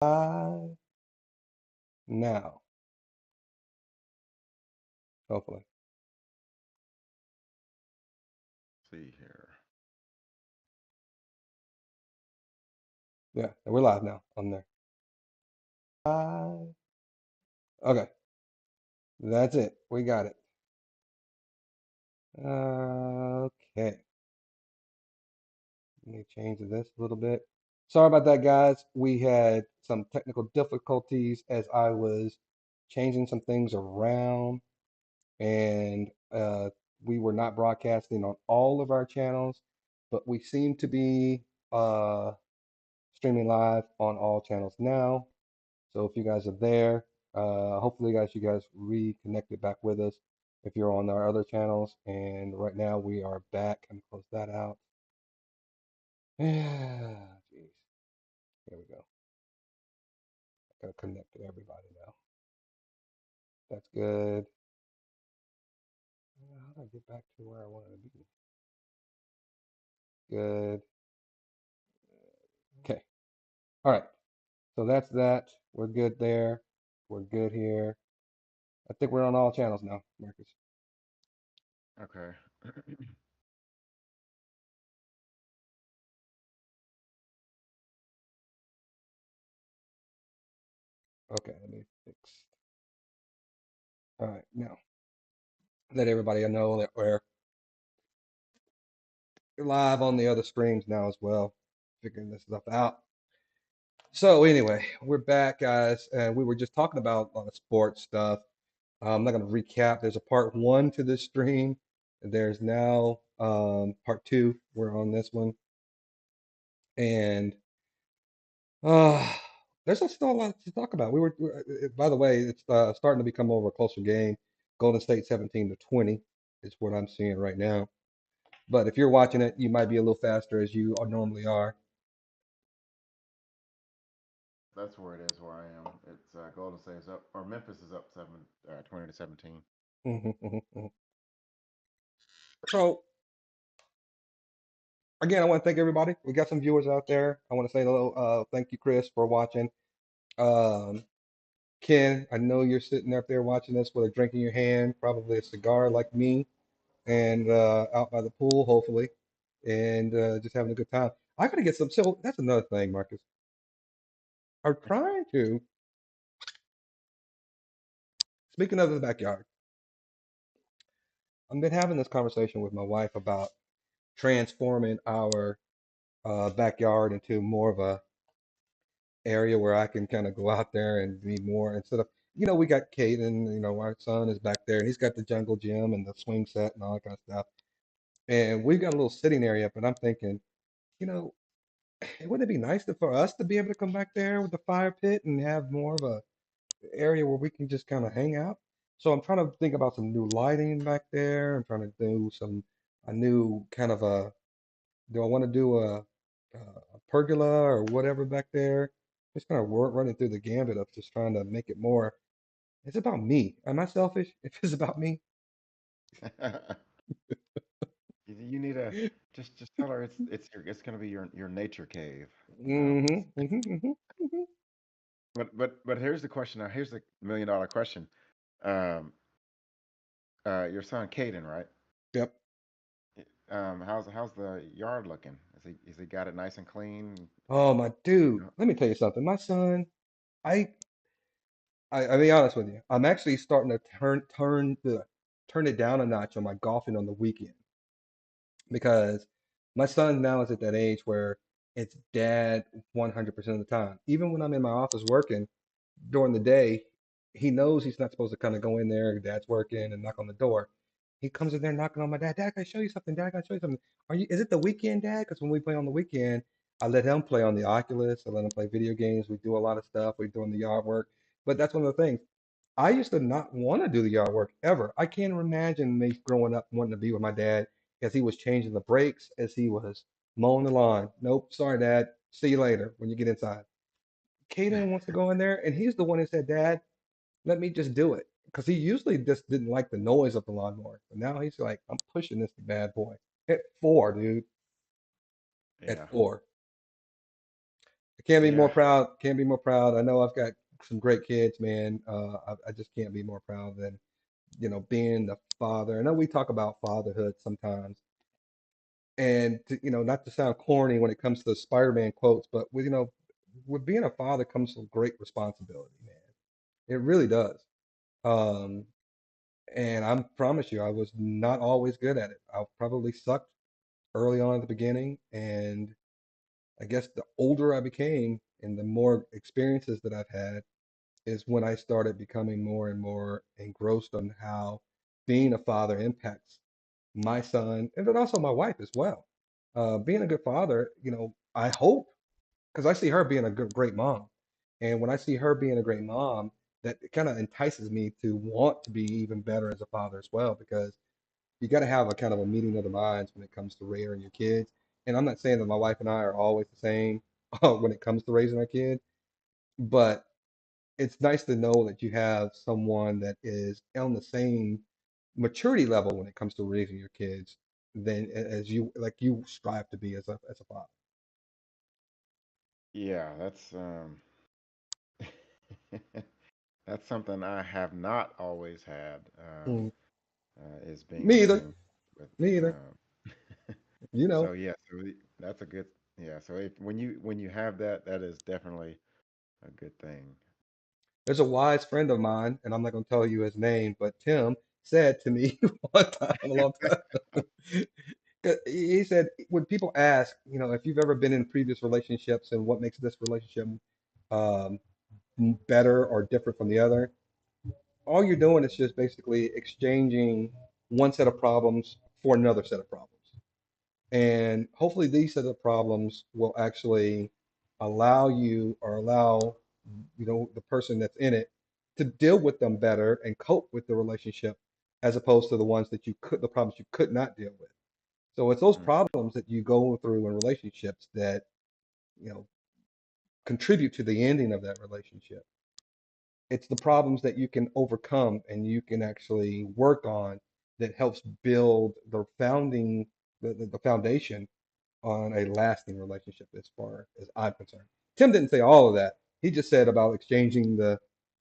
Now, hopefully. See here. Yeah, we're live now on there. Okay, that's it. We got it. Okay, let me change this a little bit. Sorry about that, guys. We had some technical difficulties as I was changing some things around, and we were not broadcasting on all of our channels, but we seem to be uh, streaming live on all channels now. So if you guys are there, hopefully, you guys reconnected back with us if you're on our other channels. And right now we are back. Let me close that out. Yeah, jeez. There we go. I gotta connect to everybody now. That's good. How do I get back to where I wanted to be? Good. Okay. All right. So that's that. We're good there. We're good here. I think we're on all channels now, Marcus. Okay. Okay, let me fix. All right, now let everybody know that we're live on the other streams now as well, figuring this stuff out. So anyway, we're back, guys, and we were just talking about a lot of sports stuff. I'm not going to recap. There's a part one to this stream. There's now part two. We're on this one, and uh, there's still a lot to talk about. By the way, it's starting to become more of a closer game. Golden State 17-20 is what I'm seeing right now. But if you're watching it, you might be a little faster as you normally are. That's where it is where I am. It's Golden State is up, or Memphis is up 20 to 17. So again, I want to thank everybody. We got some viewers out there. I want to say hello. Thank you, Chris, for watching. Um, Ken, I know you're sitting up there watching this with a drink in your hand, probably a cigar like me, and out by the pool, hopefully, and just having a good time. I gotta get some. So that's another thing, Marcus. I'm trying to. Speaking of the backyard, I've been having this conversation with my wife about transforming our backyard into more of a area where I can kind of go out there and be more instead of, we got Caden, our son is back there and he's got the jungle gym and the swing set and all that kind of stuff. And we've got a little sitting area up, and I'm thinking, you know, wouldn't it be nice for us to be able to come back there with the fire pit and have more of a area where we can just kind of hang out? So I'm trying to think about some new lighting back there. I'm trying to do a new kind of do I want to do a pergola or whatever back there? Just kind of running through the gambit of just trying to make it more. It's about me. Am I selfish? If it's about me. You need a just tell her it's gonna be your nature cave. You know. Mm-hmm. But here's the question. Now here's the $1 million question. Um, your son Caden, right? Yep. How's the yard looking? Is he got it nice and clean? Oh, my dude. You Let me tell you something. My son, I, I'll be honest with you. I'm actually starting to turn it down a notch on my golfing on the weekend because my son now is at that age where it's dad 100% of the time. Even when I'm in my office working during the day, he knows he's not supposed to kind of go in there. Dad's working and knock on the door. He comes in there knocking on my dad. Dad, can I show you something? Dad, can I show you something? Is it the weekend, Dad? Because when we play on the weekend, I let him play on the Oculus. I let him play video games. We do a lot of stuff. We're doing the yard work. But that's one of the things. I used to not want to do the yard work ever. I can't imagine me growing up wanting to be with my dad as he was changing the brakes, as he was mowing the lawn. Nope, sorry, Dad. See you later when you get inside. know. Caden wants to go in there, and he's the one who said, Dad, let me just do it. Because he usually just didn't like the noise of the lawnmower. But now he's like, I'm pushing this bad boy. At 4, dude. At Yeah. 4. I can't be more Yeah. proud. Can't be more proud. I know I've got some great kids, man. I just can't be more proud than, being the father. I know we talk about fatherhood sometimes, and not to sound corny when it comes to the Spider-Man quotes, but with being a father comes some great responsibility, man. It really does. Um, and I promise you, I was not always good at it. I probably sucked early on at the beginning, and I guess the older I became and the more experiences that I've had is when I started becoming more and more engrossed on how being a father impacts my son and then also my wife as well. Being a good father, I hope, because I see her being a good, great mom. And when I see her being a great mom, that kind of entices me to want to be even better as a father as well, because you got to have a kind of a meeting of the minds when it comes to rearing your kids. And I'm not saying that my wife and I are always the same when it comes to raising our kid, but it's nice to know that you have someone that is on the same maturity level when it comes to raising your kids than as you like you strive to be as a father. Yeah, that's something I have not always had. Mm, Is being on me the either. same with. Me either. Um, You so know, yeah, that's a good. Yeah, so if when you have that, that is definitely a good thing. there's a wise friend of mine, and I'm not going to tell you his name, but Tim said to me one time, a long time, he said, when people ask, if you've ever been in previous relationships and what makes this relationship um, better or different from the other, all you're doing is just basically exchanging one set of problems for another set of problems. And hopefully these set of problems will actually allow you or allow, the person that's in it to deal with them better and cope with the relationship as opposed to the problems you could not deal with. So it's those Mm. problems that you go through in relationships that, you know, contribute to the ending of that relationship. It's the problems that you can overcome and you can actually work on that helps build the foundation on a lasting relationship as far as I'm concerned. Tim didn't say all of that. He just said about exchanging the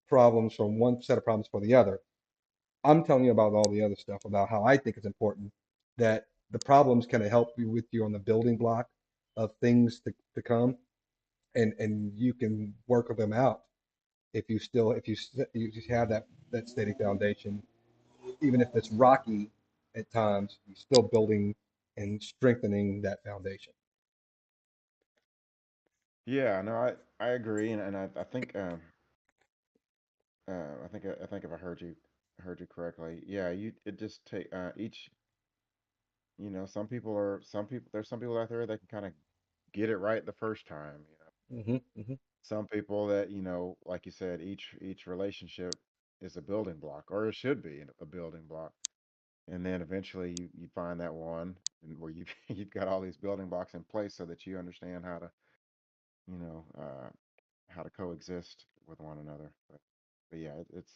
problems from one set of problems for the other. I'm telling you about all the other stuff about how I think it's important that the problems kind of help you with you on the building block of things to come, and you can work them out if you just have that steady foundation, even if it's rocky at times, you're still building and strengthening that foundation. Yeah, no, I agree, and I think I think if I heard you correctly, yeah, you it just take each there's some people out there that can kind of get it right the first time. Hmm. Hmm. Some people that like you said, each relationship is a building block, or it should be a building block, and then eventually you find that one and where you you've got all these building blocks in place so that you understand you know uh, how to coexist with one another. But yeah, it's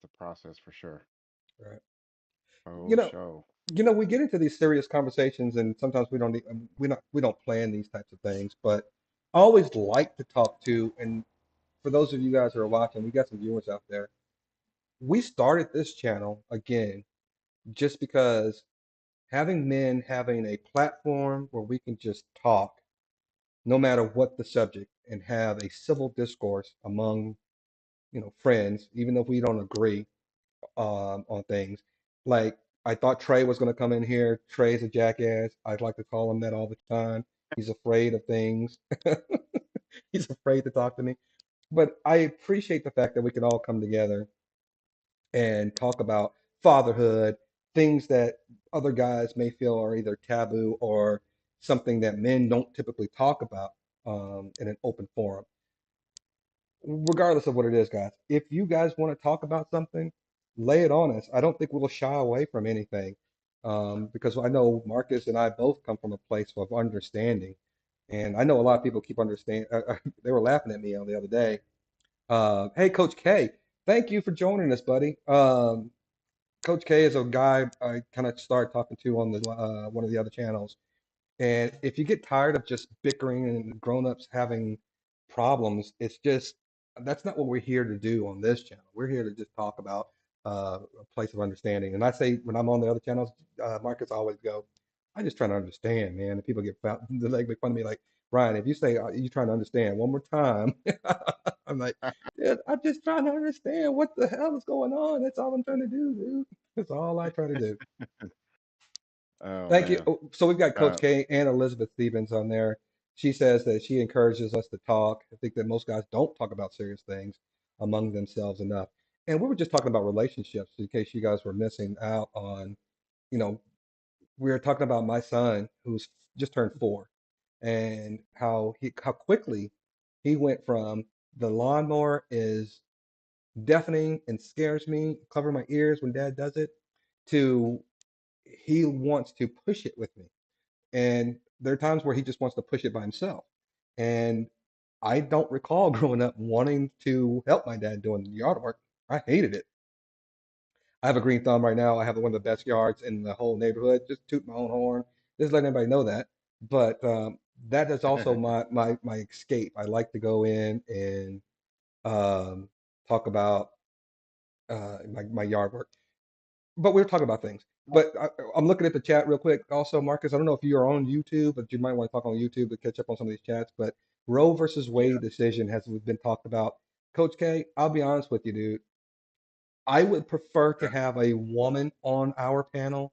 a process for sure. Right. You Oh, know, show. we get into these serious conversations, and sometimes we don't plan these types of things. But I always like to talk to, and for those of you guys who are watching, we got some viewers out there. We started this channel again just because having men having a platform where we can just talk no matter what the subject and have a civil discourse among friends, even if we don't agree on things. Like I thought Trey was going to come in here. Trey's a jackass. I'd like to call him that all the time. He's afraid of things. He's afraid to talk to me. But I appreciate the fact that we can all come together and talk about fatherhood, things that other guys may feel are either taboo or something that men don't typically talk about in an open forum. Regardless of what it is, guys, if you guys want to talk about something, lay it on us. I don't think we'll shy away from anything because I know Marcus and I both come from a place of understanding. And I know a lot of people keep understand. They were laughing at me on the other day. Hey, Coach K, thank you for joining us, buddy. Coach K is a guy I kind of started talking to on the one of the other channels. And if you get tired of just bickering and grown-ups having problems. It's just that's not what we're here to do on this channel. We're here to just talk about a place of understanding. And I say when I'm on the other channels, Marcus, I always go, I just trying to understand, man. And people get they like make fun of me like, Ryan, if you say you trying to understand one more time, I'm like, dude, I'm just trying to understand what the hell is going on. That's all I'm trying to do, dude. That's all I try to do. Oh Thank you. man. Oh, so we've got Coach Uh, K and Elizabeth Stevens on there. She says that she encourages us to talk. I think that most guys don't talk about serious things among themselves enough. And we were just talking about relationships in case you guys were missing out on, you know, we were talking about my son who's just turned 4 and how quickly he went from the lawnmower is deafening and scares me, cover my ears when dad does it, to he wants to push it with me. And there are times where he just wants to push it by himself. And I don't recall growing up wanting to help my dad doing yard work. I hated it. I have a green thumb right now. I have one of the best yards in the whole neighborhood. Just toot my own horn. Just letting everybody know that. But that is also my escape. I like to go in and um, talk about my yard work. But we are talking about things. But I'm looking at the chat real quick. Also, Marcus, I don't know if you're on YouTube, but you might want to talk on YouTube to catch up on some of these chats. But Roe versus yeah. Wade decision has been talked about. Coach K, I'll be honest with you, dude. I would prefer to have a woman on our panel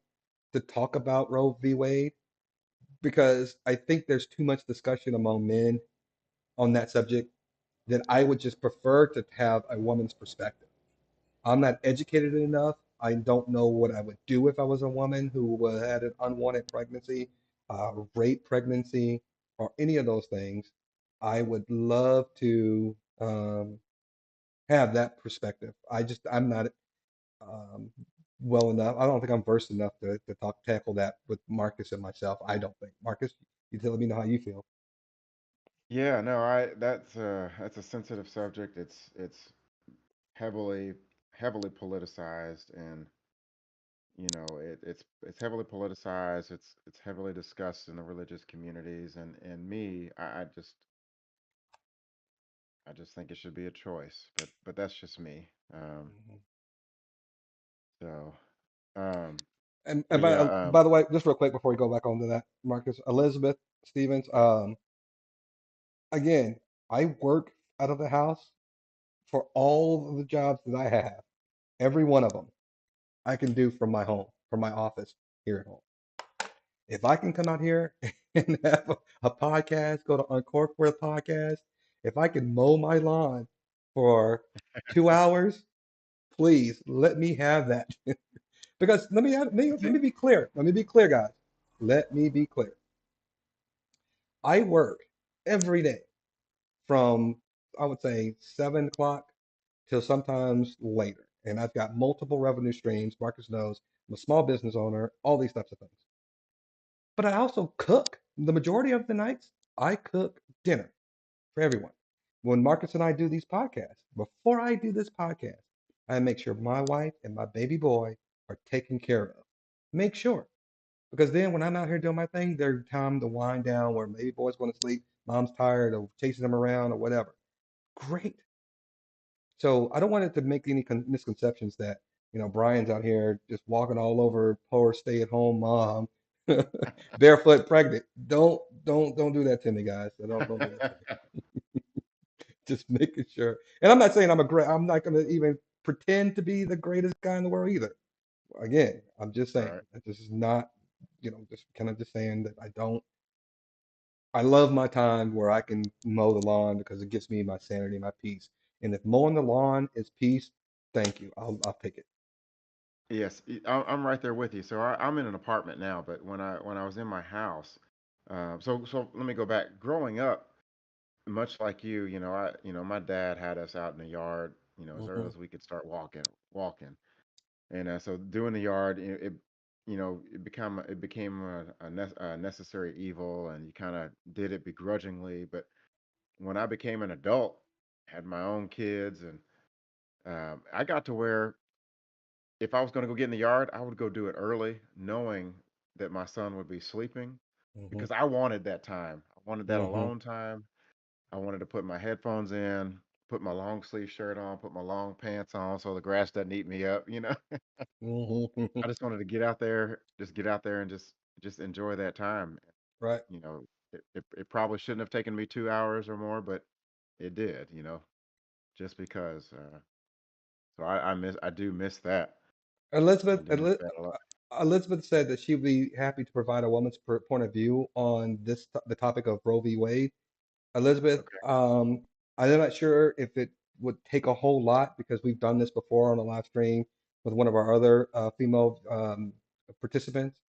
to talk about Roe v. Wade because I think there's too much discussion among men on that subject that I would just prefer to have a woman's perspective. I'm not educated enough. I don't know what I would do if I was a woman who had an unwanted pregnancy, rape pregnancy, or any of those things. I would love to have that perspective. I'm not um, well enough. I don't think I'm versed enough to tackle that with Marcus and myself. I don't think. Marcus, you tell me know how you feel. Yeah, no, I that's a sensitive subject. It's heavily heavily politicized, and it's heavily politicized. It's heavily discussed in the religious communities, and me, I just think it should be a choice, but that's just me. Mhm. So um, And but yeah, by the way, just real quick before we go back onto that, Marcus, Elizabeth Stevens, again, I work out of the house for all of the jobs that I have. Every one of them I can do from my home, from my office here at home. If I can come out here and have a podcast, go to Uncork for a podcast, if I can mow my lawn for 2 hours, please let me have that. Because let me be clear. Let me be clear, guys. Let me be clear. I work every day from I would say 7 o'clock till sometimes later. And I've got multiple revenue streams. Marcus knows I'm a small business owner, all these types of things. But I also cook. The majority of the nights, I cook dinner for everyone. When Marcus and I do these podcasts, before I do this podcast, I make sure my wife and my baby boy are taken care of. Make sure. Because then when I'm out here doing my thing, there's time to wind down where maybe boy's going to sleep, mom's tired of chasing them around or whatever. Great. So I don't want it to make any misconceptions that, Brian's out here just walking all over poor stay-at-home mom, barefoot pregnant. Don't do that to me, guys. So don't do that to me. Just making sure. And I'm not saying I'm not gonna even pretend to be the greatest guy in the world either. Again, I'm just saying right. that this is not, just kind of just saying that I love my time where I can mow the lawn because it gives me my sanity, my peace. And if mowing the lawn is peace, thank you. I'll take it. Yes, I'm right there with you. So I'm in an apartment now, but when I was in my house, so let me go back. Growing up, much like you, my dad had us out in the yard, as early Hmm. as we could start walking, and so doing the yard, it became a necessary evil, and you kind of did it begrudgingly. But when I became an adult, had my own kids, and I got to where if I was going to go get in the yard, I would go do it early, knowing that my son would be sleeping Hmm. because I wanted that time. I wanted that Hmm. alone time. I wanted to put my headphones in, put my long sleeve shirt on, put my long pants on so the grass doesn't eat me up, you know. Hmm. I just wanted to get out there, just get out there and just enjoy that time. Right. You know, it probably shouldn't have taken me 2 hours or more, but it did, just because. So I do miss that. I Elizabeth, do miss that a lot. Elizabeth said that she'd be happy to provide a woman's point of view on the topic of Roe v. Wade. Elizabeth, Okay. I'm not sure if it would take a whole lot because we've done this before on a live stream with one of our other female participants,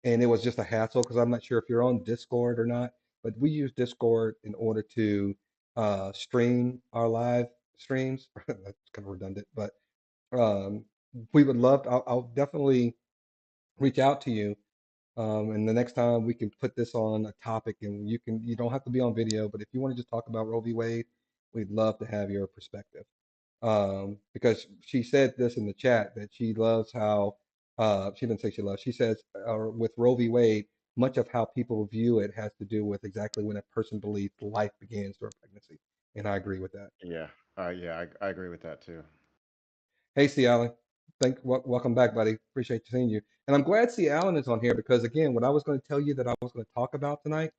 and it was just a hassle because I'm not sure if you're on Discord or not, but we use Discord in order to stream our live streams. That's kind of redundant, but um, we would love. I'll definitely reach out to you, and the next time we can put this on a topic, and you don't have to be on video, but if you want to just talk about Roe v. Wade, we'd love to have your perspective. Because she said this in the chat that she loves how she didn't say she loves. She says with Roe v. Wade, much of how people view it has to do with exactly when a person believes life begins during pregnancy, and I agree with that. Yeah. Yeah, I agree with that too. Hey, C. Allen. Welcome back, buddy. Appreciate seeing you. And I'm glad C. Allen is on here because, again, what I was going to tell you that I was going to talk about tonight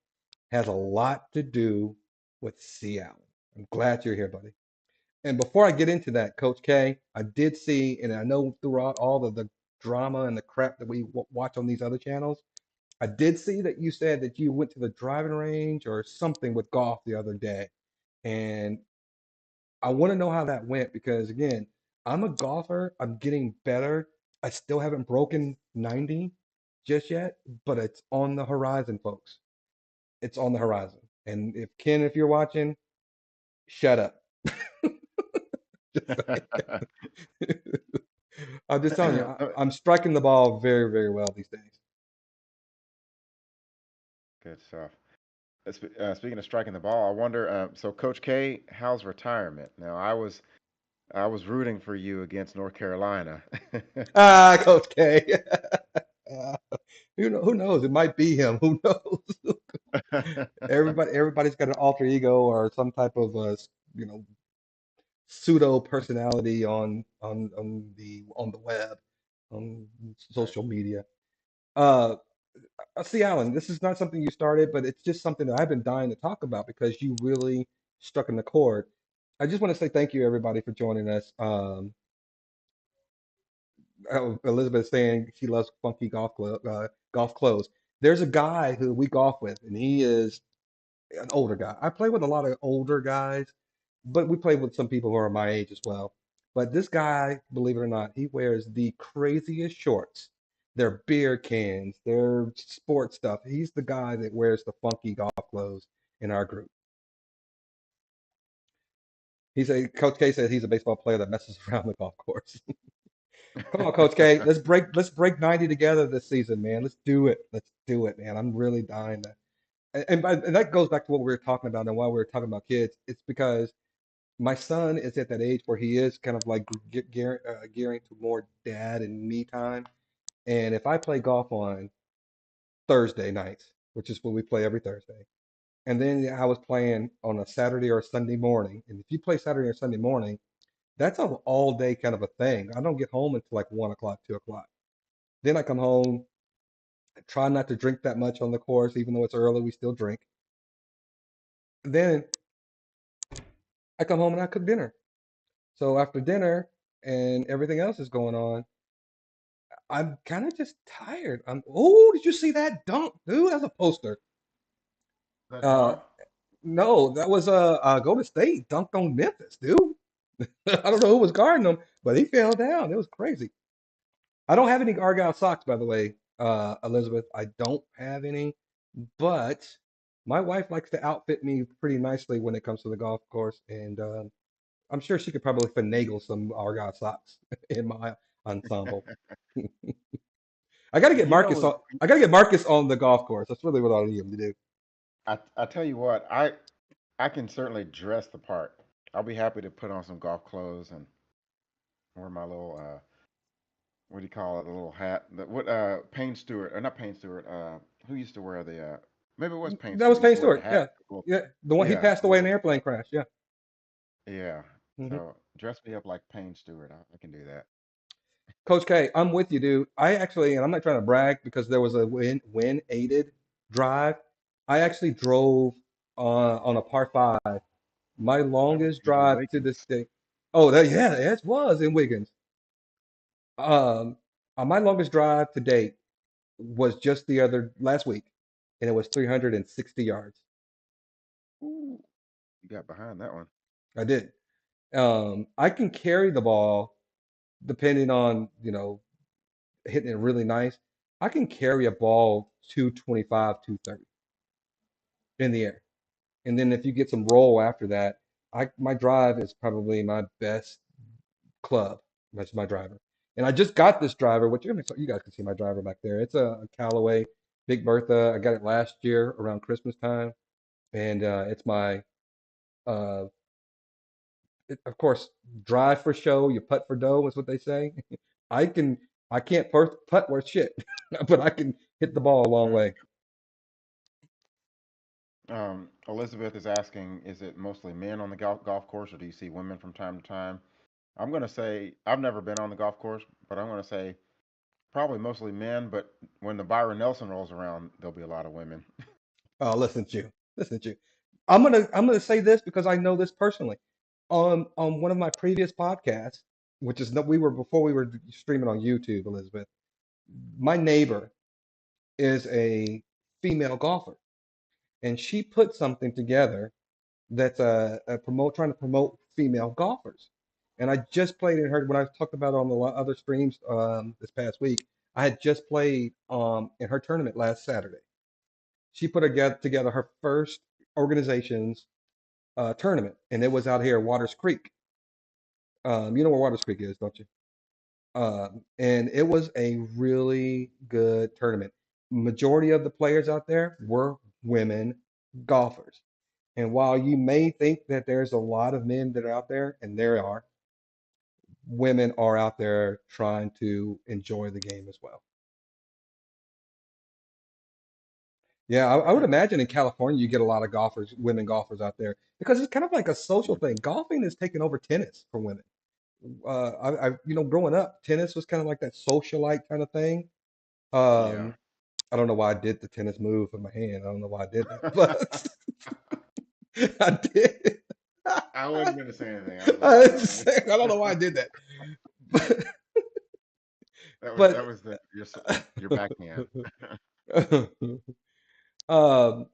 has a lot to do with C. Allen. I'm glad you're here, buddy. And before I get into that, Coach K, I did see, and I know throughout all of the drama and the crap that we watch on these other channels, I did see that you said that you went to the driving range or something with golf the other day. And I want to know how that went because again, I'm a golfer. I'm getting better. I still haven't broken 90 just yet, but it's on the horizon, folks. It's on the horizon. And if Ken, if you're watching, shut up. Just saying. I'm just telling you, I'm striking the ball very, very well these days. Good stuff. Speaking of striking the ball, I wonder. So, Coach K, how's retirement? Now, I was rooting for you against North Carolina. Ah, Coach K. Uh, who knows? It might be him. Who knows? Everybody's got an alter ego or some type of you know pseudo personality on the web, on Right. social media. Uh, see, Alan, this is not something you started, but it's just something that I've been dying to talk about because you really struck in the chord. I just want to say thank you, everybody, for joining us. Elizabeth saying she loves funky golf clothes. There's a guy who we golf with, and he is an older guy. I play with a lot of older guys, but we play with some people who are my age as well. But this guy, believe it or not, he wears the craziest shorts. They're beer cans, they're sports stuff. He's the guy that wears the funky golf clothes in our group. Coach K says he's a baseball player that messes around the golf course. Come on, Coach K, let's break 90 together this season, man. Let's do it. Let's do it, man. I'm really dying to. And that goes back to what we were talking about and why we were talking about kids. It's because my son is at that age where he is kind of like gearing to more dad and me time. And if I play golf on Thursday nights, which is what we play every Thursday, and then I was playing on a Saturday or a Sunday morning, and if you play Saturday or Sunday morning, that's an all day kind of a thing. I don't get home until like 1 o'clock, 2 o'clock. Then I come home, try not to drink that much on the course, even though it's early, we still drink. Then I come home and I cook dinner. So after dinner and everything else is going on, I'm kind of just tired. Oh, did you see that dunk, dude? That's a poster. That Uh, John? no, that was Golden State dunked on Memphis, dude. I don't know who was guarding him, but he fell down. It was crazy. I don't have any Argyle socks, by the way, Elizabeth. I don't have any, but my wife likes to outfit me pretty nicely when it comes to the golf course, and I'm sure she could probably finagle some Argyle socks in my ensemble. I got to get You know, Marcus on. I got to get Marcus on the golf course. That's really what I need him to do. I tell you what, I can certainly dress the part. I'll be happy to put on some golf clothes and wear my little what do you call it, the little hat? What Payne Stewart or not Payne Stewart? Who used to wear the Maybe it was Paint That was Stewart. Used Payne to wear the Stewart. hat. Yeah, Well, yeah. The one he yeah, passed the away in little an airplane crash. Yeah. yeah. Hmm. So dress me up like Paint Stewart. I can do that. Coach K, I'm with you, dude. I actually, and I'm not trying to brag because there was a wind aided drive. I actually drove on a par five. My That was longest good old drive to this Wiggins. day. Oh, that yeah, it was in Wiggins. Um, my longest drive to date was just the other last week, and it was 360 yards. Ooh, you got behind that one. I did. I can carry the ball depending on, hitting it really nice. I can carry a ball 225, 230 in the air. And then if you get some roll after that, my drive is probably my best club. That's my driver. And I just got this driver, which you guys can see my driver back there. It's a Callaway Big Bertha. I got it last year around Christmas time, and it's my uh, of course, drive for show, you putt for dough is what they say. I can I can't putt worth shit, but I can hit the ball a long Mm. way. Elizabeth is asking, is it mostly men on the golf course, or do you see women from time to time? I'm gonna say I've never been on the golf course, but I'm gonna say probably mostly men. But when the Byron Nelson rolls around, there'll be a lot of women. Listen to you, listen to you. I'm gonna say this because I know this personally. On one of my previous podcasts, which is we were before we were streaming on YouTube, Elizabeth. My neighbor is a female golfer, and she put something together that's trying to promote female golfers. And I just played and heard when I talked about it on the other streams this past week. I had just played in her tournament last Saturday. She put together her first organization's tournament, and it was out here at Waters Creek. You know where Waters Creek is, don't you? And it was a really good tournament. Majority of the players out there were women golfers. And while you may think that there's a lot of men that are out there, and there are, women are out there trying to enjoy the game as well. Yeah, I would Hmm. imagine in California you get a lot of golfers, women golfers out there, because it's kind of like a social thing. Golfing is taking over tennis for women. Growing up, tennis was kind of like that socialite kind of thing. Yeah. Um, I don't know why I did the tennis move with my hand. I don't know why I did that, but I did. I wasn't gonna say anything. I was like, I no. don't know why I did that. That But, was your backhand. um,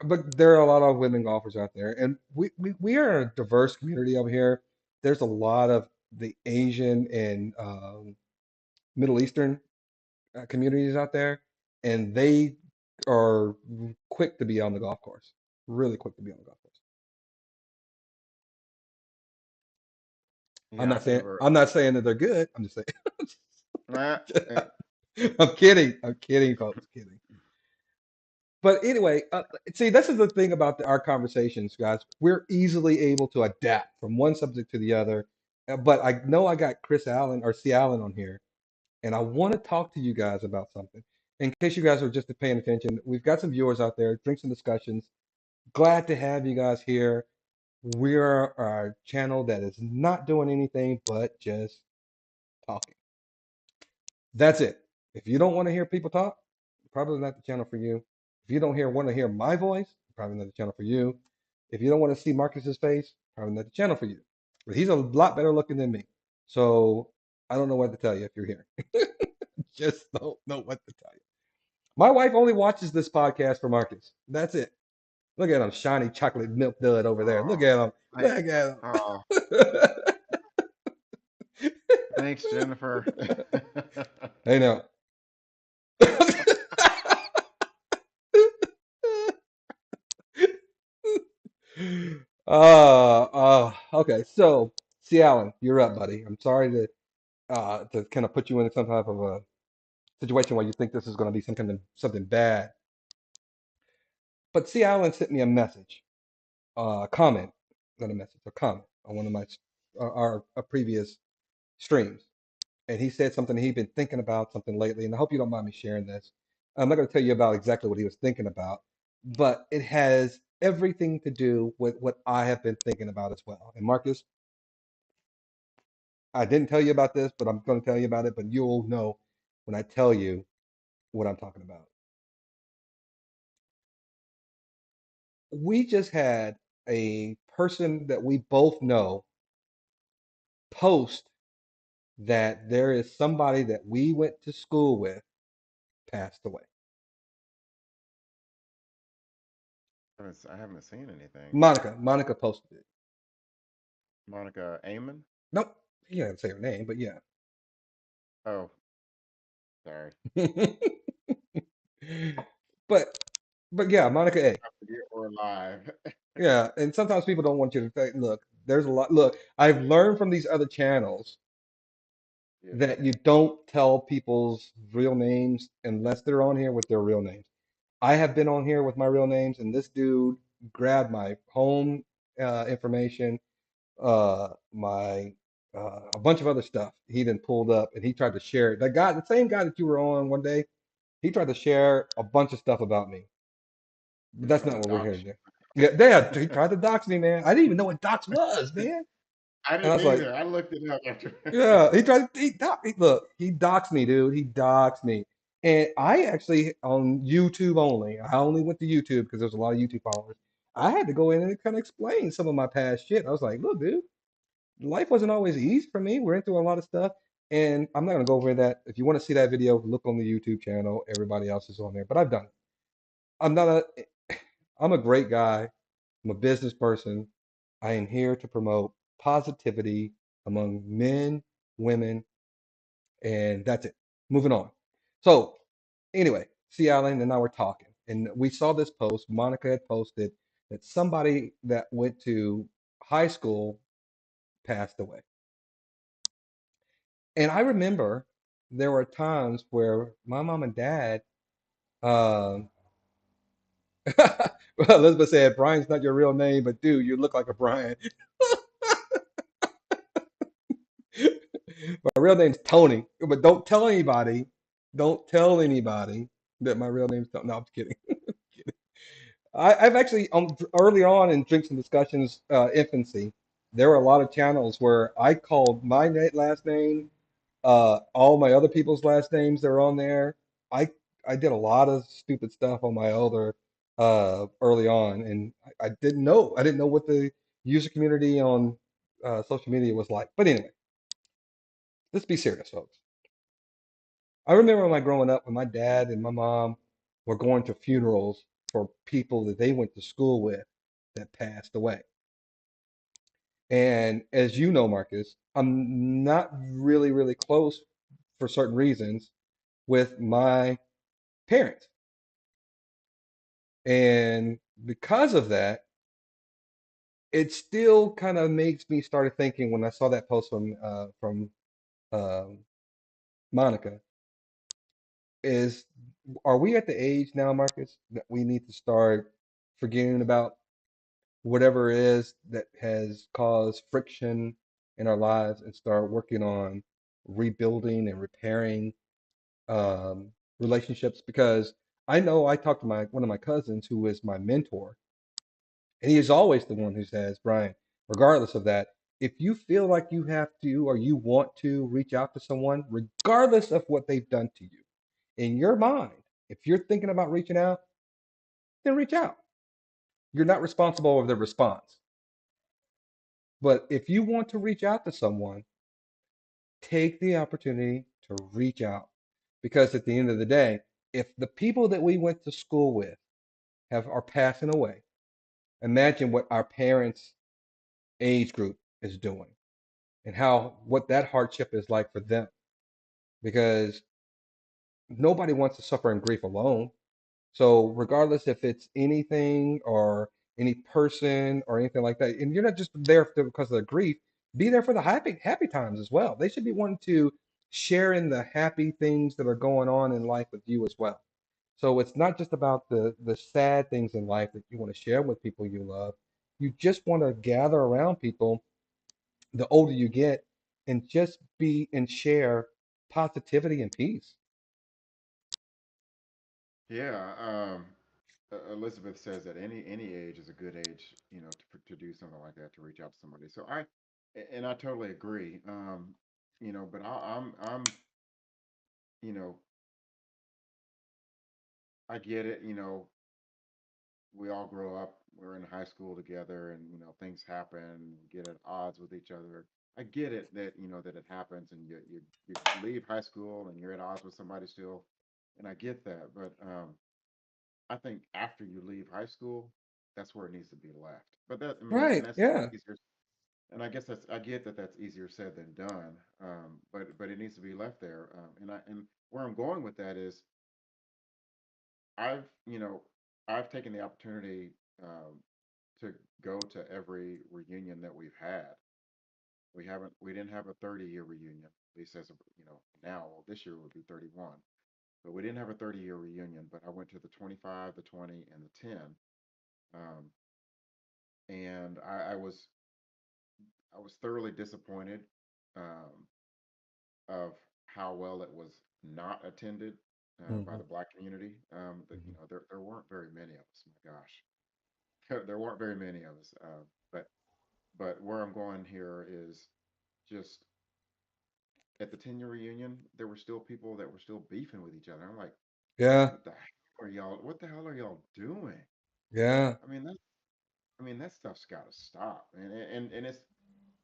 but there are a lot of women golfers out there, and we are a diverse community over here. There's a lot of the Asian and Middle Eastern communities out there, and they are quick to be on the golf course. Really quick to be on the golf course. Yeah, I remember. I'm not saying that they're good. I'm just Nah, saying. it, I'm kidding. I'm kidding, folks. Kidding. But anyway, see, this is the thing about our conversations, guys. We're easily able to adapt from one subject to the other. But I know I got Chris Allen or C. Allen on here, and I want to talk to you guys about something. In case you guys are just paying attention, we've got some viewers out there, Drinks and Discussions. Glad to have you guys here. We're a channel that is not doing anything but just talking. That's it. If you don't want to hear people talk, probably not the channel for you. If you don't want to hear my voice, probably not the channel for you. If you don't want to see Marcus's face, probably not the channel for you. But he's a lot better looking than me. So I don't know what to tell you if you're here. Just don't know what to tell you. My wife only watches this podcast for Marcus. That's it. Look at him, shiny chocolate milk dud over there. Look oh, at him. thank, Look at oh, thanks, Jennifer. him. I know. Okay. So, C. Allen, you're up, buddy. I'm sorry to kind of put you in some type of a situation where you think this is going to be some kind of something bad. But C. Allen sent me a message, a comment, not a message, a comment on one of my our previous streams, and he said something he'd been thinking about something lately, and I hope you don't mind me sharing this. I'm not going to tell you about exactly what he was thinking about, but it has everything to do with what I have been thinking about as well. And Marcus, I didn't tell you about this, but I'm going to tell you about it, but you'll know when I tell you what I'm talking about. We just had a person that we both know post that there is somebody that we went to school with passed away. I haven't seen anything. Monica posted it. Monica Amon? Nope, you didn't say her name, but yeah. Oh, sorry. but but yeah, Monica A. I forget we're live. Yeah, and sometimes people don't want you to think, look, there's a lot. Look, I've learned from these other channels Yeah. that you don't tell people's real names unless they're on here with their real names. I have been on here with my real names, and this dude grabbed my home information, my a bunch of other stuff. He then pulled up and he tried to share it. That guy, the same guy that you were on one day, he tried to share a bunch of stuff about me. But He's that's trying not to what we're here dox to do. Yeah, Dad, he tried to dox me, man. I didn't even know what dox was, man. I And I didn't was like, either. I looked it up after. yeah, he tried. Look, he doxed me, dude. He doxed me. And I actually on YouTube only. I only went to YouTube because there's a lot of YouTube followers. I had to go in and kind of explain some of my past shit. I was like, look, dude, life wasn't always easy for me. We're into a lot of stuff, and I'm not gonna go over that. If you want to see that video, look on the YouTube channel. Everybody else is on there, but I've done it. I'm not a. I'm a great guy. I'm a business person. I am here to promote positivity among men, women, and that's it. Moving on. So anyway, see Alan and I were talking, and we saw this post. Monica had posted that somebody that went to high school passed away. And I remember there were times where my mom and dad, um, well, Elizabeth said, Brian's not your real name, but dude, you look like a Brian. My real name's Tony, but don't tell anybody. Don't tell anybody that my real name's Tony. No, I'm just kidding. I've actually early on in Drinks and Discussions infancy, there were a lot of channels where I called my last name, all my other people's last names that are on there. I I did a lot of stupid stuff on my older early on, and I didn't know. I didn't know what the user community on social media was like. But anyway, let's be serious, folks. I remember when I growing up, when my dad and my mom were going to funerals for people that they went to school with that passed away. And as you know, Marcus, I'm not really, really close for certain reasons with my parents. And because of that, it still kind of makes me started thinking when I saw that post from um, Monica is are we at the age now, Marcus, that we need to start forgetting about whatever it is that has caused friction in our lives and start working on rebuilding and repairing relationships? Because I know I talked to my one of my cousins who is my mentor, and he is always the one who says, Brian, regardless of that, if you feel like you have to or you want to reach out to someone, regardless of what they've done to you, in your mind, if you're thinking about reaching out, then reach out. You're not responsible for the response. But if you want to reach out to someone, take the opportunity to reach out. Because at the end of the day, if the people that we went to school with have are passing away, imagine what our parents' age group is doing and how what that hardship is like for them. Because nobody wants to suffer in grief alone. So regardless if it's anything or any person or anything like that, and you're not just there because of the grief, be there for the happy times as well. They should be wanting to share in the happy things that are going on in life with you as well. So it's not just about the sad things in life that you want to share with people you love. You just want to gather around people the older you get and just be and share positivity and peace. Yeah. Elizabeth says that any age is a good age, to do something like that, to reach out to somebody. And I totally agree. But you know, I get it. We all grow up. We're in high school together, and things happen. We get at odds with each other. I get it that that it happens, and you leave high school and you're at odds with somebody still, and I get that. But I think after you leave high school, that's where it needs to be left. But that, I mean, and Right. that's Yeah. easier. And I guess I get that that's easier said than done. But it needs to be left there. And where I'm going with that is I've, you know, I've taken the opportunity to go to every reunion that we've had. We didn't have a 30-year reunion, at least now. Well, this year would be 31. But we didn't have a 30-year reunion. But I went to the 25, the 20, and the 10. Um, and I was thoroughly disappointed um, of how well it was not attended by Hmm. the Black community. That Hmm. there weren't very many of us. My gosh, there weren't very many of us. But where I'm going here is just at the 10-year reunion, there were still people that were still beefing with each other. I'm like, Yeah. what the hell are y'all? What the hell are y'all doing? Yeah. I mean that. I mean that stuff's got to stop. And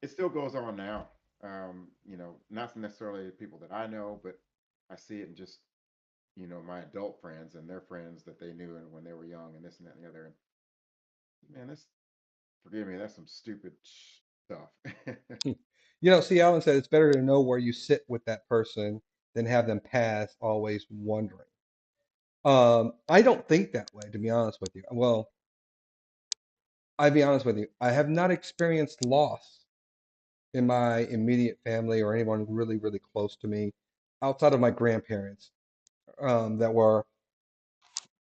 it still goes on now. Not necessarily people that I know, but I see it in just my adult friends and their friends that they knew and when they were young and this and that and the other. And man, that's forgive me, that's some stupid stuff. See, Alan said it's better to know where you sit with that person than have them pass always wondering. I don't think that way, to be honest with you. Well, I'll be honest with you. I have not experienced loss in my immediate family or anyone really, really close to me outside of my grandparents that were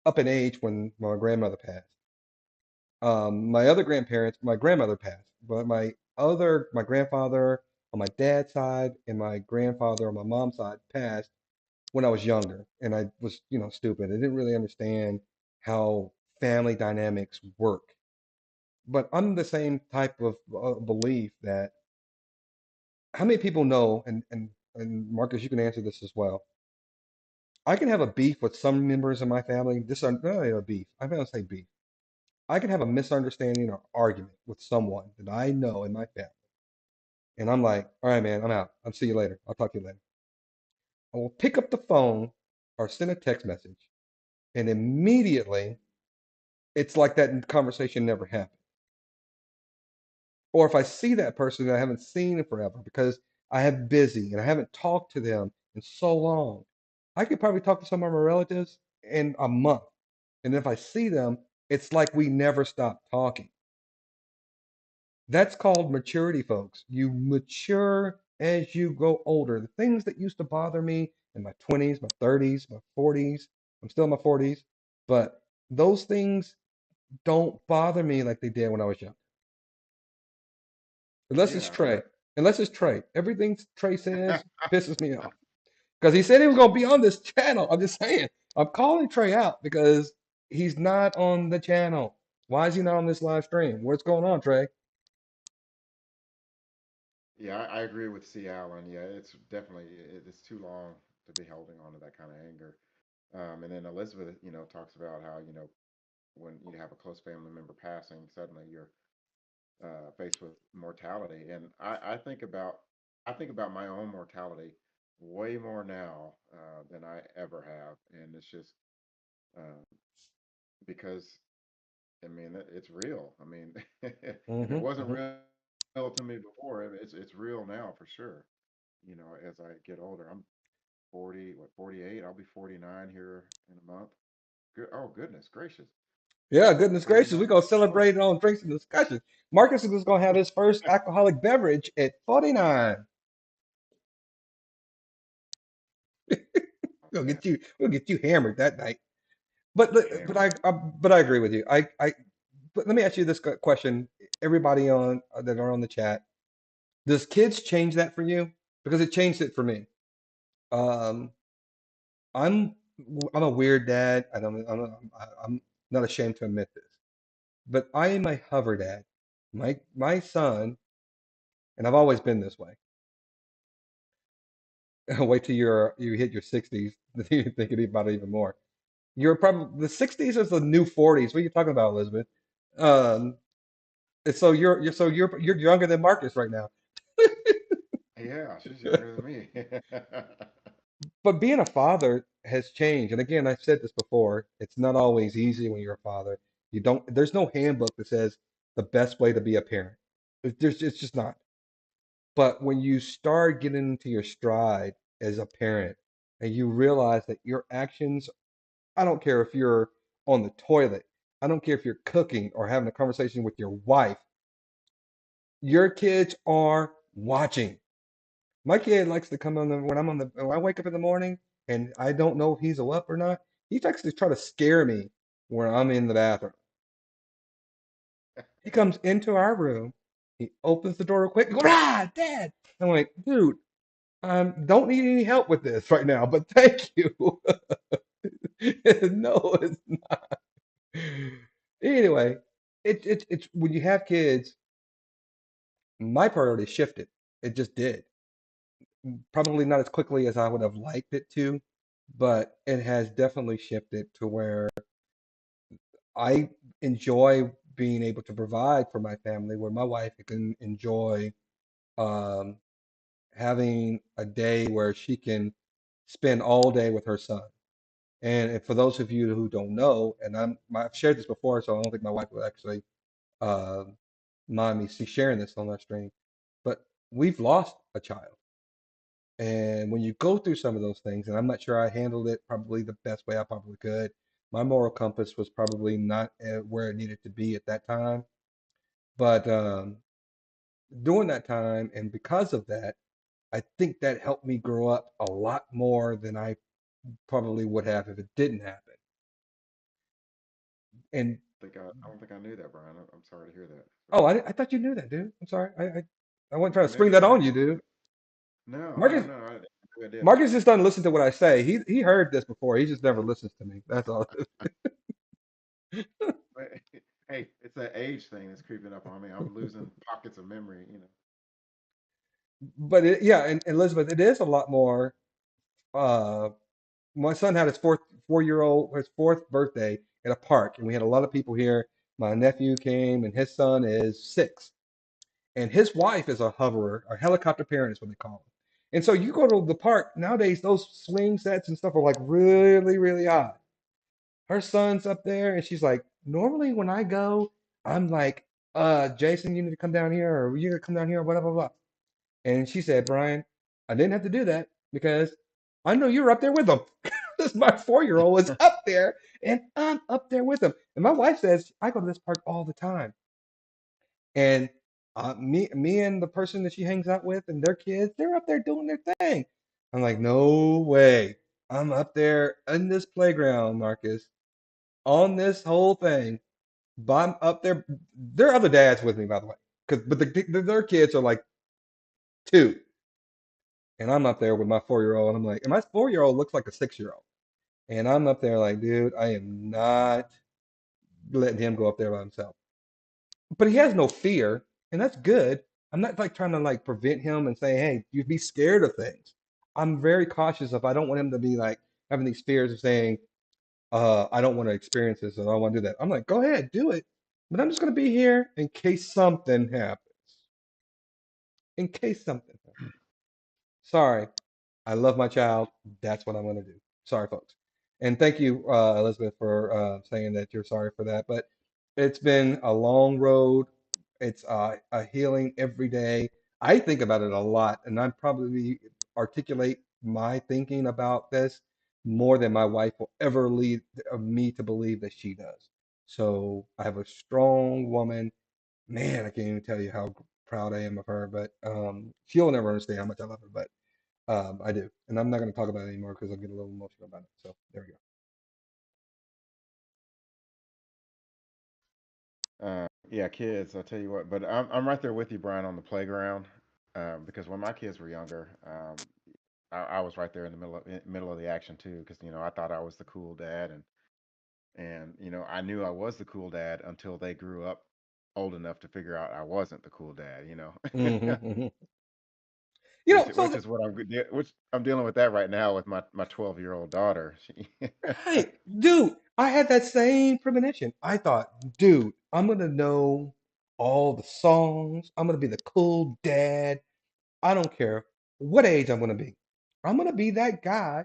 up in age when my grandmother passed. My other grandparents, my grandmother passed, but my grandfather on my dad's side and my grandfather on my mom's side passed when I was younger, and I was, stupid. I didn't really understand how family dynamics work. But I'm the same type of belief that how many people know, and Marcus, you can answer this as well. I can have a beef with some members of my family. This is not a beef. I'm going to say beef. I can have a misunderstanding or argument with someone that I know in my family. And I'm like, all right, man, I'm out. I'll see you later. I'll talk to you later. I will pick up the phone or send a text message. And immediately it's like that conversation never happened. Or if I see that person that I haven't seen in forever because I have busy and I haven't talked to them in so long, I could probably talk to some of my relatives in a month. And if I see them, it's like we never stopped talking. That's called maturity, folks. You mature as you grow older. The things that used to bother me in my 20s, my 30s, my 40s, I'm still in my 40s, but those things don't bother me like they did when I was young. Unless it's Yeah, I Trey. Unless it's Trey. Everything Trey says pisses me off. Because he said he was going to be on this channel. I'm just saying. I'm calling Trey out because he's not on the channel. Why is he not on this live stream? What's going on, Trey? yeah, I agree with C. Allen. Yeah, it's definitely it's too long to be holding on to that kind of anger. And then Elizabeth, talks about how when you have a close family member passing, suddenly you're faced with mortality. And I think about my own mortality way more now than I ever have, and it's just uh, because I mean it's real. I mean, if it Hmm. wasn't Hmm. real to me before, it's real now for sure. As I get older, I'm 40, what 48? I'll be 49 here in a month. Good. Oh goodness gracious, Yeah, goodness gracious. 49. We're going to Oh, celebrate it on Drinks and Discussions. Marcus is going to have his first alcoholic beverage at 49. man, We'll get you hammered that night. But hammered. but I agree with you. But let me ask you this question. Everybody on that are on the chat, does kids change that for you? Because it changed it for me. Um, I'm I'm a weird dad. I'm not ashamed to admit this, but I am a hover dad. My son, and I've always been this way. Wait till you hit your 60s, you think about it even more. You're probably the 60s is the new 40s. What are you talking about, Elizabeth? Um, and so you're younger than Marcus right now. Yeah, she's younger than me. But being a father has changed. And again, I've said this before, it's not always easy when you're a father. There's no handbook that says the best way to be a parent. It's just not. But when you start getting into your stride as a parent and you realize that your actions, I don't care if you're on the toilet, I don't care if you're cooking or having a conversation with your wife, your kids are watching. My kid likes to come on when I wake up in the morning and I don't know if he's up or not. He likes to try to scare me when I'm in the bathroom. He comes into our room, he opens the door real quick, ah, Dad. I'm like, dude, don't need any help with this right now, but thank you. No, it's not. Anyway, it's when you have kids, my priority shifted. It just did. Probably not as quickly as I would have liked it to, but it has definitely shifted to where I enjoy being able to provide for my family, where my wife can enjoy um, having a day where she can spend all day with her son. And for those of you who don't know, and I've shared this before, so I don't think my wife will actually uh, mind me sharing this on our stream, but we've lost a child. And when you go through some of those things, and I'm not sure I handled it probably the best way I probably could, my moral compass was probably not where it needed to be at that time. But during that time, and because of that, I think that helped me grow up a lot more than I probably would have if it didn't happen. And I don't think I knew that, Brian. I'm sorry to hear that. So, oh, I thought you knew that, dude. I'm sorry. I wasn't trying well, to spring maybe that I on have. you, dude. No, no, Marcus no. I didn't. Marcus just doesn't listen to what I say. He heard this before. He just never listens to me. That's all. But, hey, it's that age thing that's creeping up on me. I'm losing pockets of memory. But yeah, and Elizabeth, it is a lot more. Uh, my son had his 4-year-old his fourth birthday at a park, and we had a lot of people here. My nephew came, and his son is 6, and his wife is a hoverer, or helicopter parent is what they call them. And so you go to the park nowadays; those swing sets and stuff are like really, really high. Her son's up there, and she's like, normally when I go, I'm like, Jason, you need to come down here, or you need to come down here, or blah blah blah. And she said, Brian, I didn't have to do that because I know you're up there with them. This my 4-year-old was up there, and I'm up there with them. And my wife says I go to this park all the time, and me and the person that she hangs out with and their kids, they're up there doing their thing. I'm like, no way. I'm up there in this playground, Marcus, on this whole thing. But I'm up there. There are other dads with me, by the way, because their kids are like 2. And I'm up there with my 4-year-old, and I'm like, and my 4-year-old looks like a 6-year-old. And I'm up there like, dude, I am not letting him go up there by himself. But he has no fear, and that's good. I'm not like trying to like prevent him and say, hey, you be scared of things. I'm very cautious of I don't want him to be like having these fears of saying, I don't want to experience this and I don't want to do that. I'm like, go ahead, do it. But I'm just gonna be here in case something happens. In case something happens. Sorry. I love my child. That's what I'm going to do. Sorry, folks. And thank you, Elizabeth, for saying that you're sorry for that. But it's been a long road. It's a healing every day. I think about it a lot, and I probably articulate my thinking about this more than my wife will ever lead me to believe that she does. So I have a strong woman. Man, I can't even tell you how proud I am of her, but she'll never understand how much I love her. But I do, and I'm not going to talk about it anymore because I'll get a little emotional about it. So there we go. Yeah, kids. I'll tell you what. But I'm right there with you, Brian, on the playground. Because when my kids were younger, I was right there in the middle of the action too, because I thought I was the cool dad, and I knew I was the cool dad until they grew up old enough to figure out I wasn't the cool dad. Hmm. Hmm. which So which is what which I'm dealing with that right now with my 12-year-old daughter. right, dude, I had that same premonition. I thought, dude, I'm gonna know all the songs. I'm gonna be the cool dad. I don't care what age I'm gonna be. I'm gonna be that guy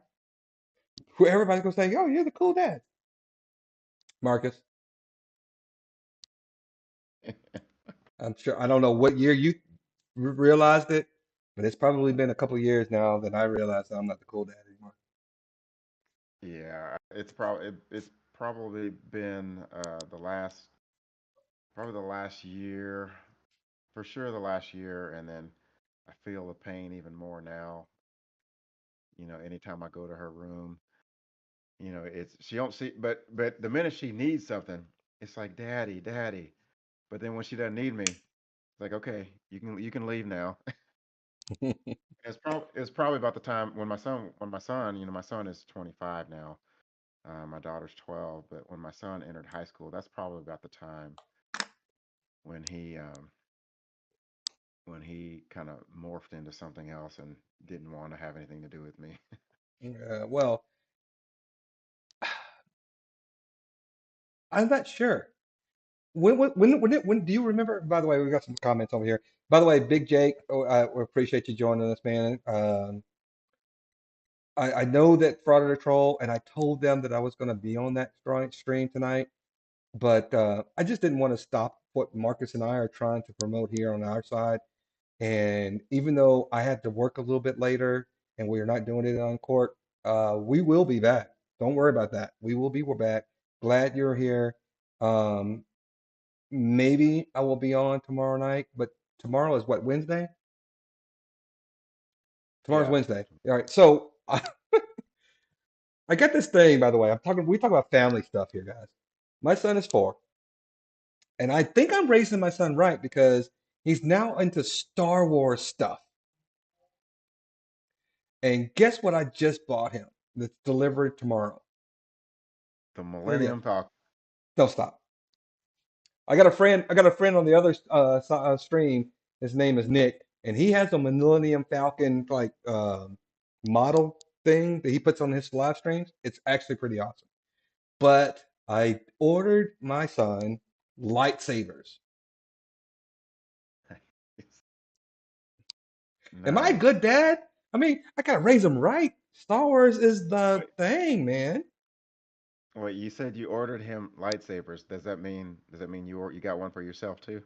who everybody's gonna say, "Oh, you're the cool dad, Marcus." I'm sure. I don't know what year you realized it, but it's probably been a couple years now that I realized that I'm not the cool dad anymore. Yeah, it's probably been probably the last year, for sure the last year, and then I feel the pain even more now. Anytime I go to her room, it's she don't see, but the minute she needs something, it's like daddy, daddy. But then when she doesn't need me, it's like okay, you can leave now. It's probably about the time when my son, my son is 25 now. My daughter's 12, but when my son entered high school, that's probably about the time when he um, when he kind of morphed into something else and didn't want to have anything to do with me. Well, I'm not sure. When do you remember? By the way, we got some comments over here. By the way, Big Jake, oh, we appreciate you joining us, man. I know that Fraud or Troll, and I told them that I was going to be on that stream tonight, but I just didn't want to stop what Marcus and I are trying to promote here on our side. And even though I had to work a little bit later and we're not doing it on court, we will be back. Don't worry about that. We're back. Glad you're here. Um, Maybe I will be on tomorrow night, but tomorrow is what, Wednesday? Tomorrow's Yeah. Wednesday. All right. So I got this thing, by the way. We talk about family stuff here, guys. My son is 4, and I think I'm raising my son right because he's now into Star Wars stuff. And guess what I just bought him that's delivered tomorrow? The Take a guess. Millennium Falcon. Don't stop. I got a friend on the other stream. His name is Nick, and he has a Millennium Falcon like model thing that he puts on his live streams. It's actually pretty awesome. But I ordered my son lightsabers. Am I a Nice. good dad? I mean, I gotta raise him right. Star Wars is the Wait, thing, man. wait, you said you ordered him lightsabers. Does that mean you got one for yourself too?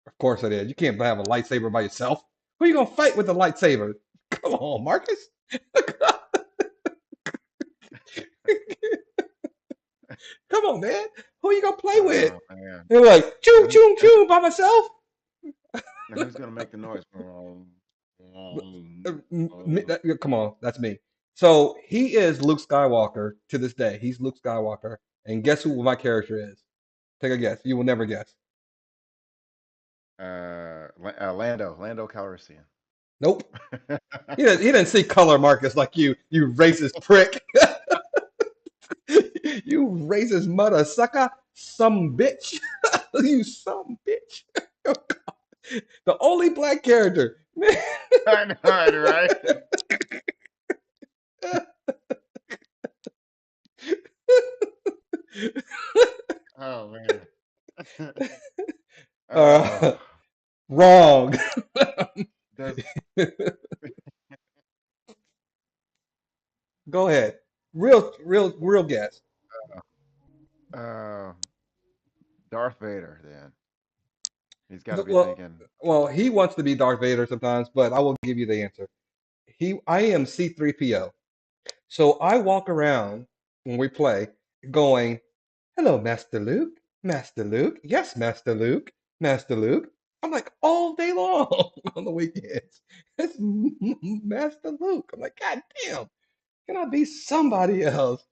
Of course I did. You can't have a lightsaber by yourself. Who are you gonna fight with a lightsaber? Come on, Marcus. Come on, man. Who are you gonna play with? Oh man. They're like, choo And who, choo and choo by myself. now who's gonna make the noise? Come on, that's me. So he is Luke Skywalker to this day. He's Luke Skywalker. And guess who my character is? Take a guess. You will never guess. Lando Calrissian. Nope. He didn't see color, Marcus, like you racist prick. You racist mother sucker. Some bitch. You some bitch. The only black character. I know, right? Oh man. Oh, uh, Wrong. does Go ahead. Real guess. uh, Darth Vader then? He's got to be Well, thinking. well, he wants to be Darth Vader sometimes, but I will give you the answer. I am C3PO. So I walk around when we play going, "Hello, Master Luke. Master Luke. Yes, Master Luke. Master Luke." I'm like all day long on the weekends. It's Master Luke. I'm like, God damn, can I be somebody else?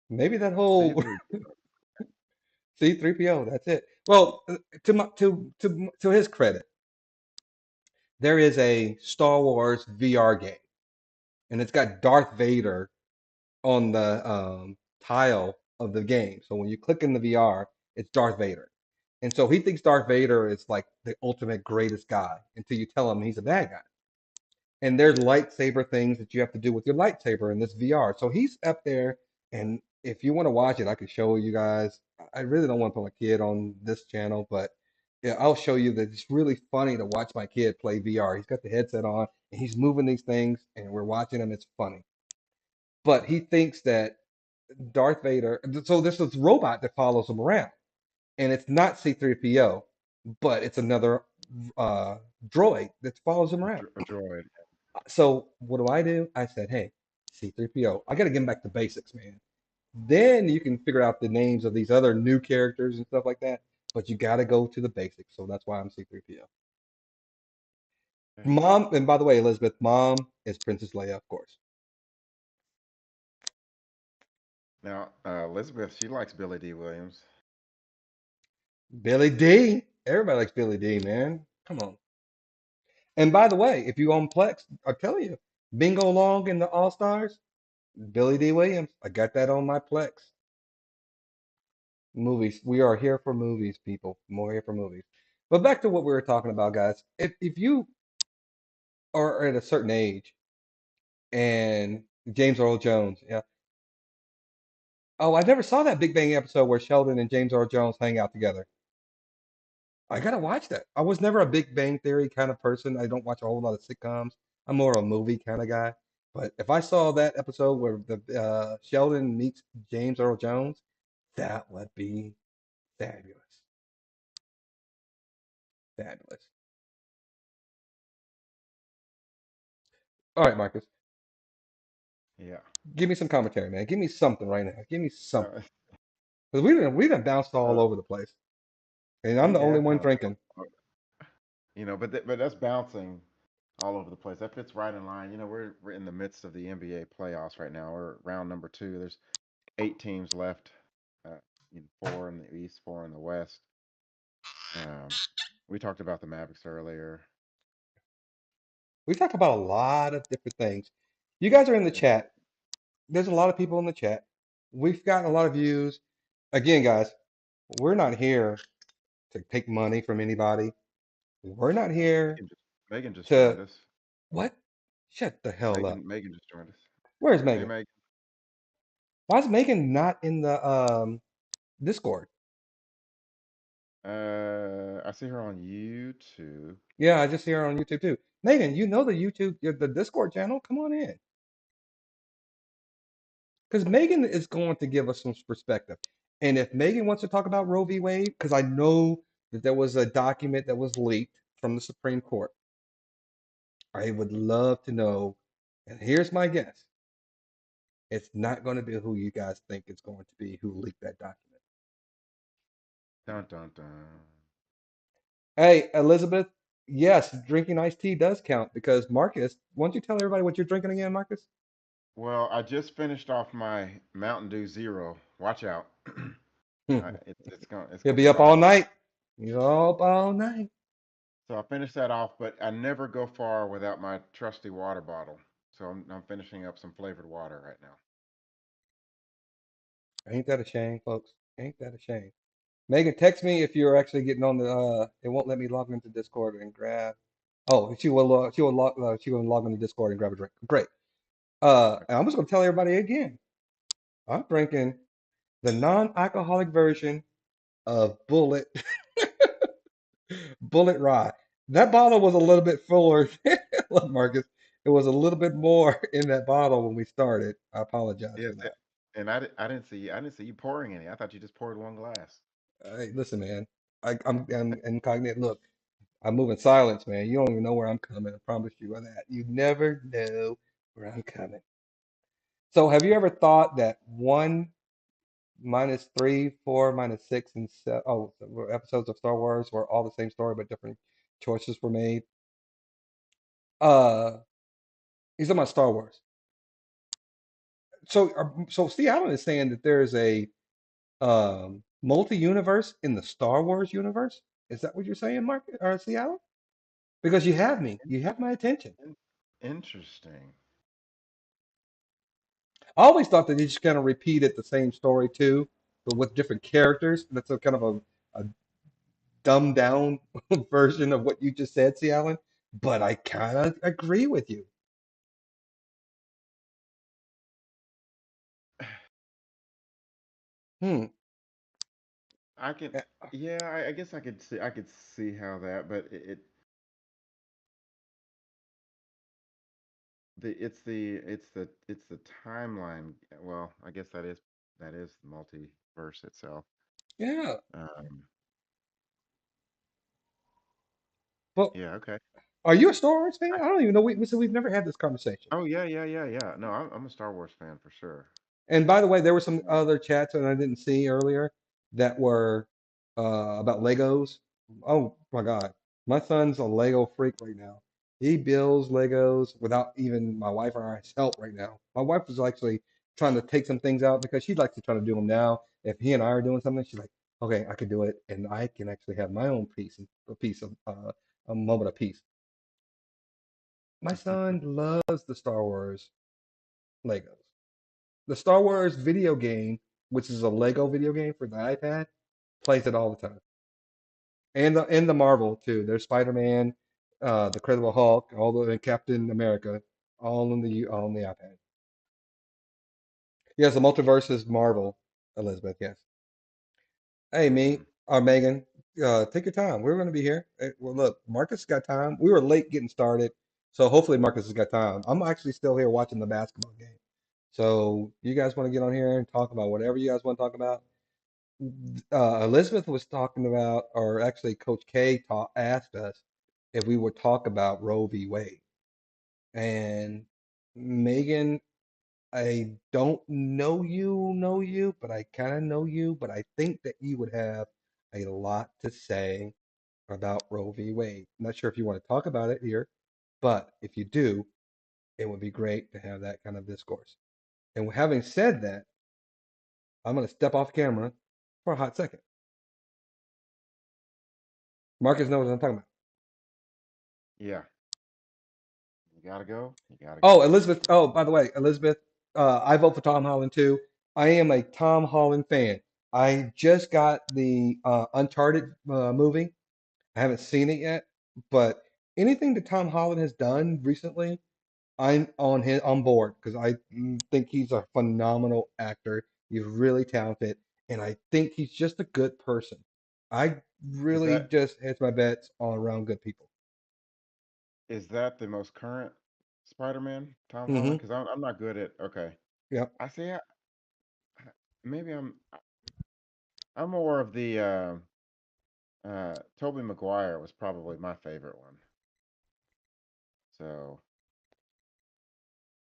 Maybe that whole C3. C3PO, that's it. Well, to his credit, There is a Star Wars VR game, and it's got Darth Vader on the tile of the game. So when you click in the VR, it's Darth Vader. And so he thinks Darth Vader is like the ultimate greatest guy until you tell him he's a bad guy. And there's lightsaber things that you have to do with your lightsaber in this VR. So he's up there, and if you want to watch it, I could show you guys. I really don't want to put my kid on this channel, but yeah, I'll show you that it's really funny to watch my kid play VR. He's got the headset on and he's moving these things, and we're watching him. It's funny, but he thinks that Darth Vader. So there's this robot that follows him around, and it's not C-3PO, but it's another uh, droid that follows him around. A droid. So what do? I said, hey, C-3PO, I got to get him back to basics, man. Then you can figure out the names of these other new characters and stuff like that, but you got to go to the basics. So that's why I'm C-3PO. Okay. Mom, and by the way, Elizabeth, mom is Princess Leia, of course. Now, Elizabeth, she likes Billy D. Williams. Billy D. Everybody likes Billy D, man. Come on. And by the way, if you own Plex, I'll tell you, Bingo Long in the All Stars, Billy D. Williams. I got that on my Plex. Movies. We are here for movies, people. More here for movies. But back to what we were talking about, guys. If you are at a certain age and James Earl Jones, yeah. Oh, I never saw that Big Bang episode where Sheldon and James Earl Jones hang out together. I gotta watch that. I was never a Big Bang Theory kind of person. I don't watch a whole lot of sitcoms. I'm more a movie kind of guy. But if I saw that episode where the Sheldon meets James Earl Jones, that would be fabulous. Fabulous. All right, Marcus, Yeah. give me some commentary, man. Give me something right now. Give me Uh, something. Because we done bounced all uh, over the place. And I'm we the only have one kind of, drinking. but but that's bouncing all over the place. That fits right in line. We're in the midst of the NBA playoffs right now. We're round number two. There's 8 teams left. Uh, four in the East, four in the West. Um, we talked about the Mavericks earlier. We talk about a lot of different things. You guys are in the Yeah, chat. There's a lot of people in the chat. We've gotten a lot of views. Again, guys, we're not here to take money from anybody. We're not here Megan just joined to us. what? Shut the hell up. Megan just joined us. Where's Hey, Megan? Megan. Why is Megan not in the Discord? I see her on YouTube. Yeah, I just see her on YouTube too. Megan, you know the YouTube, the Discord channel. Come on in. Because Megan is going to give us some perspective. And if Megan wants to talk about Roe v. Wade, because I know that there was a document that was leaked from the Supreme Court, I would love to know. And here's my guess: it's not going to be who you guys think it's going to be who leaked that document. Dun dun dun. Hey, Elizabeth, yes, drinking iced tea does count because Marcus, why don't you tell everybody what you're drinking again, Marcus? Well, I just finished off my Mountain Dew Zero. Watch out. He'll It's gonna be be up all fire. night. He's up all night. So I finished that off, but I never go far without my trusty water bottle. So I'm finishing up some flavored water right now. Ain't that a shame, folks? Ain't that a shame? Megan, text me if you're actually getting on the. It won't let me log into Discord and grab. Oh, she will. She will log. She will log into Discord and grab a drink. Great. And I'm just gonna tell everybody again. I'm drinking the non-alcoholic version of Bullet Bullet Rye. That bottle was a little bit fuller. Look, Marcus, it was a little bit more in that bottle when we started. I apologize Yes, for that. and I didn't see you pouring any. I thought you just poured one glass. Hey, listen, man. I'm incognito. Look, I move in silence, man. You don't even know where I'm coming. I promise you of that. You never know where I'm coming. So, have you ever thought that one minus three, four minus six, and seven, episodes of Star Wars were all the same story, but different choices were made? Uh, he's talking about Star Wars. So Steve Allen is saying that there is a multi-universe in the Star Wars universe. Is that what you're saying, Mark or Steve Allen? because you have me. In, You have my attention. in, interesting. I always thought that he just kind of repeated the same story too, but with different characters. That's a kind of a dumbed down version of what you just said, C. Allen. But I kind of agree with you. Hmm. I can, yeah, I guess I could see how that, but it's the timeline. Well, I guess that is the multiverse itself. Yeah. Um, Well, yeah, okay. are you a Star Wars fan? I, I don't even know. So we've never had this conversation. oh yeah, yeah, yeah, yeah. No, I'm a Star Wars fan for sure. And by the way, there were some other chats that I didn't see earlier that were about Legos. Oh my God, my son's a Lego freak right now. He builds Legos without even my wife or I's help right now. My wife was actually trying to take some things out because she likes to try to do them now. If he and I are doing something, she's like, "Okay, I could do it, and I can actually have my own piece, a piece of a moment of peace." My son loves the Star Wars Legos. The Star Wars video game, which is a Lego video game for the iPad, plays it all the time. And the Marvel too. There's Spider-Man, the Incredible Hulk, all the and Captain America, all on the iPad. Yes, the multiverse is Marvel, Elizabeth. Yes. Hey, Hmm. me or Megan, take your time. We're going to be here. Well, look, Marcus got time. We were late getting started, so hopefully Marcus has got time. I'm actually still here watching the basketball game. So you guys want to get on here and talk about whatever you guys want to talk about? Elizabeth was talking about, or actually Coach K asked us if we would talk about Roe v. Wade. And Megan, I don't know you, but I kind of know you, but I think that you would have a lot to say about Roe v. Wade. I'm not sure if you want to talk about it here, but if you do, it would be great to have that kind of discourse. And having said that, I'm going to step off camera for a hot second. Marcus knows what I'm talking about. Yeah, you gotta go. You gotta Oh, go. Elizabeth. Oh, by the way, Elizabeth, I vote for Tom Holland too. I am a Tom Holland fan. I just got the Uncharted movie. I haven't seen it yet, but anything that Tom Holland has done recently, I'm on board because I think he's a phenomenal actor. He's really talented, and I think he's just a good person. I Is really that just hedge my bets all around good people. is that the most current Spider-Man, Tom Hmm. Holland? Because I'm not good at. Okay, Yep. I see. Maybe I'm more of the Tobey Maguire was probably my favorite one. So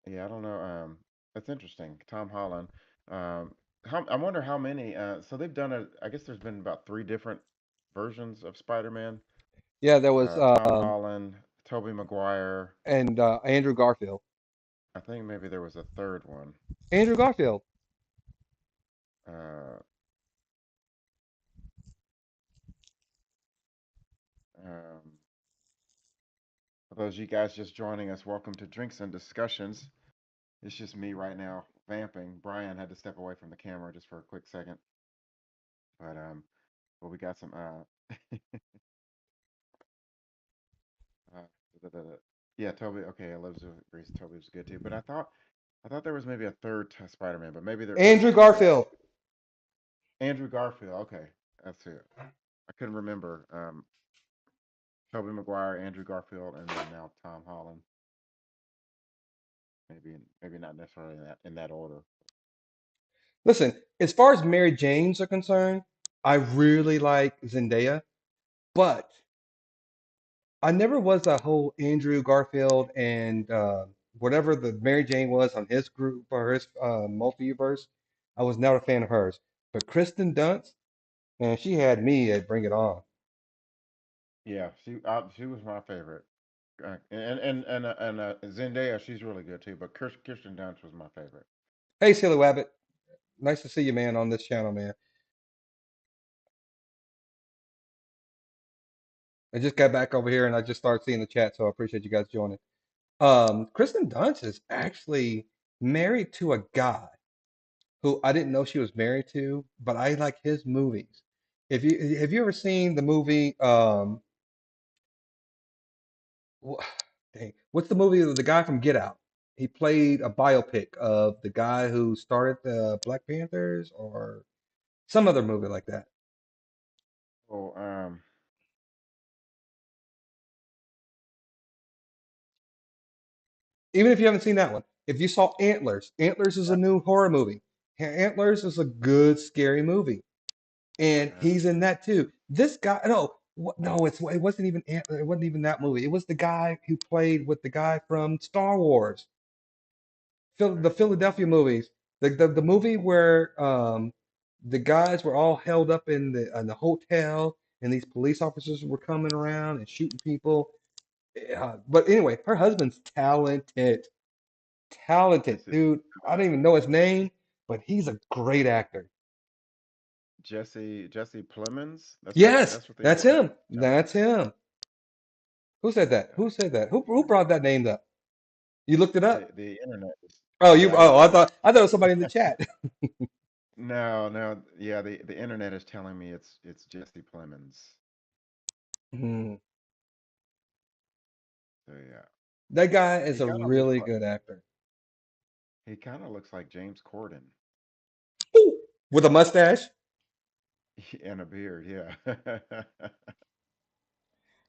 yeah, I don't know. That's interesting. Tom Holland. I wonder how many. So they've done it. I guess there's been about three different versions of Spider-Man. Yeah, there was Tom Holland, Tobey Maguire. and Andrew Garfield. I think maybe there was a third one. Andrew Garfield. Uh, um, for those of you guys just joining us, welcome to Drinks and Discussions. It's just me right now vamping. Brian had to step away from the camera just for a quick second, but well, we got some uh da, da, da. Yeah, Toby. Okay, Elizabeth agrees. Toby was good too, but I thought there was maybe a third Spider-Man, but maybe Andrew two. Garfield. Andrew Garfield. Okay, that's it. I couldn't remember. Tobey Maguire, Andrew Garfield, and then now Tom Holland. Maybe not necessarily in that order. Listen, as far as Mary Janes are concerned, I really like Zendaya, but I never was a whole Andrew Garfield and whatever the Mary Jane was on his group or his multiverse. I was never a fan of hers. But Kristen Dunst, man, she had me at Bring It On. Yeah, she was my favorite. And Zendaya, she's really good too. But Kirsten Dunst was my favorite. Hey, Silly Wabbit, nice to see you, man, on this channel, man. I just got back over here and I just started seeing the chat, so I appreciate you guys joining. Kristen Dunst is actually married to a guy who I didn't know she was married to, but I like his movies. If you have you ever seen the movie wh- dang, what's the movie of the guy from Get Out? He played a biopic of the guy who started the Black Panthers or some other movie like that. Oh, Even if you haven't seen that one, if you saw Antlers, Antlers is a new horror movie. Antlers is a good scary movie, and uh, he's in that too. This guy, no, no, it wasn't even it wasn't even that movie. It was the guy who played with the guy from Star Wars, the Star Wars. Philadelphia movies, the movie where the guys were all held up in the hotel, and these police officers were coming around and shooting people. But anyway, her husband's talented. Talented Is it dude. I uh, don't even know his name, but he's a great actor. Jesse Plemons? Yes, That's what the that's internet him. is telling That's him. Who said that? me. Who said that? Who brought that name up? You looked it up? The internet is, Oh, you. yeah, I Oh, looked it up. I thought it was somebody in the chat. No, no, yeah, the internet is telling me it's Jesse Plemons. Hmm. So yeah, That guy he is a kind of looks really like good actor. James Corden Ooh, with a mustache. and a beard. Yeah, yeah,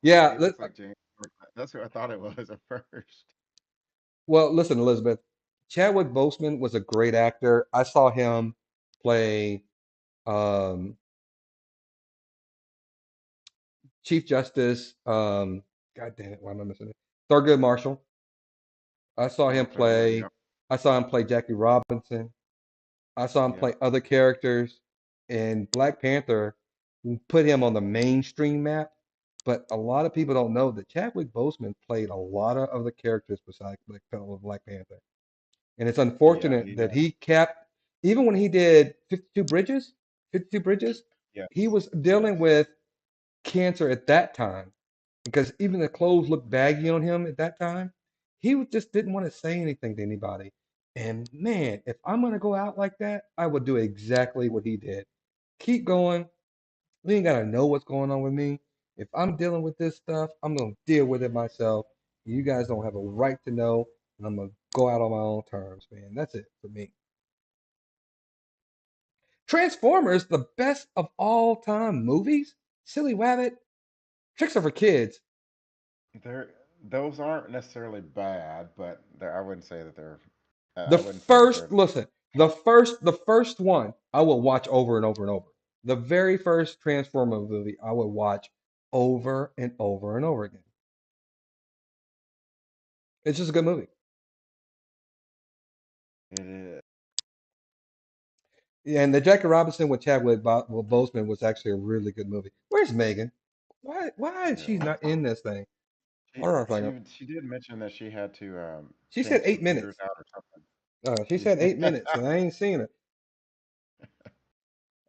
Yeah. he looks like James Corden. That's who I thought it was at first. Well, listen, Elizabeth. Chadwick Boseman was a great actor. I saw him play um, Chief Justice. God damn it, why am I missing it? Thurgood Marshall. I saw him Oh, Thurgood. play. Yep, I saw him play Jackie Robinson. I saw him yep. play other characters. And Black Panther put him on the mainstream map. But a lot of people don't know that Chadwick Boseman played a lot of other characters besides Black Panther. And it's Yeah, unfortunate he that he kept, even when he did 52 Bridges, he yes, was dealing yes. with cancer at that time because even the clothes looked baggy on him at that time. Just didn't want to say anything to anybody. And man, if I'm gonna go out like that, I would do exactly what he did. Keep going. You ain't gotta know what's going on with me. If I'm dealing with this stuff, I'm gonna deal with it myself. You guys don't have a right to know, and I'm gonna go out on my own terms, man. That's it for me. Transformers, the best of all time movies. Silly Rabbit, tricks are for kids. They're those aren't necessarily bad, but I wouldn't say that they're. I The wouldn't say that they're first, listen, the first one I will watch over and over and over. The very first Transformer movie I would watch over and over and over again. It's just a good movie. It is. Yeah, and the Jackie Robinson with Chadwick Boseman was actually a really good movie. Where's Megan? Why is Yeah. she not in this thing? She Hold on a second. she did mention that she had to She said change 8 minutes. computers out or something. She said 8 minutes, and I ain't seen it.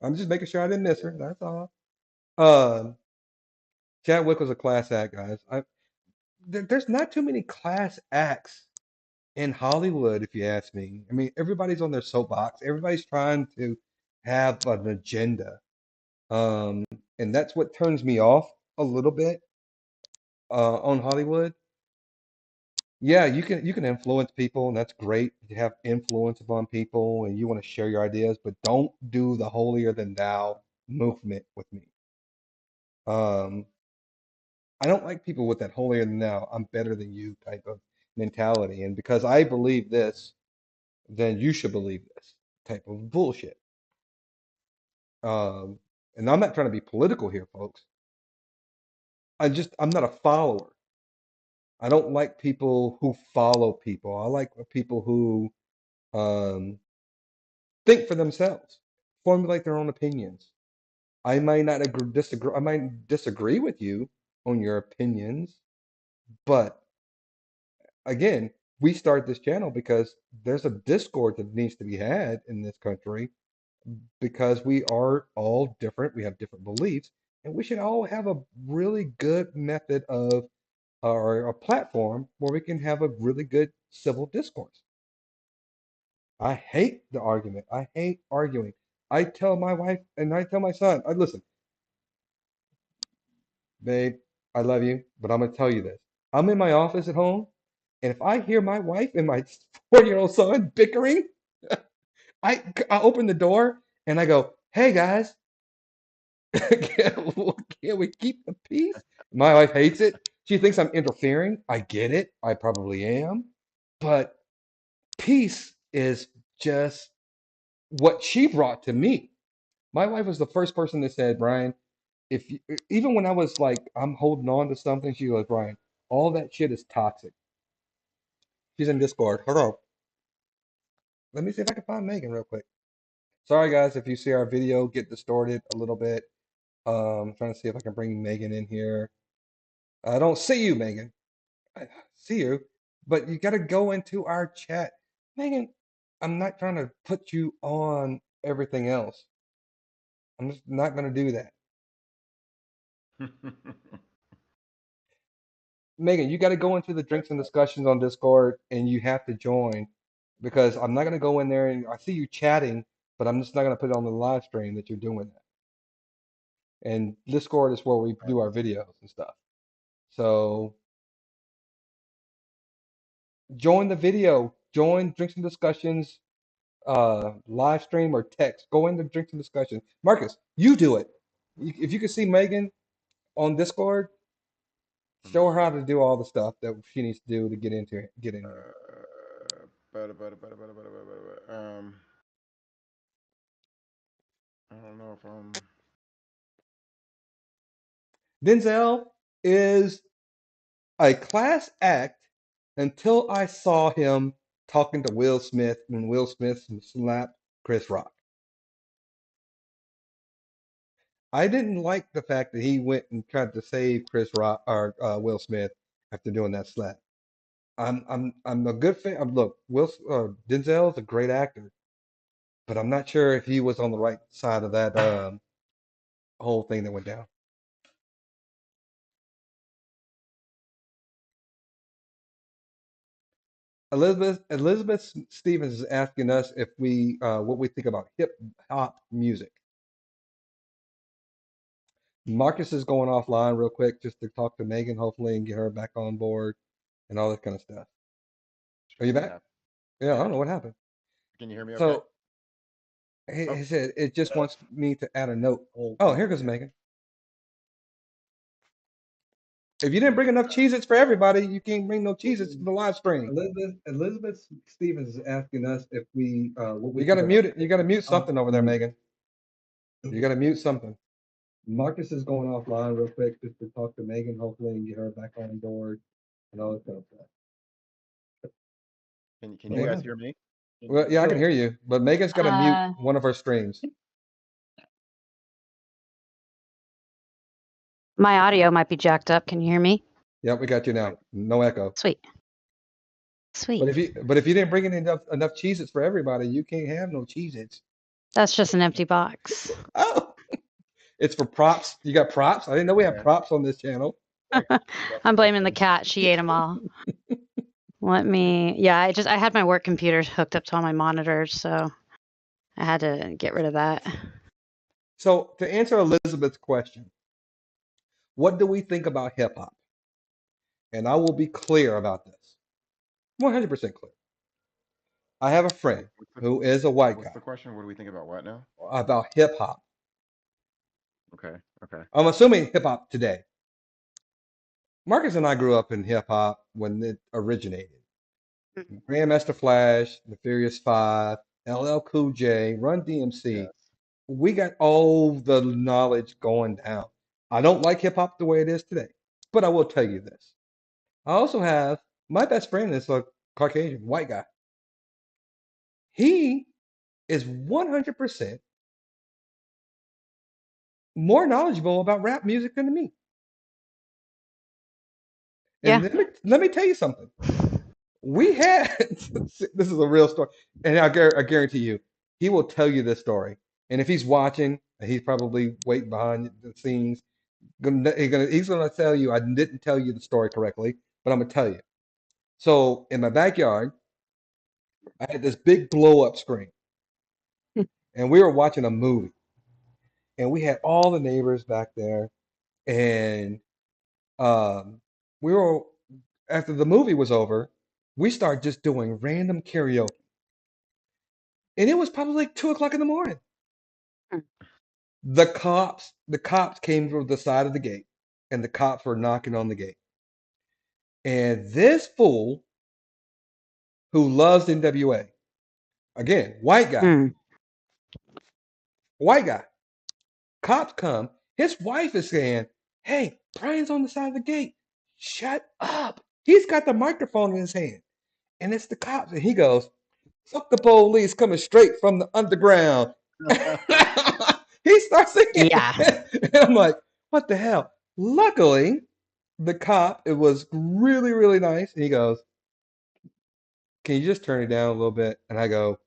I'm just making sure I didn't miss her. Yeah. That's all. Um, Chadwick was a class act, guys. There's not too many class acts in Hollywood, if you ask me. I mean, everybody's on their soapbox. Everybody's trying to have an agenda, um, and that's what turns me off a little bit on Hollywood. Yeah, you can influence people, and that's great. You have influence upon people, and you want to share your ideas, but don't do the holier than thou movement with me. Um, I don't like people with that holier than thou, I'm better than you type of mentality, and because I believe this, then you should believe this type of bullshit. Um, and I'm not trying to be political here, folks. I'm not a follower. I don't like people who follow people. I like people who um, think for themselves, formulate their own opinions. I might not disagree. I might disagree with you on your opinions, but again, we start this channel because there's a discord that needs to be had in this country because we are all different. We have different beliefs, And we should all have a really good method of or a platform where we can have a really good civil discourse. I hate the argument. I hate arguing. I tell my wife and I tell my son, I listen, babe, I love you, but I'm gonna tell you this. I'm in my office at home, and if I hear my wife and my 4-year-old son bickering, I open the door and I go, "Hey guys, can we keep the peace?" My wife hates it. She thinks I'm interfering. I get it. I probably am, but peace is just what she brought to me. My wife was the first person that said, Brian, if you, even when I was like, I'm holding on to something, she goes, Brian, all that shit is toxic. She's in Discord. Hold on. Let me see if I can find Megan real quick. Sorry, guys, if you see our video get distorted a little bit. Trying to see if I can bring Megan in here. I don't see you, Megan. I see you, but you got to go into our chat. Megan, I'm not trying to put you on everything else. I'm just not going to do that. Megan, you got to go into the drinks and discussions on Discord and you have to join because I'm not going to go in there and I see you chatting, but I'm just not going to put it on the live stream that you're doing that. And Discord is where we do our videos and stuff. So join the video, join drinks and discussions, live stream or text. Go into drinks and discussions. Marcus, you do it. If you can see Megan on Discord, Let me show her see. how to do all the stuff that she needs to do to get in here. I don't know if I'm. Denzel is a class act until I saw him talking to Will Smith when Will Smith slapped Chris Rock. I didn't like the fact that he went and tried to save Chris Rock or Will Smith after doing that slap. I'm a good fan. Look, Denzel is a great actor, but I'm not sure if he was on the right side of that whole thing that went down. Elizabeth Stevens is asking us if we what we think about hip hop music. Marcus is going offline real quick just to talk to Megan, hopefully, and get her back on board and all that kind of stuff. Are you Should be back? happy. Yeah, I Yeah. don't know what happened. Can you hear me okay? So he Oh, said it just wants me to add a note. hold Oh, here people goes again. Megan. If you didn't bring enough Cheez-Its for everybody, you can't bring no Cheez-Its to the live stream. Elizabeth Stevens is asking us if we what we You You gotta think think about mute it. You hip gotta mute hop something over there, music? Megan. You gotta mute something. Marcus is going offline real quick just to talk to Megan, hopefully, and get her back on board and all that kind of stuff. Can So you what guys happened? hear me? Well, yeah, I can So hear you, but Megan's got to mute one of her streams. My audio might be jacked up. Can you hear me? Yep, we got you now. No echo. Sweet. Sweet. But if you didn't bring in enough Cheez-Its for everybody, you can't have no Cheez-Its. That's just an empty box. Oh, it's for props. You got props? I didn't know we had Yeah. props on this channel. I'm blaming the cat. She ate them all. Yeah, I had my work computer hooked up to all my monitors, so I had to get rid of that. So to answer Elizabeth's question, what do we think about hip hop? And I will be clear about this. 100% clear. I have a friend What's the who is a white What's guy the question? What do we think about what now? about hip hop. Okay. Okay. I'm assuming hip hop today. Marcus and I grew up in hip hop when it originated. Grandmaster Flash, The Furious Five, LL Cool J, Run DMC. Yes. We got all the knowledge going down. I don't like hip hop the way it is today, but I will tell you this. I also have my best friend is a Caucasian white guy. He is 100% more knowledgeable about rap music than me. And Yeah. let me tell you something. We had this is a real story, and I guarantee you, he will tell you this story. And if he's watching, he's probably waiting behind the scenes. He's gonna tell you I didn't tell you the story correctly, but I'm gonna tell you. So in my backyard, I had this big blow up screen, and we were watching a movie, and we had all the neighbors back there, and um, we were after the movie was over, we started just doing random karaoke, and it was probably like 2 o'clock in the morning. The cops came from the side of the gate, and the cops were knocking on the gate. And this fool who loves NWA, again, Mm. white guy, cops come. His wife is saying, "Hey, Brian's on the side of the gate. Shut up." He's got the microphone in his hand, and it's the cops. And he goes, "Fuck the police coming straight from the underground." He starts singing. Yeah. And I'm like, what the hell? Luckily, the cop, it was really, really nice. And he goes, "Can you just turn it down a little bit?" And I go,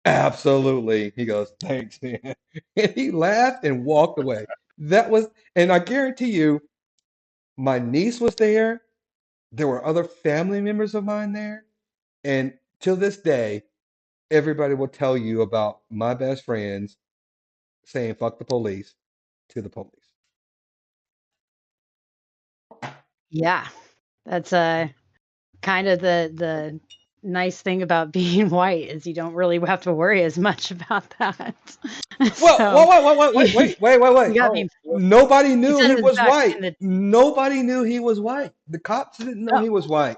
"Absolutely." He goes, "Thanks, man." And he laughed and walked away. That was, and I guarantee you, my niece was there. There were other family members of mine there. And till this day, everybody will tell you about my best friends saying "fuck the police" to the police. Yeah. That's kind of the nice thing about being white is you don't really have to worry as much about that. Well, So wait. you gotta Oh, be. well, Nobody He knew said he it was was back white. in the. Nobody knew he was white. The cops didn't know Oh, he was white.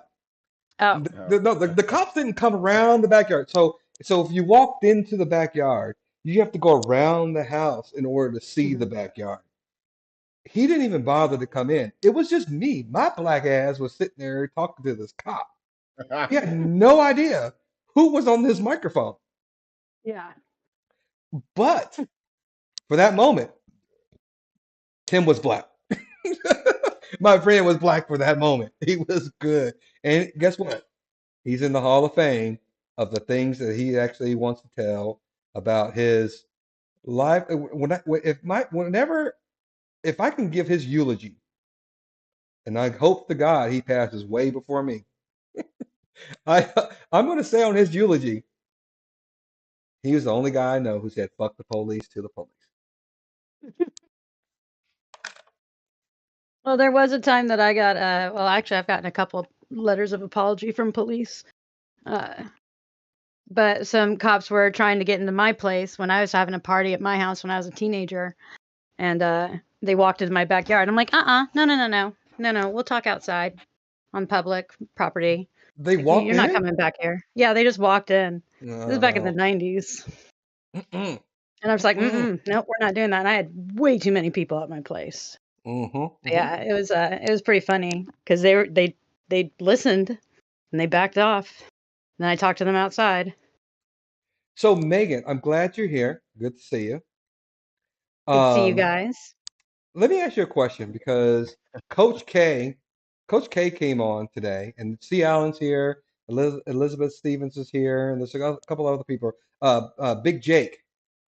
oh. No, the cops didn't come around the backyard. So if you walked into the backyard, you have to go around the house in order to see the Mhm. backyard. He didn't even bother to come in. It was just me. My black ass was sitting there talking to this cop. He had no idea who was on this microphone. Yeah. But for that moment, Tim was black. My friend was black for that moment. He was good. And guess what? He's in the Hall of Fame of the things that he actually wants to tell about his life. If I can give his eulogy, and I hope to God he passes way before me. I I'm going to say on his eulogy, he was the only guy I know who said "fuck the police" to the police. Well, there was a time that I got. Well, actually, I've gotten a couple letters of apology from police. Uh, but some cops were trying to get into my place when I was having a party at my house when I was a teenager, and they walked into my backyard. I'm like, no. We'll talk outside on public property. They Like, walked you're not in. coming back here. Yeah, they just walked in. This is back in the No. 90s. Mm-mm. And I was like, Mm-mm. nope, we're not doing that. And I had way too many people at my place. Mm-hmm. But Mm-hmm. yeah, it was pretty funny because they listened and they backed off. And then I talked to them outside. So Megan, I'm glad you're here. Good to see you. Good to see you Um, guys. Let me ask you a question because Coach K, Coach K came on today, and C. Allen's here, Elizabeth Stevens is here, and there's a couple other people. Big Jake,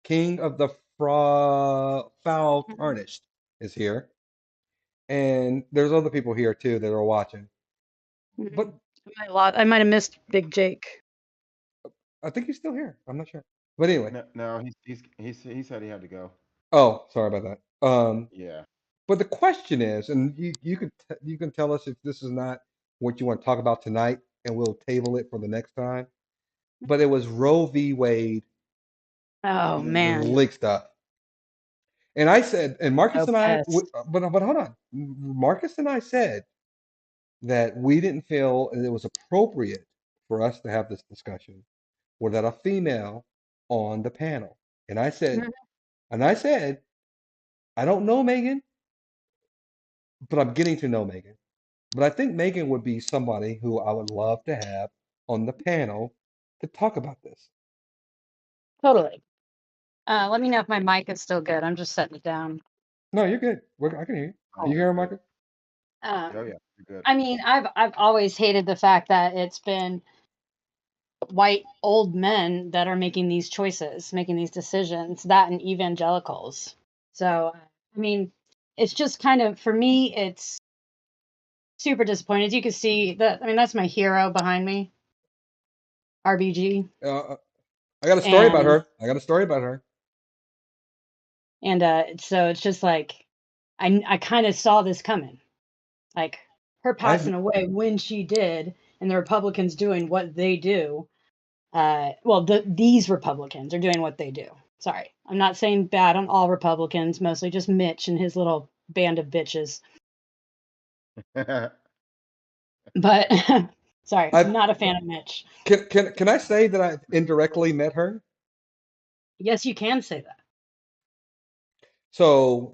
King of the Foul Tarnished, is here, and there's other people here too that are watching. But Mhm. I might have missed Big Jake. I think he's still here. I'm not sure. But anyway, no, he said he had to go. oh, sorry about that. Yeah. But the question is, and you can tell us if this is not what you want to talk about tonight, and we'll table it for the next time. But it was Roe v. Wade Oh man, leak stuff, and I said, and Marcus so and I, pissed. but hold on, Marcus and I said that we didn't feel it was appropriate for us to have this discussion without a female on the panel, and I said, Mhm. and I said, I don't know Megan, but I'm getting to know Megan. But I think Megan would be somebody who I would love to have on the panel to talk about this. Totally. Let me know if my mic is still good. I'm just setting it down. No, you're good. I can hear you. Oh, You Cool. hear her, you're good. Marcus? Oh Um, yeah, you're good. I mean, I've always hated the fact that it's been white old men that are making these choices, making these decisions, that and evangelicals. So, I mean, it's just kind of, for me, it's super disappointing. As you can see, I mean, that's my hero behind me, RBG. I got a story about And her. I got a story about her. so it's just like, I kind of saw this coming. Like, her I've passing away when she did, and the Republicans doing what they do. Well, these Republicans are doing what they do. Sorry, I'm not saying bad on all Republicans, mostly just Mitch and his little band of bitches. But sorry, I've not a fan of Mitch. can I say that I indirectly met her? Yes, you can say that. So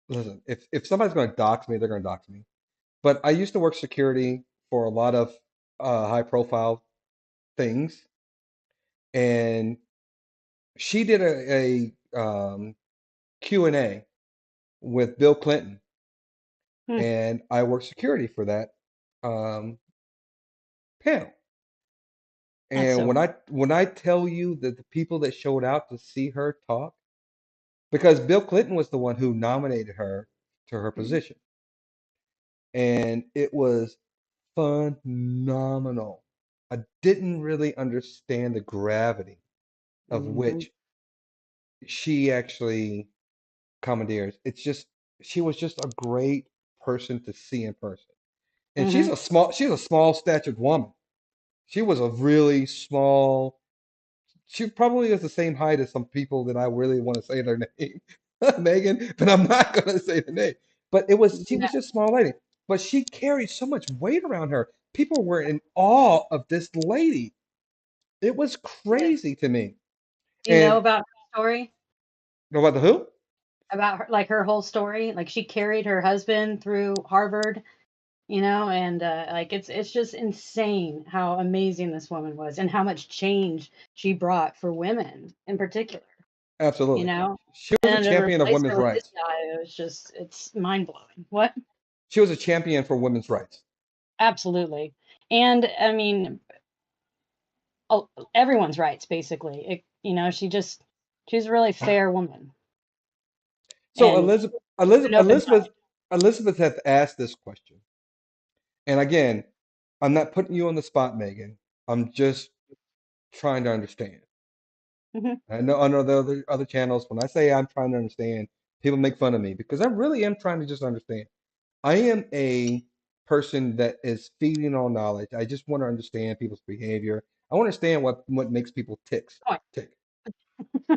listen, if somebody's going to dox me, they're going to dox me. But I used to work security for a lot of high profile things, and she did a Q&A with Bill Clinton, Hmm, and I worked security for that um, panel. that's And so cool. when I tell you that the people that showed out to see her talk, because Bill Clinton was the one who nominated her to her position, and it was phenomenal. I didn't really understand the gravity of Mm-hmm. which she actually commandeers. It's just she was just a great person to see in person. And Mm-hmm. she's a small statured woman. She was a really small, she probably is the same height as some people that I really want to say their name, Megan, but I'm not gonna say the name. But she No, was just a small lady. But she carried so much weight around her. People were in awe of this lady. It was crazy to me. you know And about her story? know about the who? About her, like her whole story? Like she carried her husband through Harvard, and like it's just insane how amazing this woman was and how much change she brought for women in particular. you Absolutely. know, She was a and to champion of replace women's her with this rights. guy, it's mind blowing. What? She was a champion for women's rights. Absolutely. And I mean, oh, everyone's rights basically. She's a really fair woman, So and an open mind. Elizabeth had asked this question. And again, I'm not putting you on the spot, Megan. I'm just trying to understand. Hmm. I know the other channels, when I say I'm trying to understand, people make fun of me because I really am trying to just understand. I am a person that is feeding on knowledge. I just want to understand people's behavior. I want to understand what makes people tick.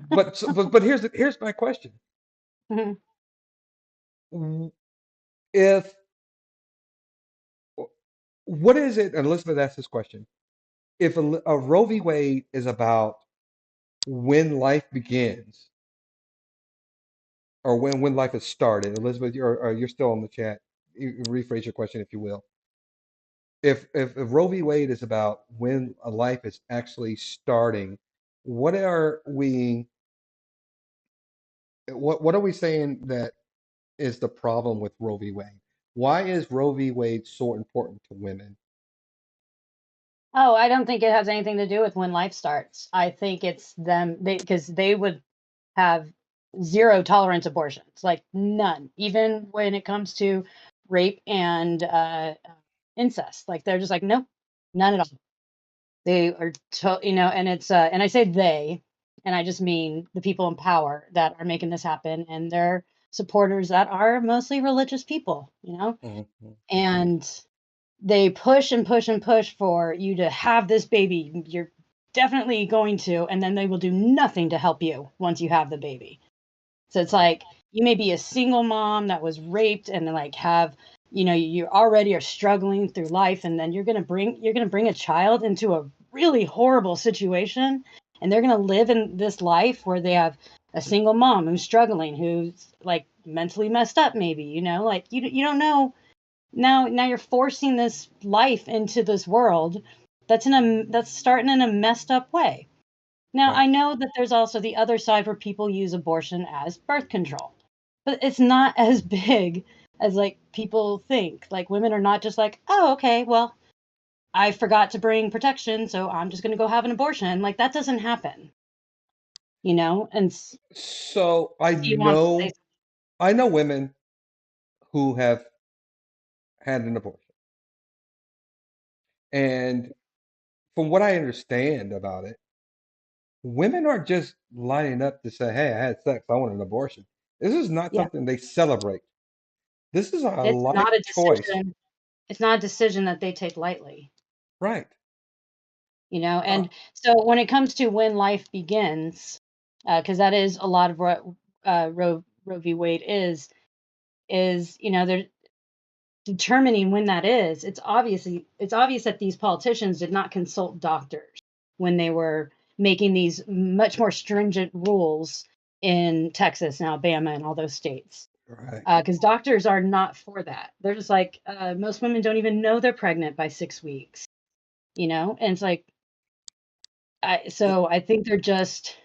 But here's my question. Hmm. W- If what is it? And Elizabeth asked this question. If a Roe v. Wade is about when life begins or when life has started, Elizabeth, you're still on the chat. Rephrase your question if you will. If Roe v. Wade is about when a life is actually starting, what are we what are we saying that is the problem with Roe v. Wade? Why is Roe v. Wade so important to women? Oh, I don't think it has anything to do with when life starts. I think it's them because they would have zero tolerance abortions, like none, even when it comes to rape and incest. Like they're just like, nope, none at all. They are, and and I say they, and I just mean the people in power that are making this happen, and their supporters that are mostly religious people. Mhm. And they push and push and push for you to have this baby. You're definitely going to, and then they will do nothing to help you once you have the baby. So it's Right. like you may be a single mom that was raped and like you already are struggling through life, and then you're gonna bring a child into a really horrible situation, and they're gonna live in this life where they have a single mom who's struggling, who's like mentally messed up, maybe, like you don't know. Now you're forcing this life into this world that's starting in a messed up way. Now, Right. I know that there's also the other side where people use abortion as birth control, but it's not as big as like people think. Like women are not just like, oh, okay, well, I forgot to bring protection, so I'm just going to go have an abortion. Like, that doesn't happen, And So Steve wants to say I know women who have had an abortion, and from what I understand about it, women aren't just lining up to say, "Hey, I had sex, I want an abortion." This is not yeah, something they celebrate. This is a it's life not a choice, decision. It's not a decision that they take lightly, right? Uh, And so when it comes to when life begins, because that is a lot of what Roe v. Wade is they're determining when that is. It's obvious that these politicians did not consult doctors when they were making these much more stringent rules in Texas and Alabama and all those states. right. Because doctors are not for that. They're just like, most women don't even know they're pregnant by 6 weeks, And it's like, I think they're just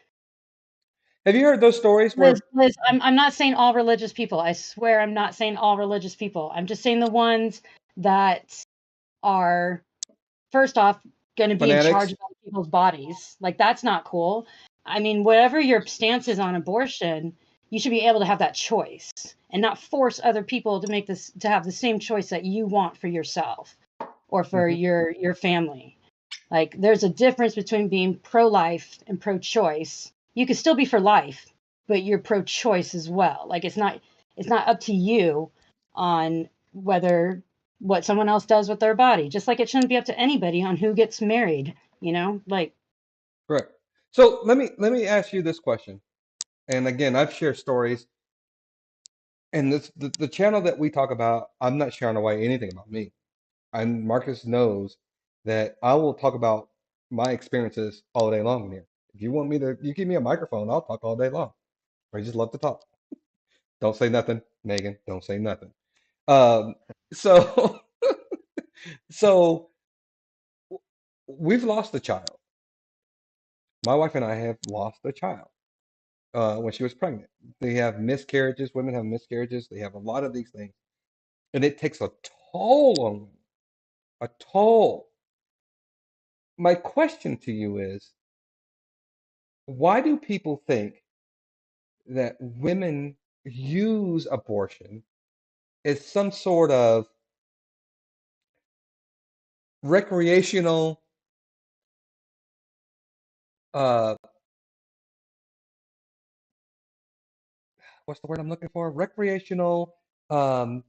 Have you heard those stories Liz. where I'm not saying all religious people. I swear, I'm not saying all religious people. I'm just saying the ones that are first off going to be in charge fanatics? of other people's bodies. Like, that's not cool. I mean, whatever your stance is on abortion, you should be able to have that choice and not force other people to have the same choice that you want for yourself or for Hmm. your family. Like, there's a difference between being pro-life and pro-choice. You can still be for life, but you're pro-choice as well. Like, it's not up to you on whether what someone else does with their body. Just like it shouldn't be up to anybody on who gets married, Like, Correct. So let me ask you this question. And again, I've shared stories, and the channel that we talk about, I'm not sharing away anything about me. And Marcus knows that I will talk about my experiences all day long here. If you give me a microphone, I'll talk all day long. I just love to talk. Don't say nothing, Megan. Don't say nothing. Um, so so we've lost a child. My wife and I have lost a child when she was pregnant. They have miscarriages. Women have miscarriages. They have a lot of these things, and it takes a toll on women. A toll. My question to you is, why do people think that women use abortion as some sort of recreational, uh, what's the word I'm looking for? Recreational, um,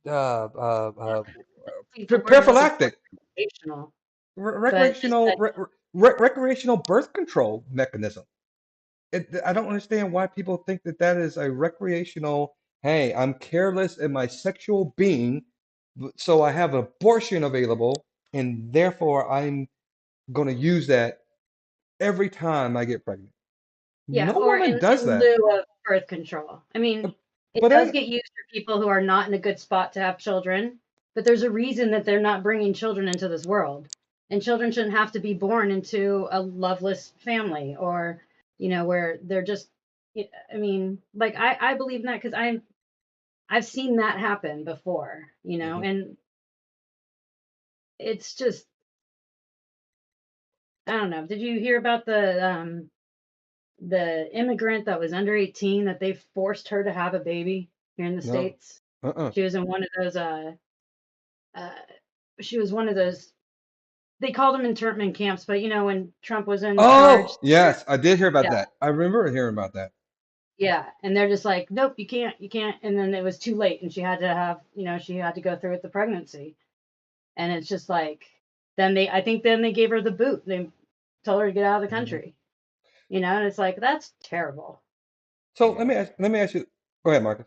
uh, uh, uh, I think the word you're looking for prophylactic, is recreational, but just recreational, that, recreational birth control mechanism. I don't understand why people think that that is a recreational. Hey, I'm careless in my sexual being, so I have abortion available, and therefore I'm going to use that every time I get pregnant. yeah, No or woman does in that. lieu of birth control. I mean, it But does I, get used for people who are not in a good spot to have children, but there's a reason that they're not bringing children into this world. And children shouldn't have to be born into a loveless family or, where they're just, I mean, like, I believe in that because I've seen that happen before, Mhm. and it's just, I don't know. Did you hear about the immigrant that was under 18 that they forced her to have a baby here in the No. States? Uh-uh. She was in one of those uh she was one of those, they called them internment camps, but when Trump was in charge, Oh, yes, I did hear about yeah, that. I remember hearing about that. yeah, and they're just like, nope, you can't, and then it was too late, and she had to go through with the pregnancy, and it's just like, I think then they gave her the boot. They told her to get out of the Mhm. country, and it's like, that's terrible. So Yeah. let me ask you. Go ahead, Marcus.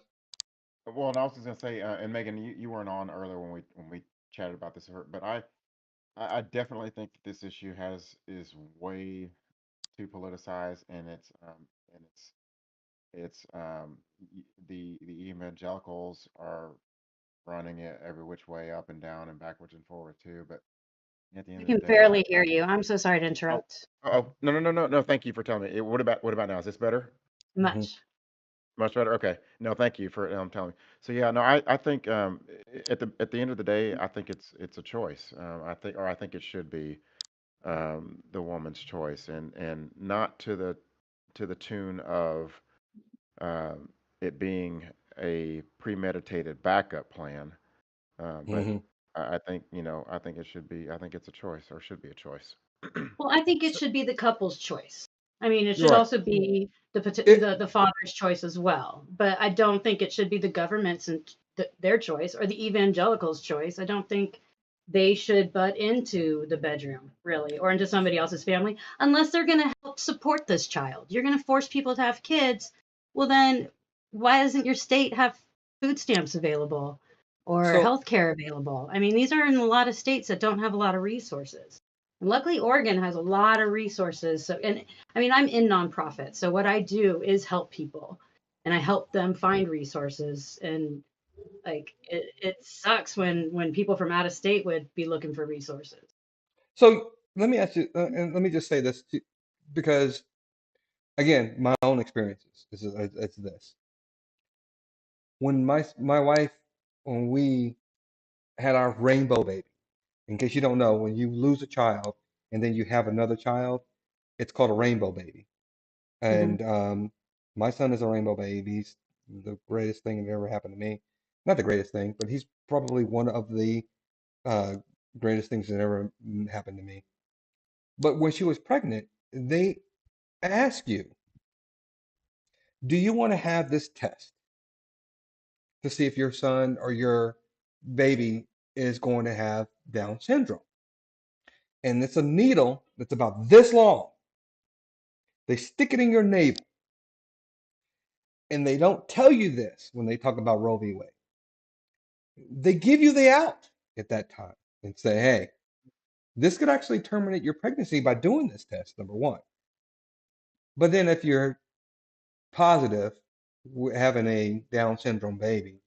Well, and I was just gonna say, and Megan, you weren't on earlier when we chatted about this, but I definitely think that this issue is way too politicized, and the evangelicals are running it every which way, up and down and backwards and forward too. But at the I end of can the day, barely hear you. I'm so sorry to oh interrupt. oh no, no, no, no, no, thank you for telling me. What about now? Is this better? Hmm. Much. Much better. Okay. No, thank you for telling me. So yeah, no, I think at the end of the day, I think it's a choice. I think it should be the woman's choice, and not to the tune of it being a premeditated backup plan. But Hmm. I think I think it should be. I think it's a choice, or should be a choice. Well, I think it So should be the couple's choice. I mean, it you're should right. also be It the father's choice as well. But I don't think it should be the government's and their choice or the evangelicals' choice. I don't think they should butt into the bedroom really or into somebody else's family unless they're going to help support this child. You're going to force people to have kids. Well, then why doesn't your state have food stamps available or so health care available? I mean, these are in a lot of states that don't have a lot of resources. And luckily, Oregon has a lot of resources. So, and I mean, I'm in nonprofit, so what I do is help people, and I help them find resources. And like, it sucks when people from out of state would be looking for resources. so let me ask you, and let me just say this because again, my own experiences is this. When my wife, when we had our rainbow baby, in case you don't know, when you lose a child and then you have another child, it's called a rainbow baby. Hmm. And my son is a rainbow baby. He's the greatest thing that ever happened to me. Not the greatest thing, but he's probably one of the uh, greatest things that ever happened to me. But when she was pregnant, they ask you, do you want to have this test to see if your son or your baby is going to have Down syndrome? And it's a needle that's about this long. They stick it in your navel, and they don't tell you this when they talk about Roe v. Wade. They give you the out at that time and say, hey, this could actually terminate your pregnancy by doing this test, number one. But then if you're positive, having a Down syndrome baby,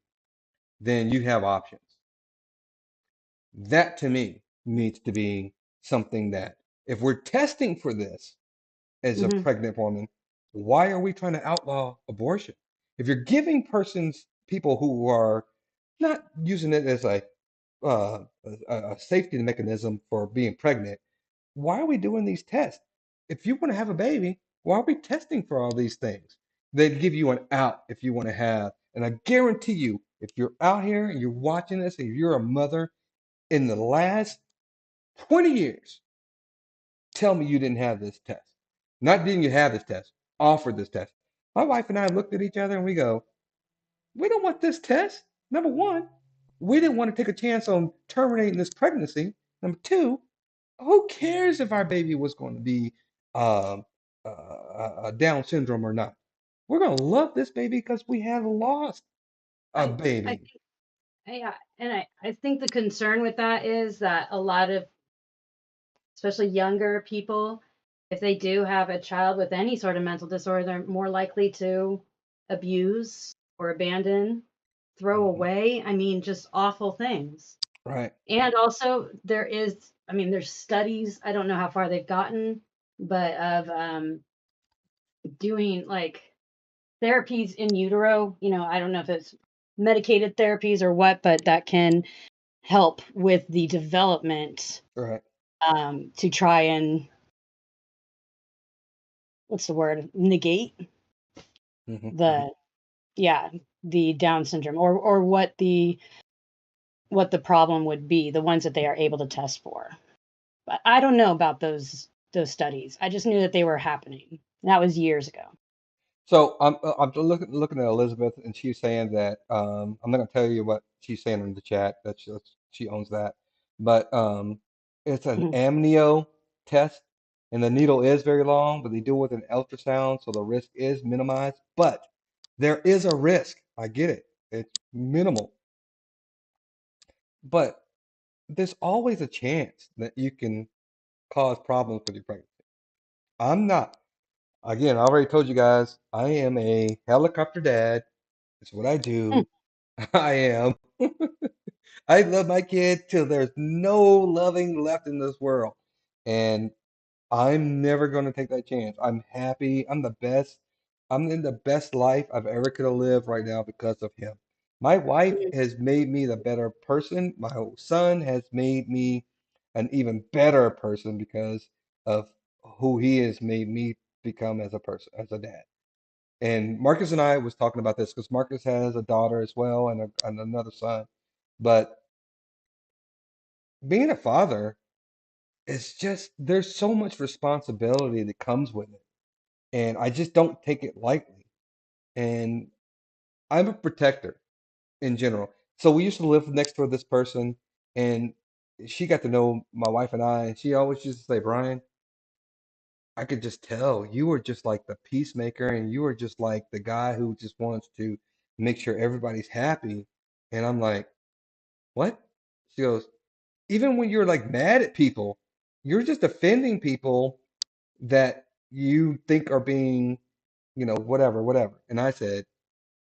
then you have options. That to me needs to be something that if we're testing for this as a Hmm. pregnant woman, why are we trying to outlaw abortion? If you're giving people who are not using it as a safety mechanism for being pregnant, why are we doing these tests? If you want to have a baby, why are we testing for all these things? They'd give you an out if you want to have. And I guarantee you, if you're out here and you're watching this and you're a mother in the last 20 years, tell me you didn't have this test. Not didn't you have this test, offered this test. My wife and I looked at each other and we go, we don't want this test. Number one, we didn't want to take a chance on terminating this pregnancy. Number two, who cares if our baby was going to be um, Down syndrome or not? We're going to love this baby because we have lost a I baby. think, yeah, and I think the concern with that is that a lot of, especially younger people, if they do have a child with any sort of mental disorder, they're more likely to abuse or abandon, throw Hmm. away. I mean, just awful things. Right. And also, I mean, there's studies, I don't know how far they've gotten, but of doing like therapies in utero. I don't know if it's medicated therapies or what, but that can help with the development Right. to try and, what's the word, negate Hmm. Hmm. the, yeah, the Down syndrome or what the problem would be, the ones that they are able to test for. But I don't know about those studies. I just knew that they were happening. That was years ago. So I'm looking at Elizabeth, and she's saying that I'm not gonna tell you what she's saying in the chat. That she owns that, but it's an Mhm. amnio test, and the needle is very long, but they do it with an ultrasound, so the risk is minimized. But there is a risk. I get it. It's minimal, but there's always a chance that you can cause problems with your pregnancy. I'm not. Again, I already told you guys, I am a helicopter dad. It's what I Mm. do. I am. I love my kid till there's no loving left in this world. And I'm never going to take that chance. I'm happy. I'm the best I'm in the best life I've ever could have lived right now because of him. My wife Mm. has made me the better person. My son has made me an even better person because of who he has made me become as a person, as a dad. And Marcus and I was talking about this because Marcus has a daughter as well and another son. But being a father is just, there's so much responsibility that comes with it. And I just don't take it lightly. And I'm a protector in general. So we used to live next to this person, and she got to know my wife and I, and she always used to say, Brian, I could just tell you were just like the peacemaker, and you were just like the guy who just wants to make sure everybody's happy. And I'm like, what? She goes, even when you're like mad at people, you're just offending people that you think are being, whatever, whatever. And I said,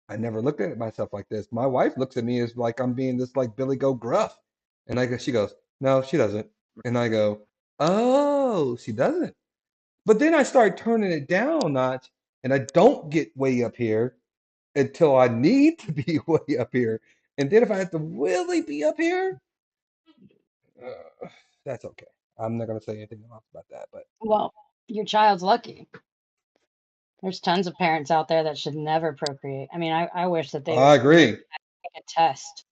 I never looked at myself like this. My wife looks at me as like I'm being this like Billy Goat Gruff. And she goes, no, she doesn't. And I go, oh, she doesn't. But then I start turning it down a notch and I don't get way up here until I need to be way up here. And then if I have to really be up here, that's okay. I'm not going to say anything else about that. But Well, your child's lucky. There's tons of parents out there that should never procreate. I mean, I wish that they I would make agree. a test.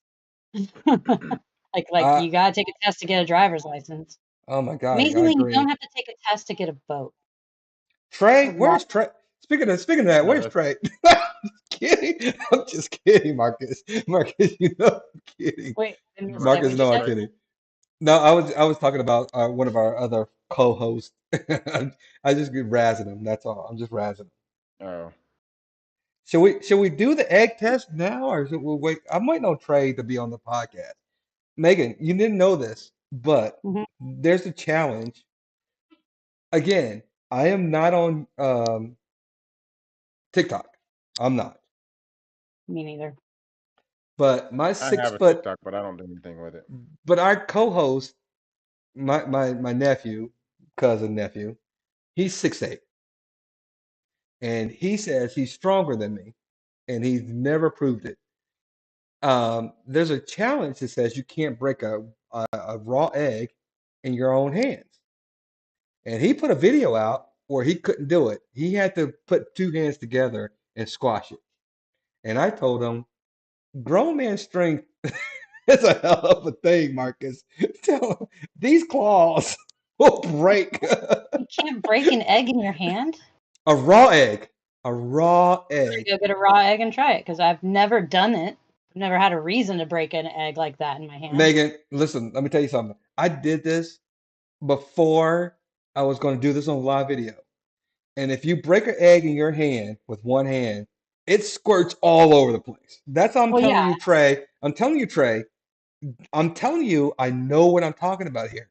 Like I, you gotta take a test to get a driver's license. oh my gosh, I Amazingly, you agree. don't have to take a test to get a boat Trey, or where's Trey? Speaking of that, No, where's that's Trey? I'm just kidding. I'm just kidding, Marcus. Marcus, I'm kidding. Wait, I missed right. it. Marcus, What'd you no, I'm say? kidding. No, I was talking about one of our other co-hosts. I just get razzing him. That's all. I'm just razzing him. Oh, Should we do the egg test now, or should we wait? I'm waiting on Trey to be on the podcast. Megan, you didn't know this, but Hmm. there's a challenge. Again, I am not on TikTok. I'm not. Me neither. But my I six have a foot, TikTok, but I don't do anything with it. but our co-host, my nephew, cousin nephew, he's 6'8", and he says he's stronger than me, and he's never proved it. There's a challenge that says you can't break a raw egg in your own hands, and he put a video out where he couldn't do it. He had to put two hands together and squash it. And I told him, grown man strength is a hell of a thing, Marcus. Tell him these claws will break You can't break an egg in your hand. a raw egg. A raw egg. Go get a raw egg and try it because I've never done it. I've never had a reason to break an egg like that in my hand. Megan, listen, let me tell you something. I did this before I was going to do this on live video. And if you break an egg in your hand with one hand, it squirts all over the place. That's what I'm Well, telling yeah, you, Trey. I'm telling you, Trey. I'm telling you, I know what I'm talking about here.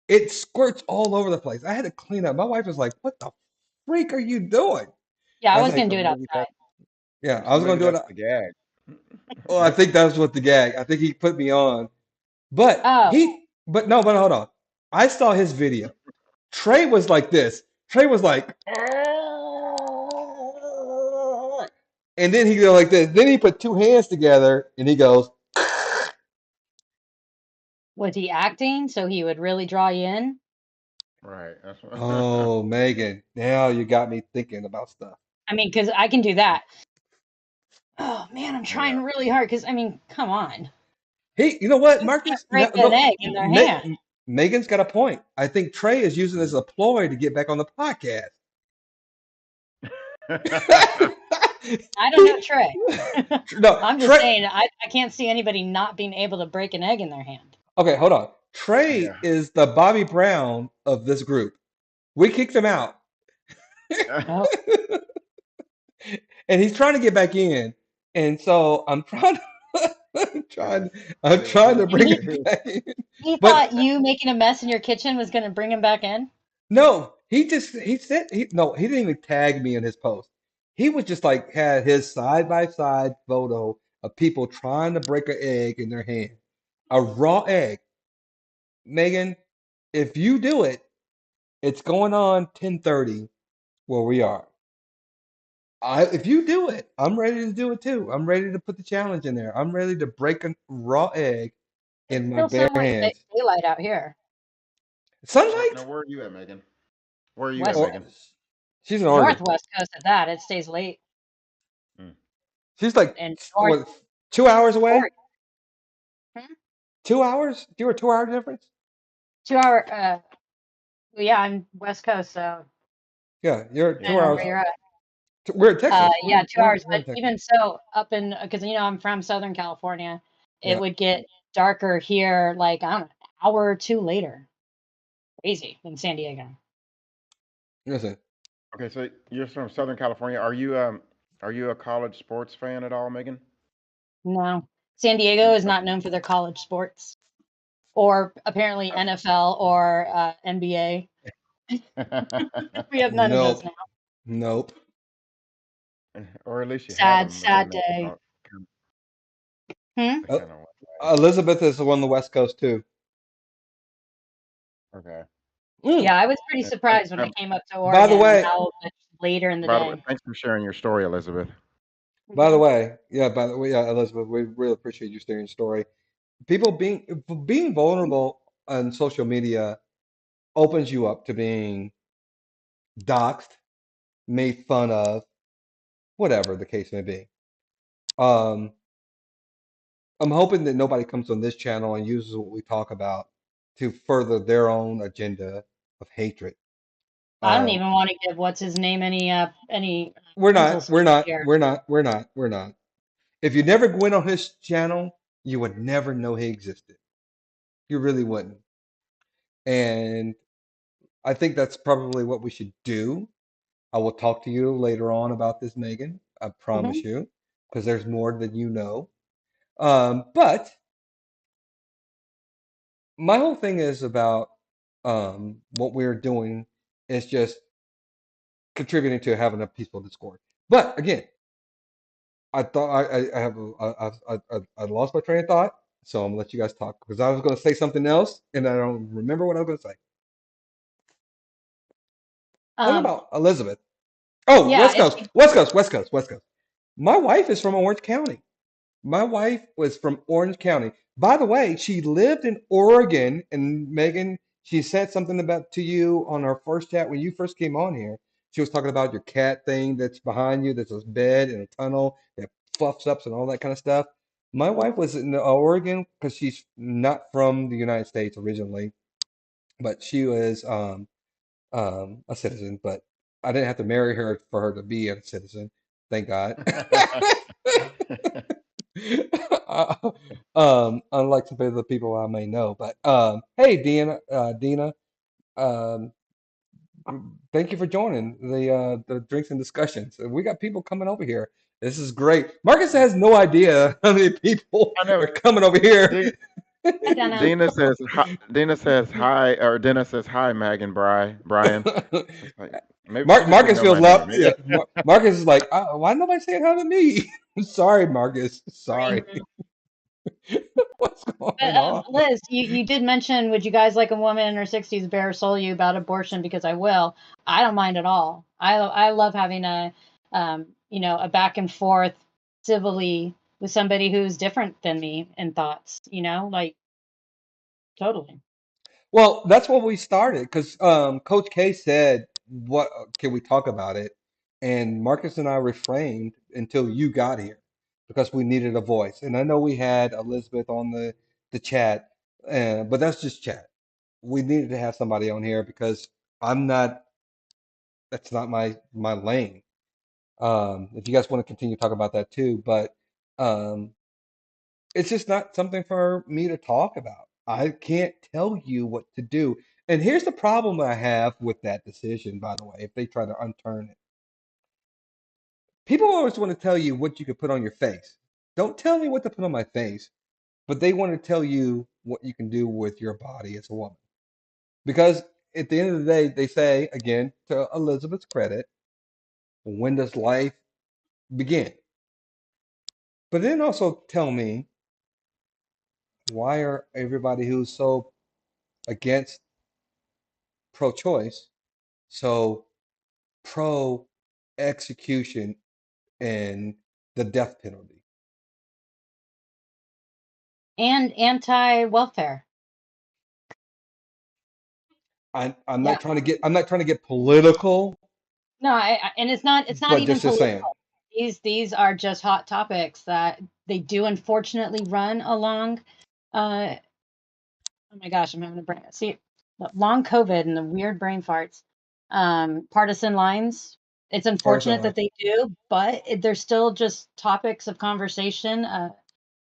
It squirts all over the place. I had to clean up. My wife was like, "What the freak are you doing?" yeah. I I was was like, gonna So do it maybe outside. that. "Yeah, I So was going maybe to do that's it." the gag. Well, I Maybe. think that was what the gag. I think he put me on. Oh, But no, but hold on. I saw his video. Trey was like this. Trey was like, and then he go like this. Then he put two hands together and he goes, was he acting so he would really draw you in? Right. That's what. "Oh, Megan, now you got me thinking about stuff." I mean, because I can do that. Oh man, I'm Yeah. trying really hard because I mean, come on. Hey, you know what, Who can't Marcus? No, break an no, egg in their hand? Megan's got a point. I think Trey is using this as a ploy to get back on the podcast. I don't know, He, Trey. no, I'm just Trey. saying, I can't see anybody not being able to break an egg in their hand. Okay, hold on. Trey Yeah. is the Bobby Brown of this group. We kicked him out, Oh, and he's trying to get back in. And so I'm trying to, I'm trying to and bring he it back in. he But thought you making a mess in your kitchen was going to bring him back in. no, he said he didn't even tag me in his post. He was just like had his side by side photo of people trying to break an egg in their hand, a raw egg. Megan, if you do it, it's going on 10:30 where we are. if you do it, I'm ready to do it too. I'm ready to put the challenge in there. I'm ready to break a raw egg It's in my still bare somewhat hands. daylight out here. Now Sunlight? where are you at, Megan? Where are you at, West Or Megan? she's in Oregon. Northwest coast at that. It stays late. Mm. She's like And North what 2 hours away? Oregon. Hmm? 2 hours? Do you a 2 hour difference? 2 hour. Well, yeah, I'm West Coast, so Yeah, you're Yeah, I two don't know hours. where you're at. We're in Texas. Yeah, 2 hours. We're in But Texas. even so, up in because I'm from Southern California, it Yeah. would get darker here like I don't know, an hour or two later. Crazy in San Diego. Listen, Okay, so you're from Southern California. Are you a college sports fan at all, Megan? No, San Diego is Okay. not known for their college sports, or apparently NFL or NBA. We have none of those nope, now. nope. Or at least you had Sad, them, but then sad day. Hmm? they Uh, kind of went away. Elizabeth is on the West Coast too. Okay. Mm. Yeah, I was pretty And thanks, surprised when I came up to By the Oregon way, how much later in the by the way, day. thanks for sharing your story, Elizabeth. by the Hmm. way, yeah, by the way, yeah, Elizabeth, we really appreciate you sharing your story. People being vulnerable on social media opens you up to being doxxed, made fun of, whatever the case may be. Um, I'm hoping that nobody comes on this channel and uses what we talk about to further their own agenda of hatred. I don't Um, even want to give what's his name any we're not, pencils we're not, here. we're not, we're not, we're not. If you never went on his channel, you would never know he existed. You really wouldn't. And I think that's probably what we should do. I will talk to you later on about this, Megan. I Hmm. promise you, because there's more than you know. But my whole thing is about what we're doing is just contributing to having a peaceful discord. But again, I thought I have I lost my train of thought, so I'm gonna let you guys talk because I was gonna say something else and I don't remember what I was gonna say. Talking Um, about Elizabeth. Oh, yeah, West if Coast, West Coast, West Coast, West Coast. My wife is from Orange County. My wife was from Orange County. By the way, she lived in Oregon, and Megan, she said something about to you on our first chat when you first came on here. She was talking about your cat thing that's behind you, that's a bed in a tunnel that fluffs up and all that kind of stuff. My wife was in Oregon because she's not from the United States originally, but she was a citizen. But I didn't have to marry her for her to be a citizen. Thank God. Unlike some of the people I may know. But hey, Dina, um, thank you for joining the drinks and discussions. We got people coming over here. This is great. Marcus has no idea how many people I know. are coming over here. D- I don't know. Dina says hi. Dina says hi, or Dina says hi, Megan. Brian. It's like maybe she just didn't Marcus know feels my love. name. Yeah, Maybe. Marcus is like, why nobody saying hi to me? Sorry, Marcus. Sorry. Mhm. What's But going on? Liz, you did mention, would you guys like a woman in her 60s bare soul you about abortion? Because I will. I don't mind at all. I love having a back and forth civilly with somebody who's different than me in thoughts. Like totally. Well, that's what we started because Coach K said, "What can we talk about it?" And Marcus and I refrained until you got here because we needed a voice. And I know we had Elizabeth on the chat, but that's just chat. We needed to have somebody on here because I'm not. That's not my lane. If you guys want to continue talking about that too, but um, it's just not something for me to talk about. I can't tell you what to do. And here's the problem I have with that decision, by the way, if they try to unturn it. People always want to tell you what you can put on your face. Don't tell me what to put on my face, but they want to tell you what you can do with your body as a woman. Because at the end of the day, they say, again, to Elizabeth's credit, when does life begin? But then also tell me, why are everybody who's so against pro choice so pro execution in the death penalty. And anti-welfare. I'm Yeah. not trying to get political, No, and it's not but even just saying. political. These are just hot topics that they do unfortunately run along. Uh, oh my gosh, I'm having a brain. See, long COVID and the weird brain farts. Partisan lines. It's Partisan unfortunate lines. that they do, but they're still just topics of conversation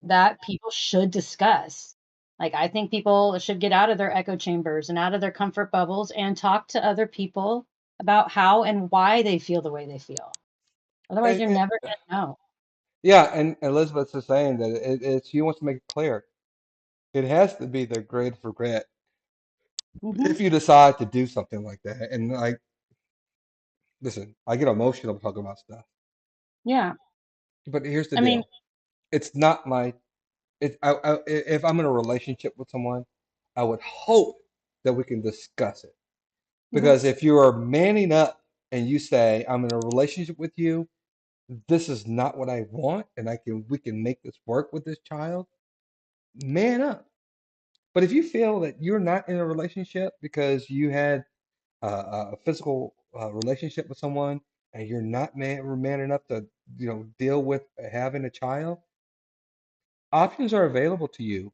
that people should discuss. Like, I think people should get out of their echo chambers and out of their comfort bubbles and talk to other people about how and why they feel the way they feel. Otherwise, And, you're and- never going to know. yeah, and Elizabeth is saying that she wants to make it clear. It has to be their greatest regret Hmm. if you decide to do something like that. And listen, I get emotional talking about stuff. Yeah. But here's the I mean, deal. It's not my. If I'm in a relationship with someone, I would hope that we can discuss it. mhm, Because if you are manning up and you say, I'm in a relationship with you, this is not what I want, and we can make this work with this child, man up. But if you feel that you're not in a relationship because you had a physical relationship with someone and you're not man enough to deal with having a child, options are available to you,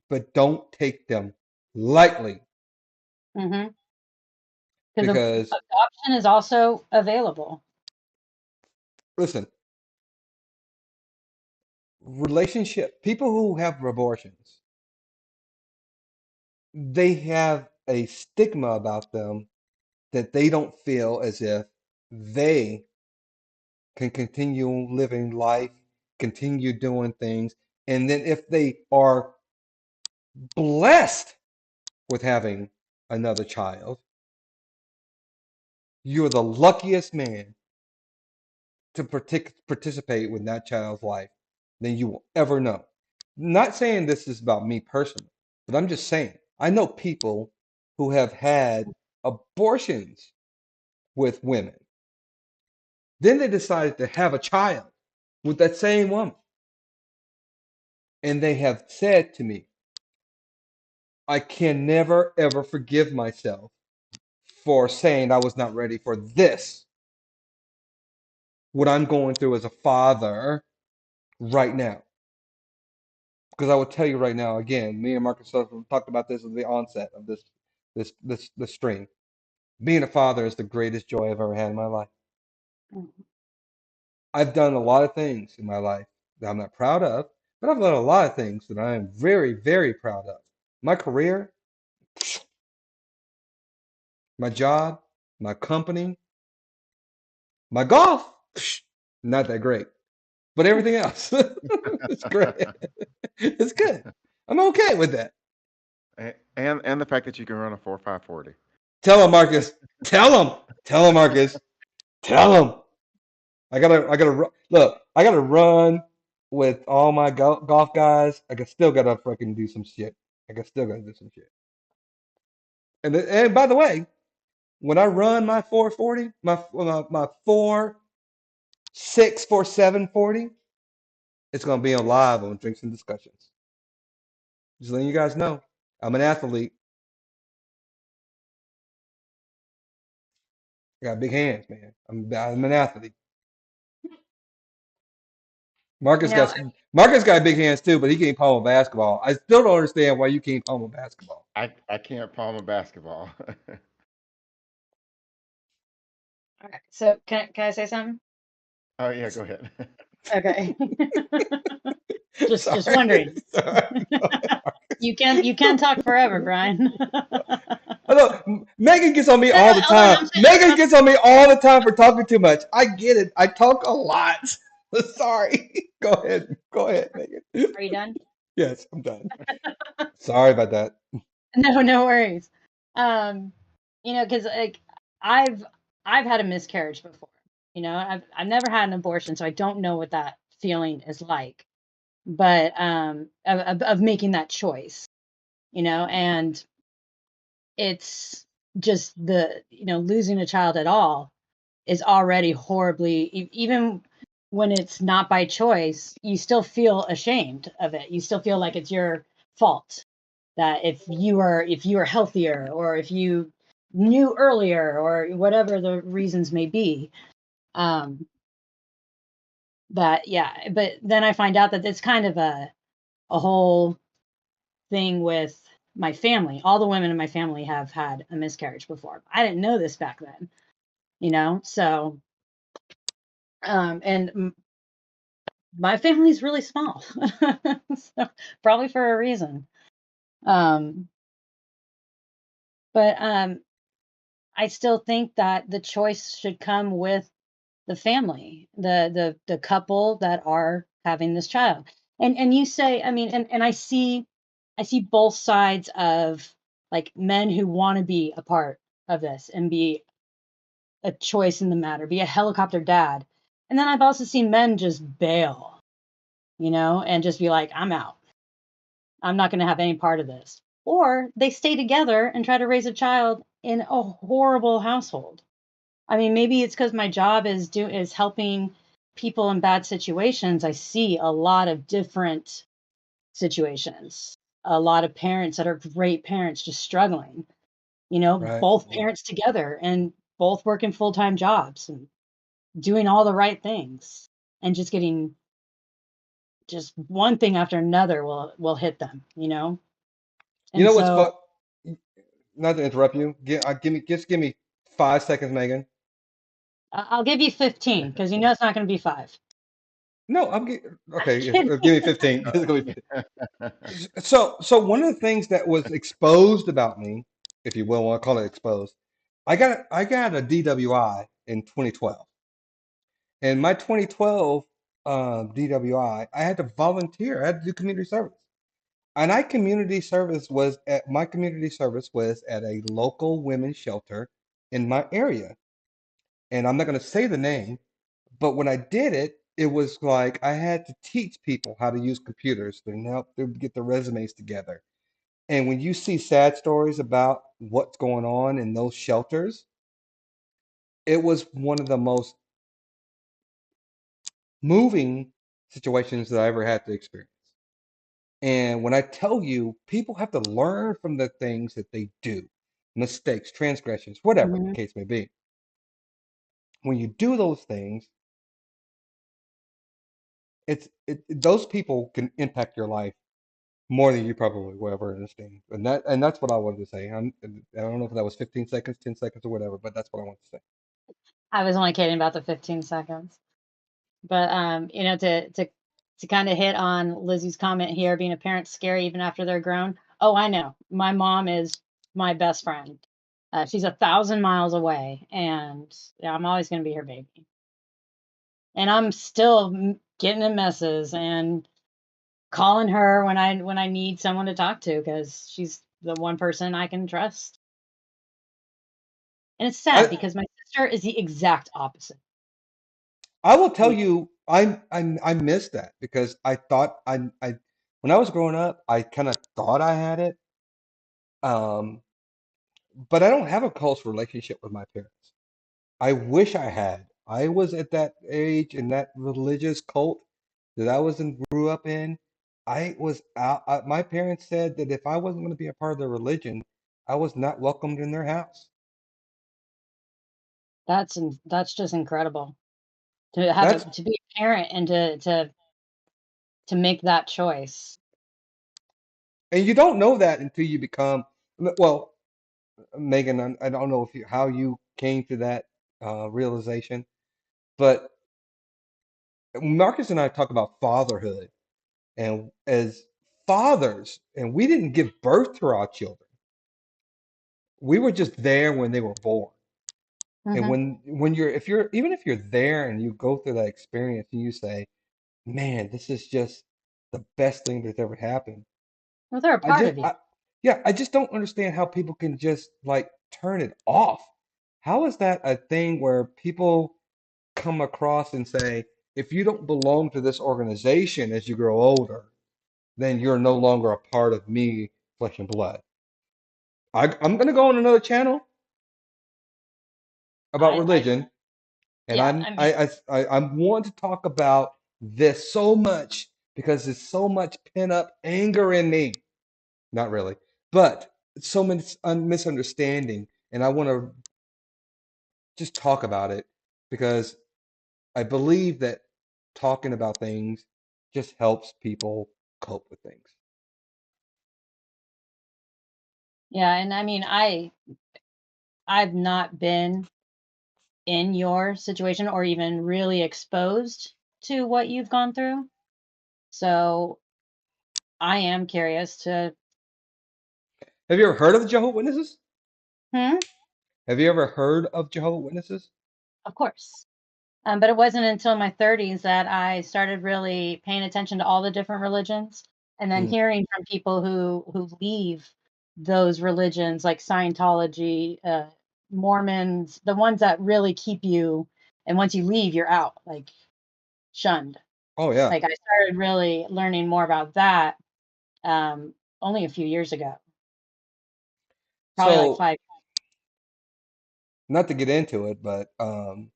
but don't take them lightly mhm. Because because adoption is also available. listen, relationship people who have abortions, they have a stigma about them that they don't feel as if they can continue living life, continue doing things, and then if they are blessed with having another child, you're the luckiest man to participate with that child's life than you will ever know. Not saying this is about me personally, but I'm just saying I know people who have had abortions with women. Then they decided to have a child with that same woman. And they have said to me, I can never ever forgive myself for saying I was not ready for this, what I'm going through as a father right now. Because I will tell you right now, again, me and Marcus talked about this at the onset of this stream. Being a father is the greatest joy I've ever had in my life. Mhm. I've done a lot of things in my life that I'm not proud of, but I've done a lot of things that I am very, very proud of. My career, my job, my company, my golf, not that great. But everything else, it's great. It's good. I'm okay with that. And the fact that you can run a 4.540. Tell him, Marcus. Tell him. Tell him, Marcus. Tell him. Look. I gotta run with all my golf guys. Still gotta fucking do some shit. Still gotta do some shit. And by the way, when I run my 440, my 4.6 4.7 40, it's gonna be on live on Drinks and Discussions. Just letting you guys know, I'm an athlete. I got big hands, man. I'm an athlete. You Marcus know, got Marcus got big hands too, but he can't palm a basketball. I still don't understand why you can't palm a basketball. I can't palm a basketball. all right, so can I say something? Oh yeah, go ahead. Okay. Just Sorry, wondering. sorry. You can talk forever, Brian. Look, Megan gets on me No, all the hold on. time. Megan gets on me all the time for talking too much. I get it. I talk a lot. Sorry. Go ahead. Go ahead, Megan. Are you done? Yes, I'm done. Sorry about that. No, no worries. Um, because like I've I've had a miscarriage before. I've never had an abortion, so I don't know what that feeling is like. But of making that choice, and it's just losing a child at all is already horribly even when it's not by choice, you still feel ashamed of it. You still feel like it's your fault. That if you were healthier, or if you knew earlier, or whatever the reasons may be. Um, but yeah, but then I find out that it's kind of a whole thing with my family. All the women in my family have had a miscarriage before. I didn't know this back then, so and my family's really small. So, probably for a reason. Um, but I still think that the choice should come with the family, the couple that are having this child. And you say, I mean, and I see both sides of, like, men who want to be a part of this and be a choice in the matter, be a helicopter dad. And then I've also seen men just bail, and just be like, I'm out. I'm not going to have any part of this. Or they stay together and try to raise a child in a horrible household. I mean, maybe it's because my job is helping people in bad situations. I see a lot of different situations, a lot of parents that are great parents just struggling, Right. both parents together and both working full-time jobs and doing all the right things, and just getting just one thing after another will hit them, You and know what's so fun? Not to interrupt you. Give me 5 seconds, Megan. I'll give you 15 because it's not going to be 5. No, I'm okay. kidding. Give me 15. It's gonna be 15. So one of the things that was exposed about me, if you will want to call it exposed, I got a DWI in 2012. And my 2012 DWI, I had to volunteer. I had to do community service. And my community service was at a local women's shelter in my area. And I'm not going to say the name, but when I did it, it was like I had to teach people how to use computers and help them get their resumes together. And when you see sad stories about what's going on in those shelters, it was one of the most moving situations that I ever had to experience. And when I tell you, people have to learn from the things that they do, mistakes, transgressions, whatever the Mhm. case may be. When you do those things, those people can impact your life more than you probably will ever understand. And that's what I wanted to say. I don't know if that was 15 seconds, 10 seconds, or whatever, but that's what I want to say. I was only kidding about the 15 seconds. But to kind of hit on Lizzie's comment here, being a parent's scary even after they're grown. Oh, I know. My mom is my best friend. She's 1,000 miles away, and yeah, I'm always going to be her baby. And I'm still getting in messes and calling her when I need someone to talk to, because she's the one person I can trust. And it's sad I because my sister is the exact opposite. I will tell you, I missed that because I thought I when I was growing up, I kind of thought I had it. Um, but I don't have a close relationship with my parents. I wish I had. I was at that age in that religious cult that I grew up in. I was out. My parents said that if I wasn't going to be a part of their religion, I was not welcomed in their house. That's just incredible to have That's it, to be a parent and to make that choice. and you don't know that until you become well, Megan. I don't know how you came to that realization, but Marcus and I talk about fatherhood and as fathers, and we didn't give birth to our children. We were just there when they were born. And Hmm. when even if you're there and you go through that experience and you say, "Man, this is just the best thing that's ever happened." Well, they're a I part just of you. I Yeah, I just don't understand how people can just like turn it off. How is that a thing where people come across and say, if you don't belong to this organization as you grow older, then you're no longer a part of me, flesh and blood. I'm going to go on another channel about I religion, And Yeah, I mean, I'm wanting to talk about this so much because there's so much pent up anger in me. Not really, but so much misunderstanding, and I want to just talk about it because I believe that talking about things just helps people cope with things. yeah, and I mean, I've not been in your situation or even really exposed to what you've gone through. So I am curious to, Have you ever heard of the Jehovah's Witnesses? hmm, Have you ever heard of Jehovah's Witnesses? of course. But it wasn't until my 30s that I started really paying attention to all the different religions, and then Mm. hearing from people who leave those religions, like Scientology, Mormons, the ones that really keep you, and once you leave, you're out, like shunned. Oh yeah. Like I started really learning more about that only a few years ago, probably like So 5. not to get into it, but Why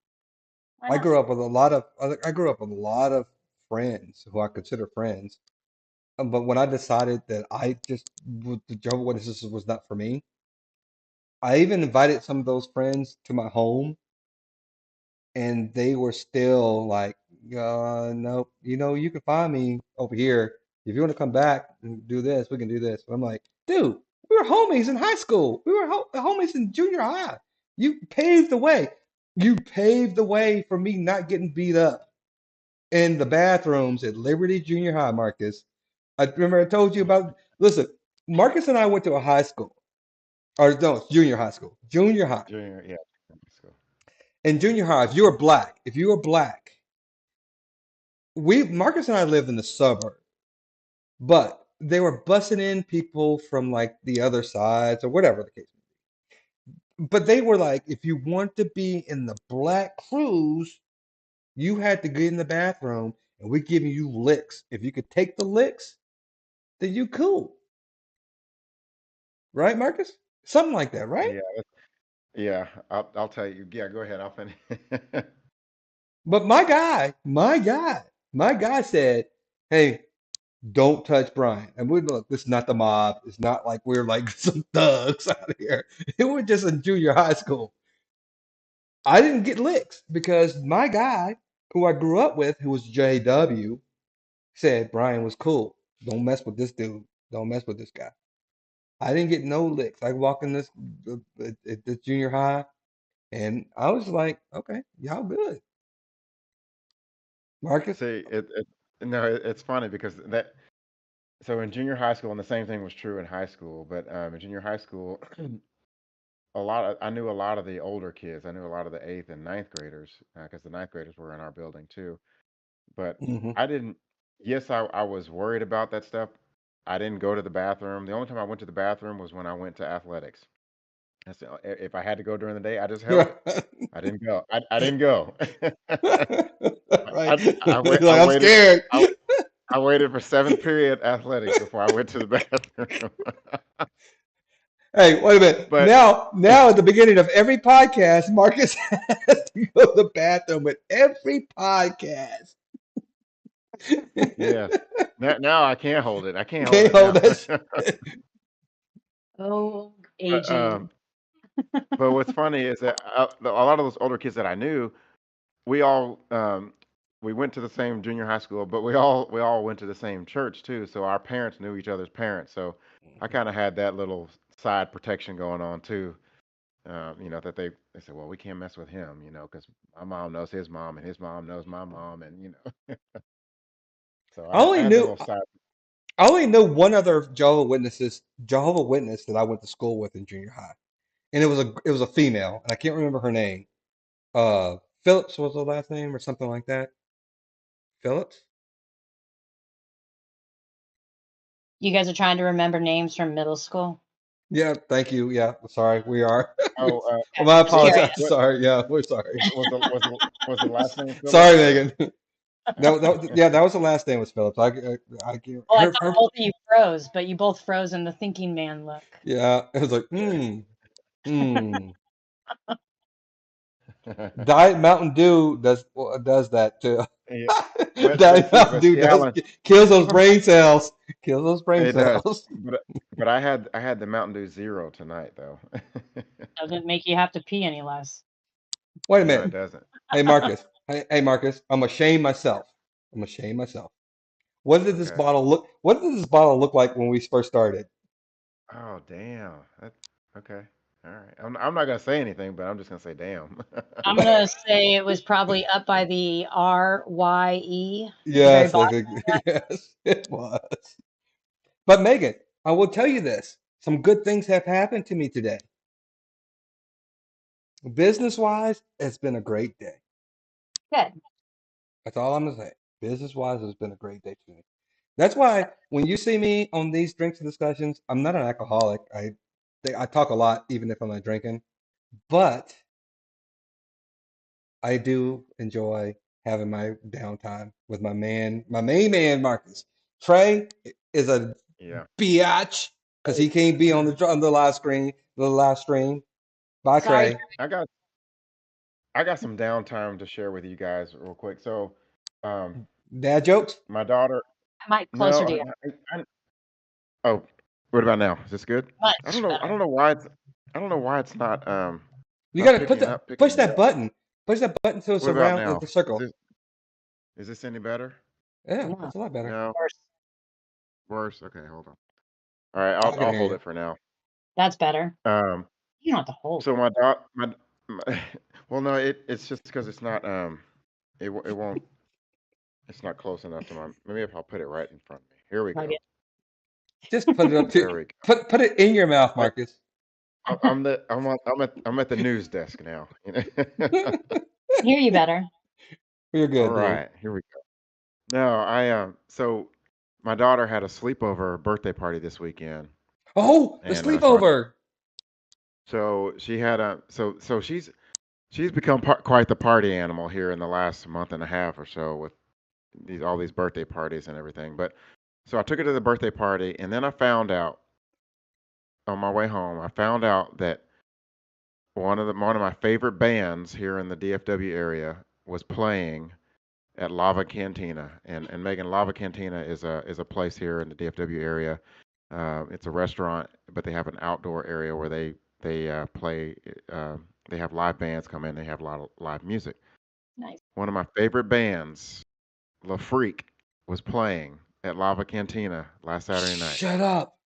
I not? grew up with a lot of I grew up with a lot of friends who I consider friends. But when I decided that the Jehovah's Witnesses was not for me, I even invited some of those friends to my home, and they were still like, nope, you can find me over here. If you want to come back and do this, we can do this. But I'm like, dude, we were homies in high school. We were homies in junior high. You paved the way. You paved the way for me not getting beat up in the bathrooms at Liberty Junior High, Marcus. I remember I told you about, listen, Marcus and I went to a high school, or no, it's junior high school, junior high. Junior, yeah. Let's go. In junior high, if you were black, Marcus and I lived in the suburb, but they were bussing in people from like the other sides or whatever the case. But they were like, if you want to be in the black crews, you had to get in the bathroom and we're giving you licks. If you could take the licks, then you cool. Right, Marcus? Something like that, right? Yeah, yeah. I'll tell you. Yeah, go ahead. I'll finish. But my guy said, "Hey, don't touch Brian." And we look, this is not the mob. It's not like we're like some thugs out here. It was just in junior high school. I didn't get licks because my guy, who I grew up with, who was JW, said Brian was cool. Don't mess with this dude. Don't mess with this guy. I didn't get no licks. I walk in at this junior high, and I was like, okay, y'all good, Marcus. See, no, it's funny because that. So in junior high school, and the same thing was true in high school. But in junior high school, I knew a lot of the older kids. I knew a lot of the eighth and ninth graders because the ninth graders were in our building too. But Hmm. I didn't. Yes, I was worried about that stuff. I didn't go to the bathroom. The only time I went to the bathroom was when I went to athletics. If I had to go during the day, I just held it. I didn't go. I didn't go. Right. Wait. Like, I'm scared. I waited for seventh period athletics before I went to the bathroom. Hey, wait a minute. But Now at the beginning of every podcast, Marcus has to go to the bathroom with every podcast. yes, now I can't hold it. I can't hold Can't it hold now. that. Oh, but aging. but what's funny is that a lot of those older kids that I knew, we all we went to the same junior high school, but we all went to the same church too. So our parents knew each other's parents. So I kind of had that little side protection going on too. That they said, well, we can't mess with him, because my mom knows his mom and his mom knows my mom, and so I I only had that knew little side. I only know one other Jehovah Witness that I went to school with in junior high, and it was a female, and I can't remember her name. Phillips was her last name or something like that. Phillips. You guys are trying to remember names from middle school? Yeah, thank you. Yeah, sorry, we are. Oh, Okay, I just what curious. apologize. what Sorry. Yeah, we're sorry. was the last name Sorry, Phillips or? Megan. Yeah, that was the last name was Phillips. Well, I thought Her, both of you froze, but you both froze in the thinking man look. yeah, it was like, hmm. Diet Mountain Dew does that too. Yeah, but Diet see, Mountain but Dew see, does Alan, kills those Paper brain cells. Kills those brain it does. cells. But I had the Mountain Dew Zero tonight though. doesn't make you have to pee any less. Wait a No, it minute. doesn't. Hey Marcus. Hey Marcus. I'm ashamed myself. I'm ashamed myself. What did this Okay. bottle look? What did this bottle look like when we first started? Oh, damn. Okay. All right. I'm not gonna say anything, but I'm just gonna say damn. I'm gonna say it was probably up by the RYE, the very Yes, I bottom. think yes, it was. But Megan, I will tell you this. Some good things have happened to me today. Business wise, it's been a great day. Good. That's all I'm gonna say. Business wise, it's been a great day for me. That's why when you see me on these drinks and discussions, I'm not an alcoholic. I talk a lot, even if I'm not drinking. But I do enjoy having my downtime with my main man, Marcus. Trey is a Yeah. biatch because he can't be on the live stream. Bye, Sorry, Trey. I got I got some downtime to share with you guys real quick. So, um, Dad jokes? my daughter. Mike, No, closer to you. oh, what about now? Is this good? I don't Much know. I better. don't know why it's. I don't know why it's not You not gotta picking push me that up. button. Push that button so it's What about around now? the circle. Is this any better? Yeah, No, that's a lot better. No, worse. worse. Okay, hold on. All right, I can I'll hear hold you. it for now. That's better. Um, You don't have to hold so it. my dot my well, no, it's just because it's not it won't, it's not close enough to my. Maybe if I'll put it right in front of me. Here we Hug go. it. Just put it up to There we go. put it in your mouth, I, Marcus. I'm at the news desk now. Hear you better. You're All good, dude. right, here we go. No, so my daughter had a sleepover birthday party this weekend, Oh, the and sleepover. she had a so she's become quite the party animal here in the last month and a half or so with all these birthday parties and everything. But so I took her to the birthday party, and then I found out on my way home, I found out that one of my favorite bands here in the DFW area was playing at Lava Cantina. And Megan, Lava Cantina is a place here in the DFW area. It's a restaurant, but they have an outdoor area where they play. Uh, they have live bands come in. They have a lot of live music. Nice. One of my favorite bands, La Freak, was playing at Lava Cantina last Saturday night. Shut up.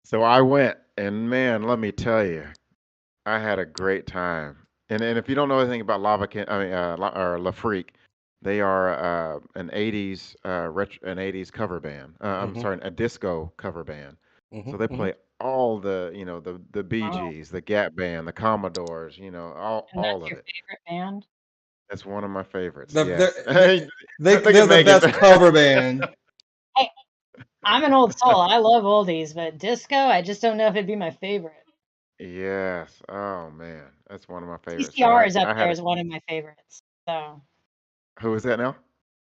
So I went, and man, let me tell you, I had a great time. And if you don't know anything about or La Freak, they are an '80s an '80s cover band. I'm Mm-hmm, sorry, a disco cover band. mm-hmm, So they mm-hmm. play all the the Bee Oh, Gees, the Gap Band, the Commodores, and that's all of your it. favorite band? That's one of my favorites. They're, they're, Yes. they're, Hey, look they're at the Megan. best cover band. Hey, I'm an old soul. I love oldies, but disco, I just don't know if it'd be my favorite. Yes. Oh man, that's one of my favorites. So CCR is up I there had as one of my favorites. So who is that now?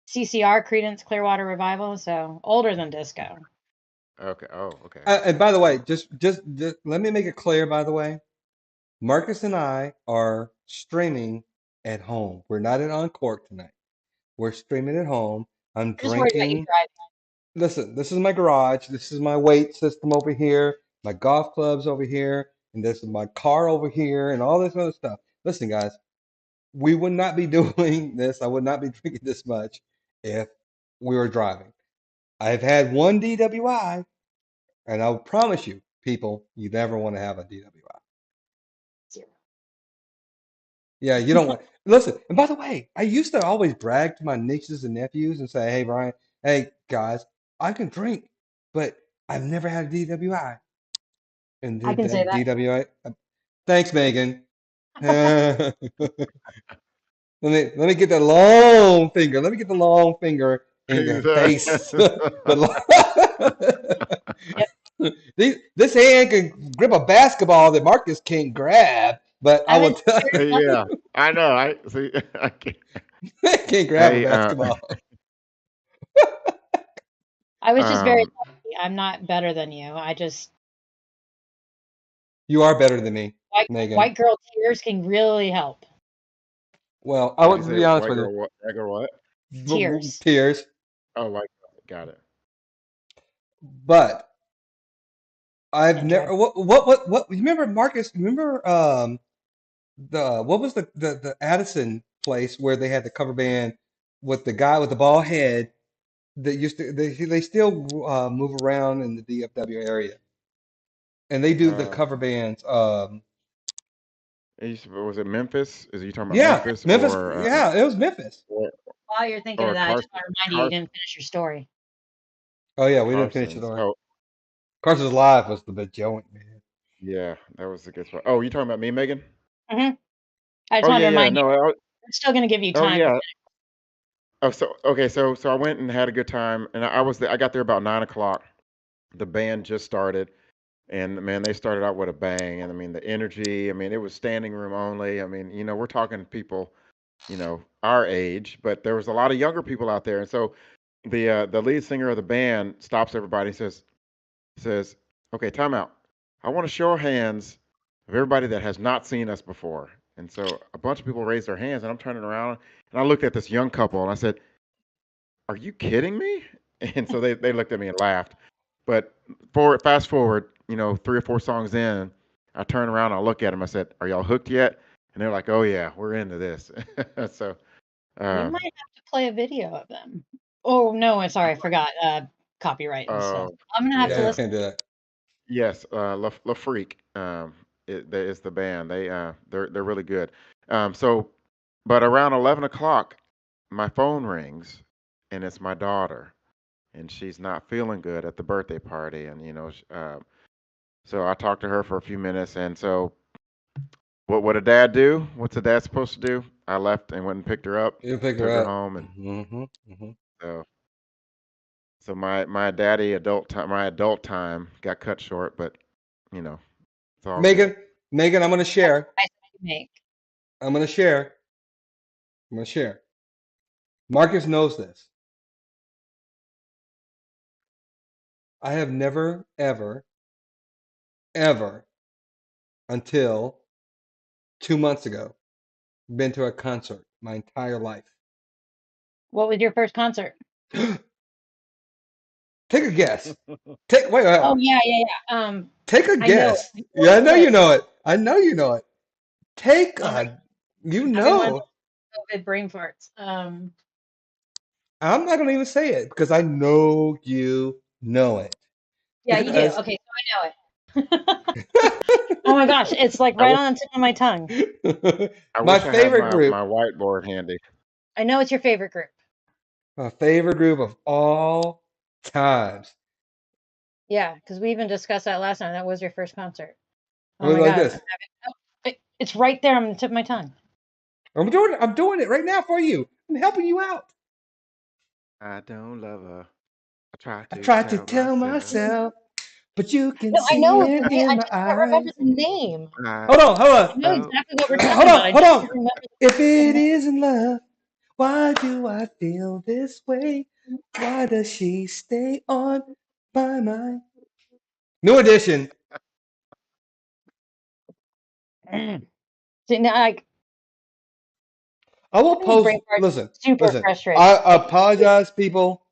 CCR, Credence Clearwater Revival, so older than disco. Okay. Oh, okay. And by the way, just let me make it clear. By the way, Marcus and I are streaming at home. We're not in Uncork tonight. We're streaming at home. I'm I'm just worried about you drinking. driving. Listen, this is my garage. This is my weight system over here. My golf clubs over here, and this is my car over here, and all this other stuff. Listen, guys, we would not be doing this. I would not be drinking this much if we were driving. I've had one DWI, and I'll promise you, people, you never want to have a DWI. Zero. Yeah, you don't want. Listen, and by the way, I used to always brag to my nieces and nephews and say, "Hey, Brian, hey guys, I can drink, but I've never had a DWI." And I did can say that that. DWI? Thanks, Megan. Let me get the long finger. Let me get the long finger in your face. Yep. This hand can grip a basketball that Marcus can't grab, but I I will mean, tell there's you, nothing. Yeah, I know. I see. I can't. I can't grab a Hey, basketball. I was just very um, lucky. I'm not better than you. I just You are better than me. Megan. white girl tears can really help. Well, I Did you would say be honest white with girl what? White girl what? you. Tears. Tears. Oh, white girl. Got it. But I've And never. drug. What? You remember Marcus? Remember the what was the Addison place where they had the cover band with the guy with the bald head that used to they still move around in the DFW area and they do the Uh, cover bands. was it Memphis? Is you talking about Yeah, Memphis Memphis. Yeah, it was Memphis. or While you're thinking of or that, I just Carson? want to remind you Car- didn't finish your story. Oh yeah, we didn't finish the Carson's. story. Oh, Carson's Live was the big joint, man. yeah, that was a good spot. Oh, you talking about me, Megan? hmm I just Oh wanted yeah, to yeah. remind you, No. we're still going to give you Oh time. yeah. Oh, so okay. So I went and had a good time, and I got there about 9 o'clock. The band just started, and man, they started out with a bang. And I mean, the energy. I mean, it was standing room only. I mean, we're talking people, our age, but there was a lot of younger people out there. And so the lead singer of the band stops everybody and says, "Okay, time out. I want to show hands of everybody that has not seen us before." And so a bunch of people raised their hands, and I'm turning around and I looked at this young couple and I said, "Are you kidding me?" And so they looked at me and laughed. But fast forward, 3 or 4 songs in, I turn around, I look at them, I said, "Are y'all hooked yet?" And they're like, "Oh yeah, we're into this." So, We uh, might have to play a video of them. Oh no, I'm sorry, I forgot copyright and stuff. uh, I'm gonna have to Yeah, yeah, listen. can't do that. yes, La Freak, is the band. They're really good. So, but around 11 o'clock, my phone rings, and it's my daughter, and she's not feeling good at the birthday party, and so I talked to her for a few minutes, and so what would a dad do? What's a dad supposed to do? I left and went and picked her up, You pick her took her up. home, and Mm-hmm. so so my daddy my adult time got cut short, but you know it's all good. Megan, I'm gonna That's share. the price you make. I'm gonna share. I'm gonna share. Marcus knows this. I have never, ever, ever, until 2 months ago, been to a concert my entire life. What was your first concert? Take a guess. Wait. Oh yeah. Take a I know guess. it. Yeah, I know But you know it. I know you know it. Take oh my, a. You having one of know. those COVID brain farts. I'm not gonna even say it because I know you know it. Yeah, you do. Because Okay, so I know it. Oh my gosh, it's like I right wish on the tip of my tongue. I my wish I had favorite my group, whiteboard handy. I know it's your favorite group. my favorite group of all times. Yeah, because we even discussed that last time. That was your first concert. It Oh was my like God, this. it's right there on the tip of my tongue. I'm doing it right now for you. I'm helping you out. I don't love her. I try I to tried to tell tell myself. myself, but you can No, I know see it's the it name. in I my just can't remember eyes. the name. I Hold I know oh, exactly what we're on, talking about. I hold just on. can't remember If the it name. isn't love, why do I feel this way? Why does she stay on my mind? New edition. See, now, like, I will having post. brain farts is Listen, super listen. frustrating. I Like, apologize, people.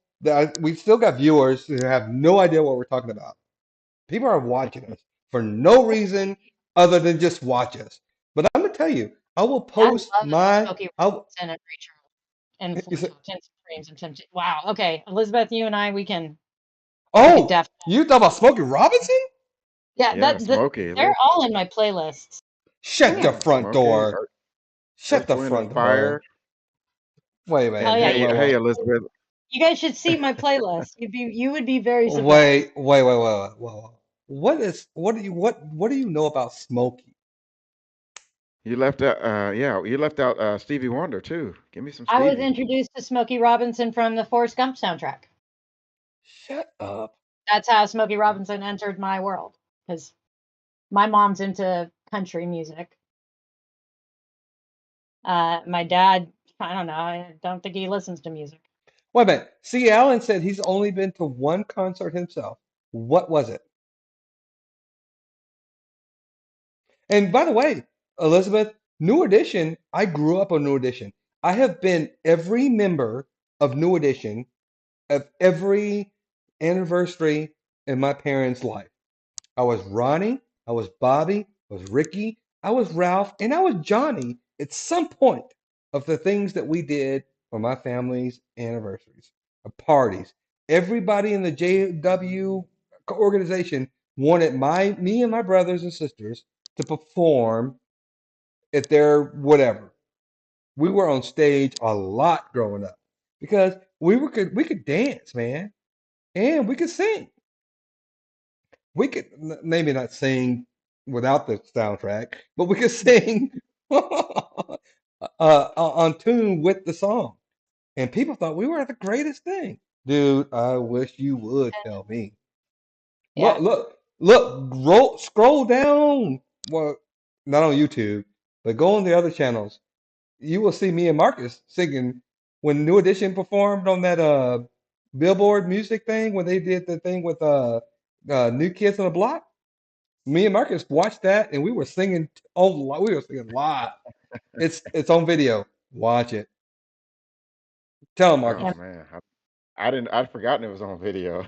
We still got viewers who have no idea what we're talking about. People are watching us for no reason other than just watch us. But I'm gonna tell you, I will I post love my. Smokey I, Robinson and Rachel and you Floyd said, Talk, Dreams and Temptation. Wow. Okay, Elizabeth, you and I, we could oh, definitely. you talk about Smokey Robinson? Yeah, yeah, Smokey. they're all in my playlists. Come Shut the here. front Smokey, door. Shut Earth, the Wind, and front door. Fire. Wait, Oh wait, yeah, wait, Hey, wait, hey, wait. Elizabeth. you guys should see my playlist. You would be very surprised. Wait. What do you know about Smokey? You left out. Yeah, you left out Stevie Wonder too. Give me some I was Stevie. introduced to Smokey Robinson from the Forrest Gump soundtrack. Shut up. That's how Smokey Robinson entered my world because my mom's into country music. My dad, I don't know, I don't think he listens to music. Wait a minute. See, Allen said he's only been to one concert himself. What was it? And by the way, Elizabeth, New Edition, I grew up on New Edition. I have been every member of New Edition of every anniversary in my parents' life. I was Ronnie, I was Bobby, I was Ricky, I was Ralph, and I was Johnny at some point of the things that we did for my family's anniversaries, parties. Everybody in the JW organization wanted me and my brothers and sisters to perform at their whatever. We were on stage a lot growing up because we could dance, man, and we could sing. We could maybe not sing without the soundtrack, but we could sing on tune with the song. And people thought we were the greatest thing. Dude, I wish you would tell me. Yeah. Scroll down. Well, not on YouTube, but go on the other channels. You will see me and Marcus singing when New Edition performed on that Billboard music thing when they did the thing with New Kids on the Block. Me and Marcus watched that and we were singing we were singing live. It's on video. Watch it. Tell him, Oh Marcus. Yeah. man, I'd forgotten it was on video.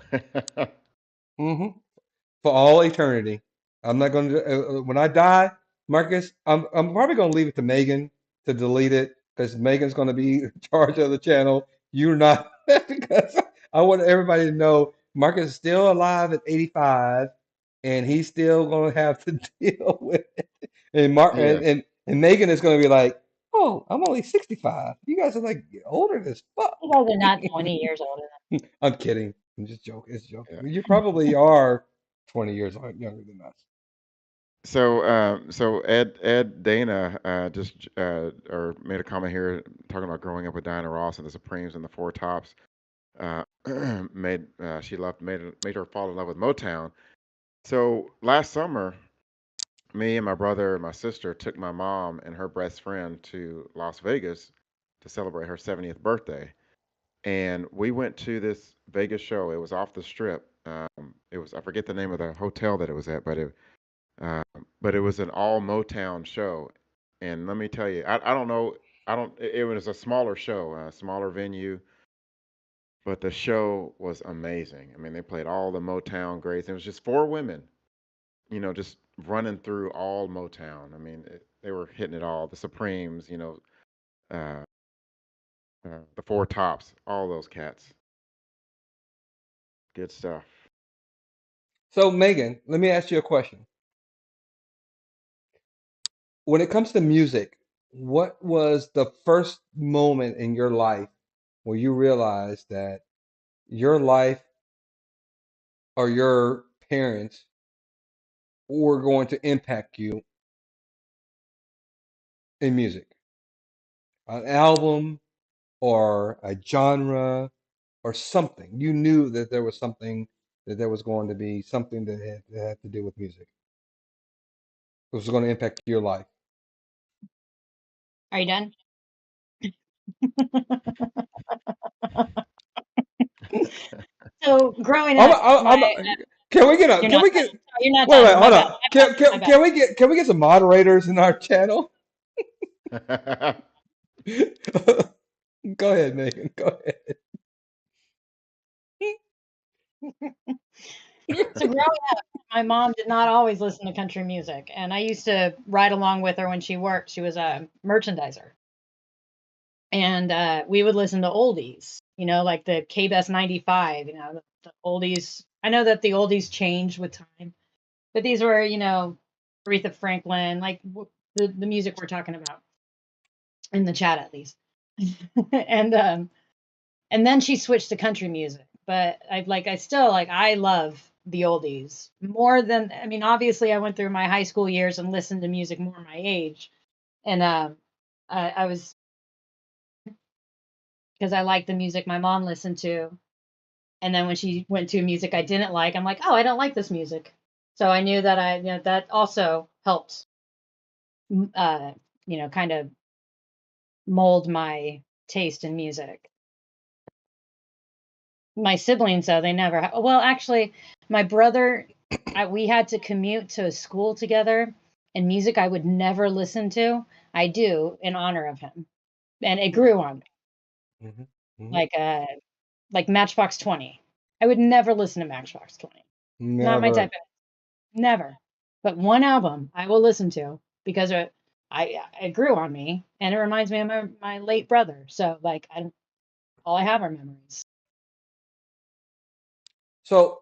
Hmm. For all eternity. I'm not going to. When I die, Marcus, I'm probably going to leave it to Megan to delete it because Megan's going to be in charge of the channel. You're not because I want everybody to know Marcus is still alive at 85, and he's still going to have to deal with it. And Mark Yeah. and Megan is going to be like, "Oh, I'm only 65. You guys are like older than fuck." You guys are not 20 years older. I'm kidding. I'm just joking. It's joking. Yeah. You probably are 20 years younger than us. So Ed Dana just or made a comment here talking about growing up with Diana Ross and the Supremes and the Four Tops. Uh, she made her fall in love with Motown. So last summer, me and my brother and my sister took my mom and her best friend to Las Vegas to celebrate her 70th birthday. And we went to this Vegas show. It was off the strip. It was I forget the name of the hotel that it was at, uh, but it was an all Motown show. And let me tell you, I don't know, I don't. It was a smaller show, a smaller venue, but the show was amazing. I mean, they played all the Motown greats. It was just four women, just running through all Motown. I mean, they were hitting it all. The Supremes, uh, the Four Tops, all those cats. Good stuff. So, Megan, let me ask you a question. When it comes to music, what was the first moment in your life where you realized that your life or your parents were going to impact you in music? An album or a genre or something. You knew that there was something that there was going to be something that had to do with music. It was going to impact your life. Are you done? So growing I'm, up, I'm, can we get a? you're Can not we done. get? Oh, you're not Wait, done. My hold bad. on. My bad. My bad. Can we get some moderators in our channel? Go ahead, Megan. Go So growing up, my mom did not always listen to country music, and I used to ride along with her when she worked. She was a merchandiser, and we would listen to oldies, like the KBS 95, the oldies. I know that the oldies changed with time, but these were, Aretha Franklin, like the music we're talking about in the chat at least. and and then she switched to country music, but I love the oldies more than, I mean, obviously I went through my high school years and listened to music more my age, and I was, because I liked the music my mom listened to, and then when she went to music I didn't like, I'm like, oh, I don't like this music. So I knew that that also helped, uh kind of mold my taste in music. My siblings, though, they never well, actually, my brother, we had to commute to school together, and music I would never listen to, I do in honor of him. And it grew on me. Hmm. Hmm. Like like Matchbox 20. I would never listen to Matchbox 20. Not my type Never. of never. But one album I will listen to because it grew on me and it reminds me of my late brother. So like all I have are memories. So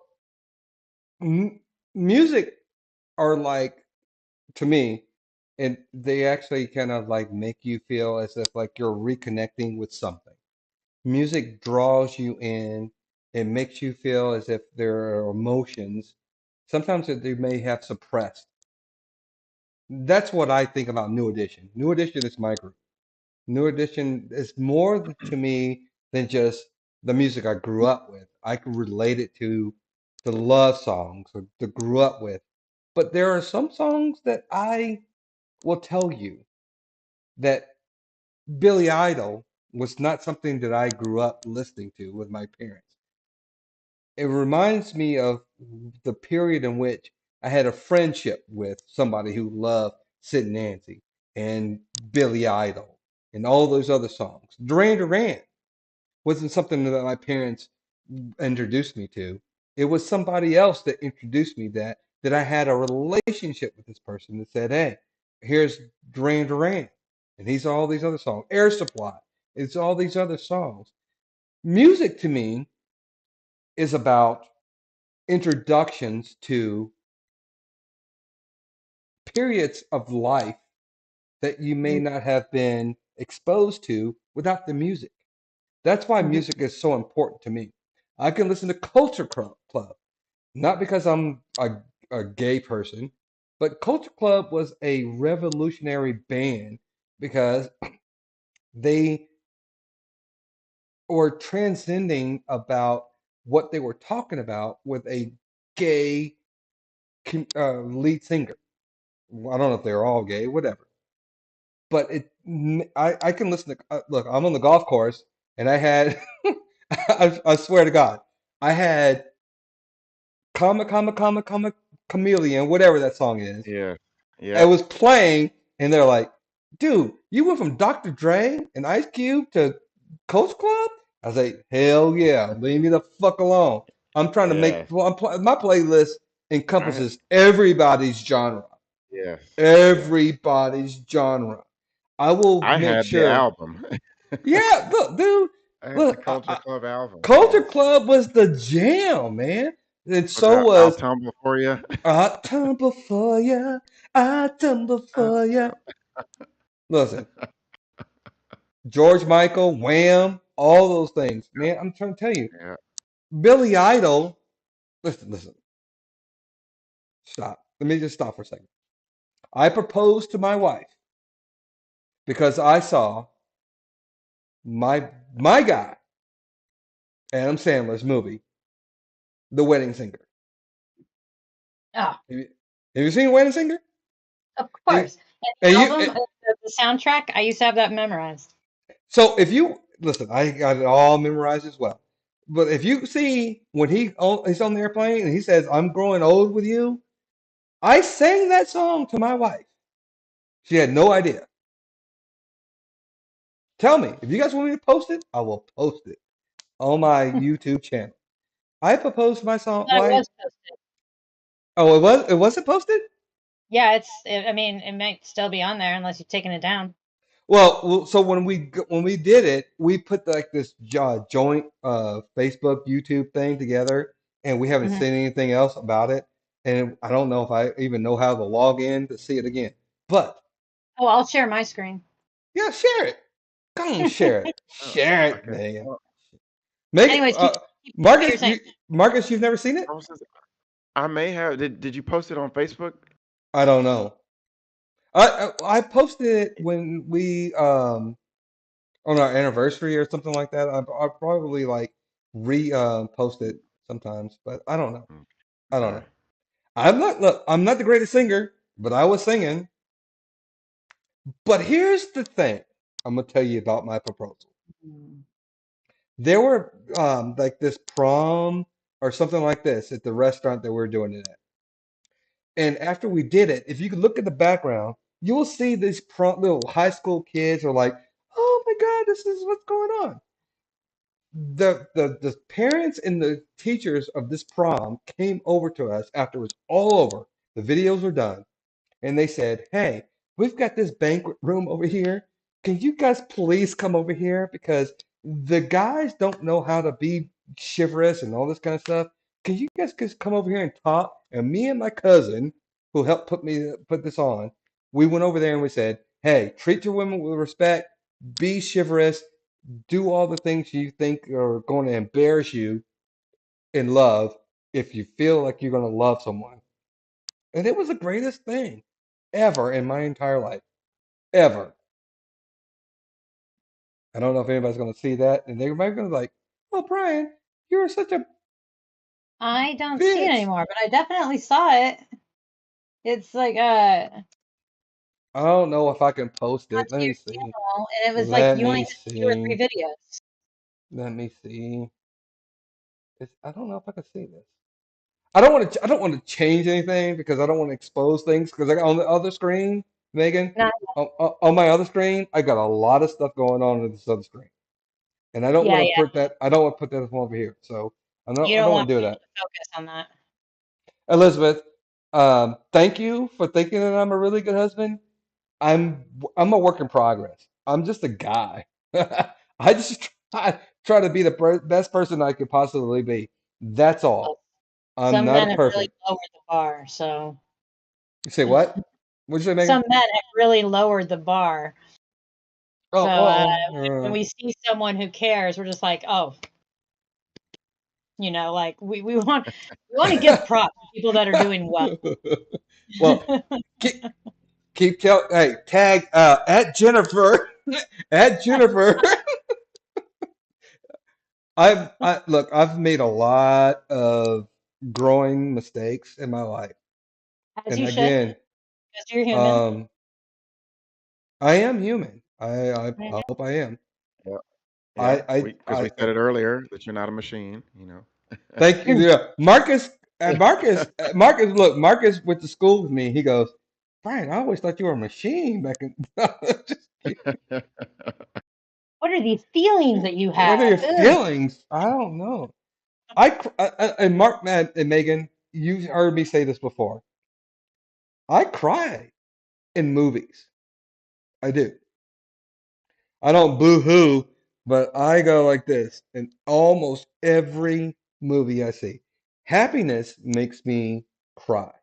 music are like, to me, and they actually kind of like make you feel as if like you're reconnecting with something. Music draws you in. It makes you feel as if there are emotions, sometimes that they may have suppressed. That's what I think about New Edition. New Edition is my group. New Edition is more to me than just the music I grew up with. I can relate it to the love songs or the grew up with. But there are some songs that I will tell you that Billy Idol was not something that I grew up listening to with my parents. It reminds me of the period in which I had a friendship with somebody who loved Sid and Nancy and Billy Idol and all those other songs. Duran Duran wasn't something that my parents introduced me to. It was somebody else that introduced me that I had a relationship with this person that said, "Hey, here's Duran Duran, and these are all these other songs. Air Supply, it's all these other songs." Music to me is about introductions to periods of life that you may not have been exposed to without the music. That's why Mhm. music is so important to me. I can listen to Culture Club, not because I'm a gay person, but Culture Club was a revolutionary band because they were transcending about what they were talking about with a gay lead singer. I don't know if they're all gay, whatever. But I can listen to, look, I'm on the golf course and I had, I swear to God, I had comma, chameleon, whatever that song is. Yeah. It Yep. was playing and they're like, dude, you went from Dr. Dre and Ice Cube to Coach Club? I was like, hell yeah, leave me the fuck alone. I'm trying to make, Yes. well, my playlist I encompasses everybody's genre, yes. Yes. everybody's genre. I will I make had the sure. album. Yeah, look, dude. I had the Look, Culture Club album. Culture Yes. Club was the jam, man. And Was so that I'll was tumble for you? I Tumble for Ya, I Tumble for Ya. Listen, George Michael, Wham, all those things. Man, I'm trying to tell you, Yeah. Billy Idol, listen, stop. Let me just stop for a second. I proposed to my wife because I saw my guy, Adam Sandler's movie, The Wedding Singer. Oh, Have you seen Wedding Singer? of And, course. And and the you, album, the soundtrack, I used to have that memorized. so if you listen, I got it all memorized as well. But if you see when he's on the airplane and he says, "I'm growing old with you," I sang that song to my wife. She had no idea. Tell me if you guys want me to post it, I will post it on my YouTube channel. I proposed my song. That Why? was posted. Oh, it wasn't posted. Yeah, I mean, it might still be on there unless you've taken it down. So when we did it, we put like this joint Facebook YouTube thing together, and we haven't Mhm. seen anything else about it. And I don't know if I even know how to log in to see it again. But Oh, I'll share my screen. yeah, share it. Come on, share it. Oh, Share it, okay. man. Well, Make it, Anyways, keep what you're Marcus. saying. Marcus, you've never seen it? I may have. Did you post it on Facebook? I don't know. I posted it when we on our anniversary or something like that. I probably like re post it sometimes, but I don't know. Mm, I don't okay. know. I'm not the greatest singer, but I was singing. But here's the thing. I'm gonna tell you about my proposal. Mm. There were like this prom or something like this at the restaurant that we are doing it at. And after we did it, if you could look at the background, you will see these little high school kids are like, "Oh my God, this is what's going on." The parents and the teachers of this prom came over to us after it was all over. The videos were done, and they said, "Hey, we've got this banquet room over here. Can you guys please come over here because the guys don't know how to be chivalrous and all this kind of stuff. Can you guys just come over here and talk?" And me and my cousin, who helped put this on, we went over there and we said, "Hey, treat your women with respect, be chivalrous, do all the things you think are going to embarrass you in love if you feel like you're going to love someone." And it was the greatest thing ever in my entire life. Ever. I don't know if anybody's going to see that. And they're maybe going to be like, "Oh, Brian, you're such a I don't see it bitch." anymore, but I definitely saw it. It's like I don't know if I can post it. onto Let your me see. channel, and it was like Let you only me had 2 or 3 see. videos. Let me see. I don't know if I can see this. I don't want to. I don't want to change anything because I don't want to expose things. Because on the other screen, Megan, No, on my other screen, I got a lot of stuff going on this other screen, and I don't yeah, want to yeah. put that. I don't want to put that one over here. So I don't. You I don't don't want want to do people that. to focus on that. Elizabeth, thank you for thinking that I'm a really good husband. I'm I'm a work in progress. I'm just a guy. I just try to be the best person I could possibly be. That's Well, all. I'm some not men have really perfect. lowered the bar, so You say what? What'd you say, Megan? some men have really lowered the bar. So Oh, when we see someone who cares, we're just like, oh, like we want to give props to people that are doing well. well, keep tell. Hey, tag at Jennifer. At Jennifer. Look. I've made a lot of growing mistakes in my life, As and you should, again, because you're human. um, I am human. I Mhm. hope I am. Yeah, yeah. I I Because we I said it earlier that you're not a machine, you know. thank you. Yeah, Marcus. Marcus. Look, Marcus went to school with me. He goes, "Brian, I always thought you were a machine back in." Just What are these feelings that you what are have? your Ugh. feelings? I don't know. And Mark, man, and Megan, you've heard me say this before. I cry in movies. I do. I don't boo-hoo, but I go like this in almost every movie I see. Happiness makes me cry.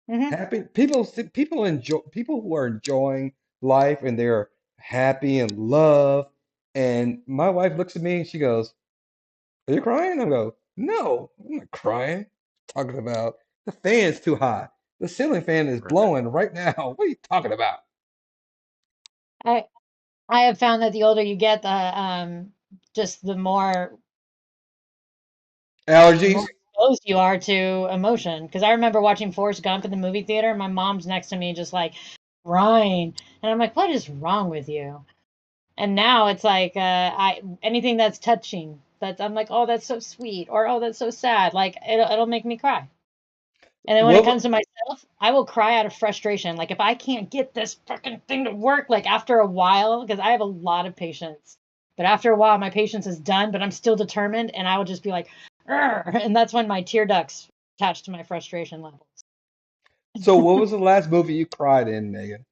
Mhm. Happy people enjoy people who are enjoying life and they're happy and love. And my wife looks at me and she goes, "Are you crying?" I go, "No, I'm not crying. Talking about the fan's too high. The ceiling fan is Right. blowing right now. What are you talking about?" I I have found that the older you get, just the more Allergies? exposed you are to emotion. Because I remember watching Forrest Gump in the movie theater, and my mom's next to me, just like crying, and I'm like, "What is wrong with you?" And now it's like, I anything that's touching, I'm like, "Oh, that's so sweet," or "Oh, that's so sad." Like it'll make me cry. And then when it What? comes to myself, I will cry out of frustration. Like if I can't get this fucking thing to work, like after a while, because I have a lot of patience, but after a while, my patience is done, but I'm still determined, and I will just be like, "Urgh," and that's when my tear ducts attach to my frustration levels. So what was the last movie you cried in, Megan?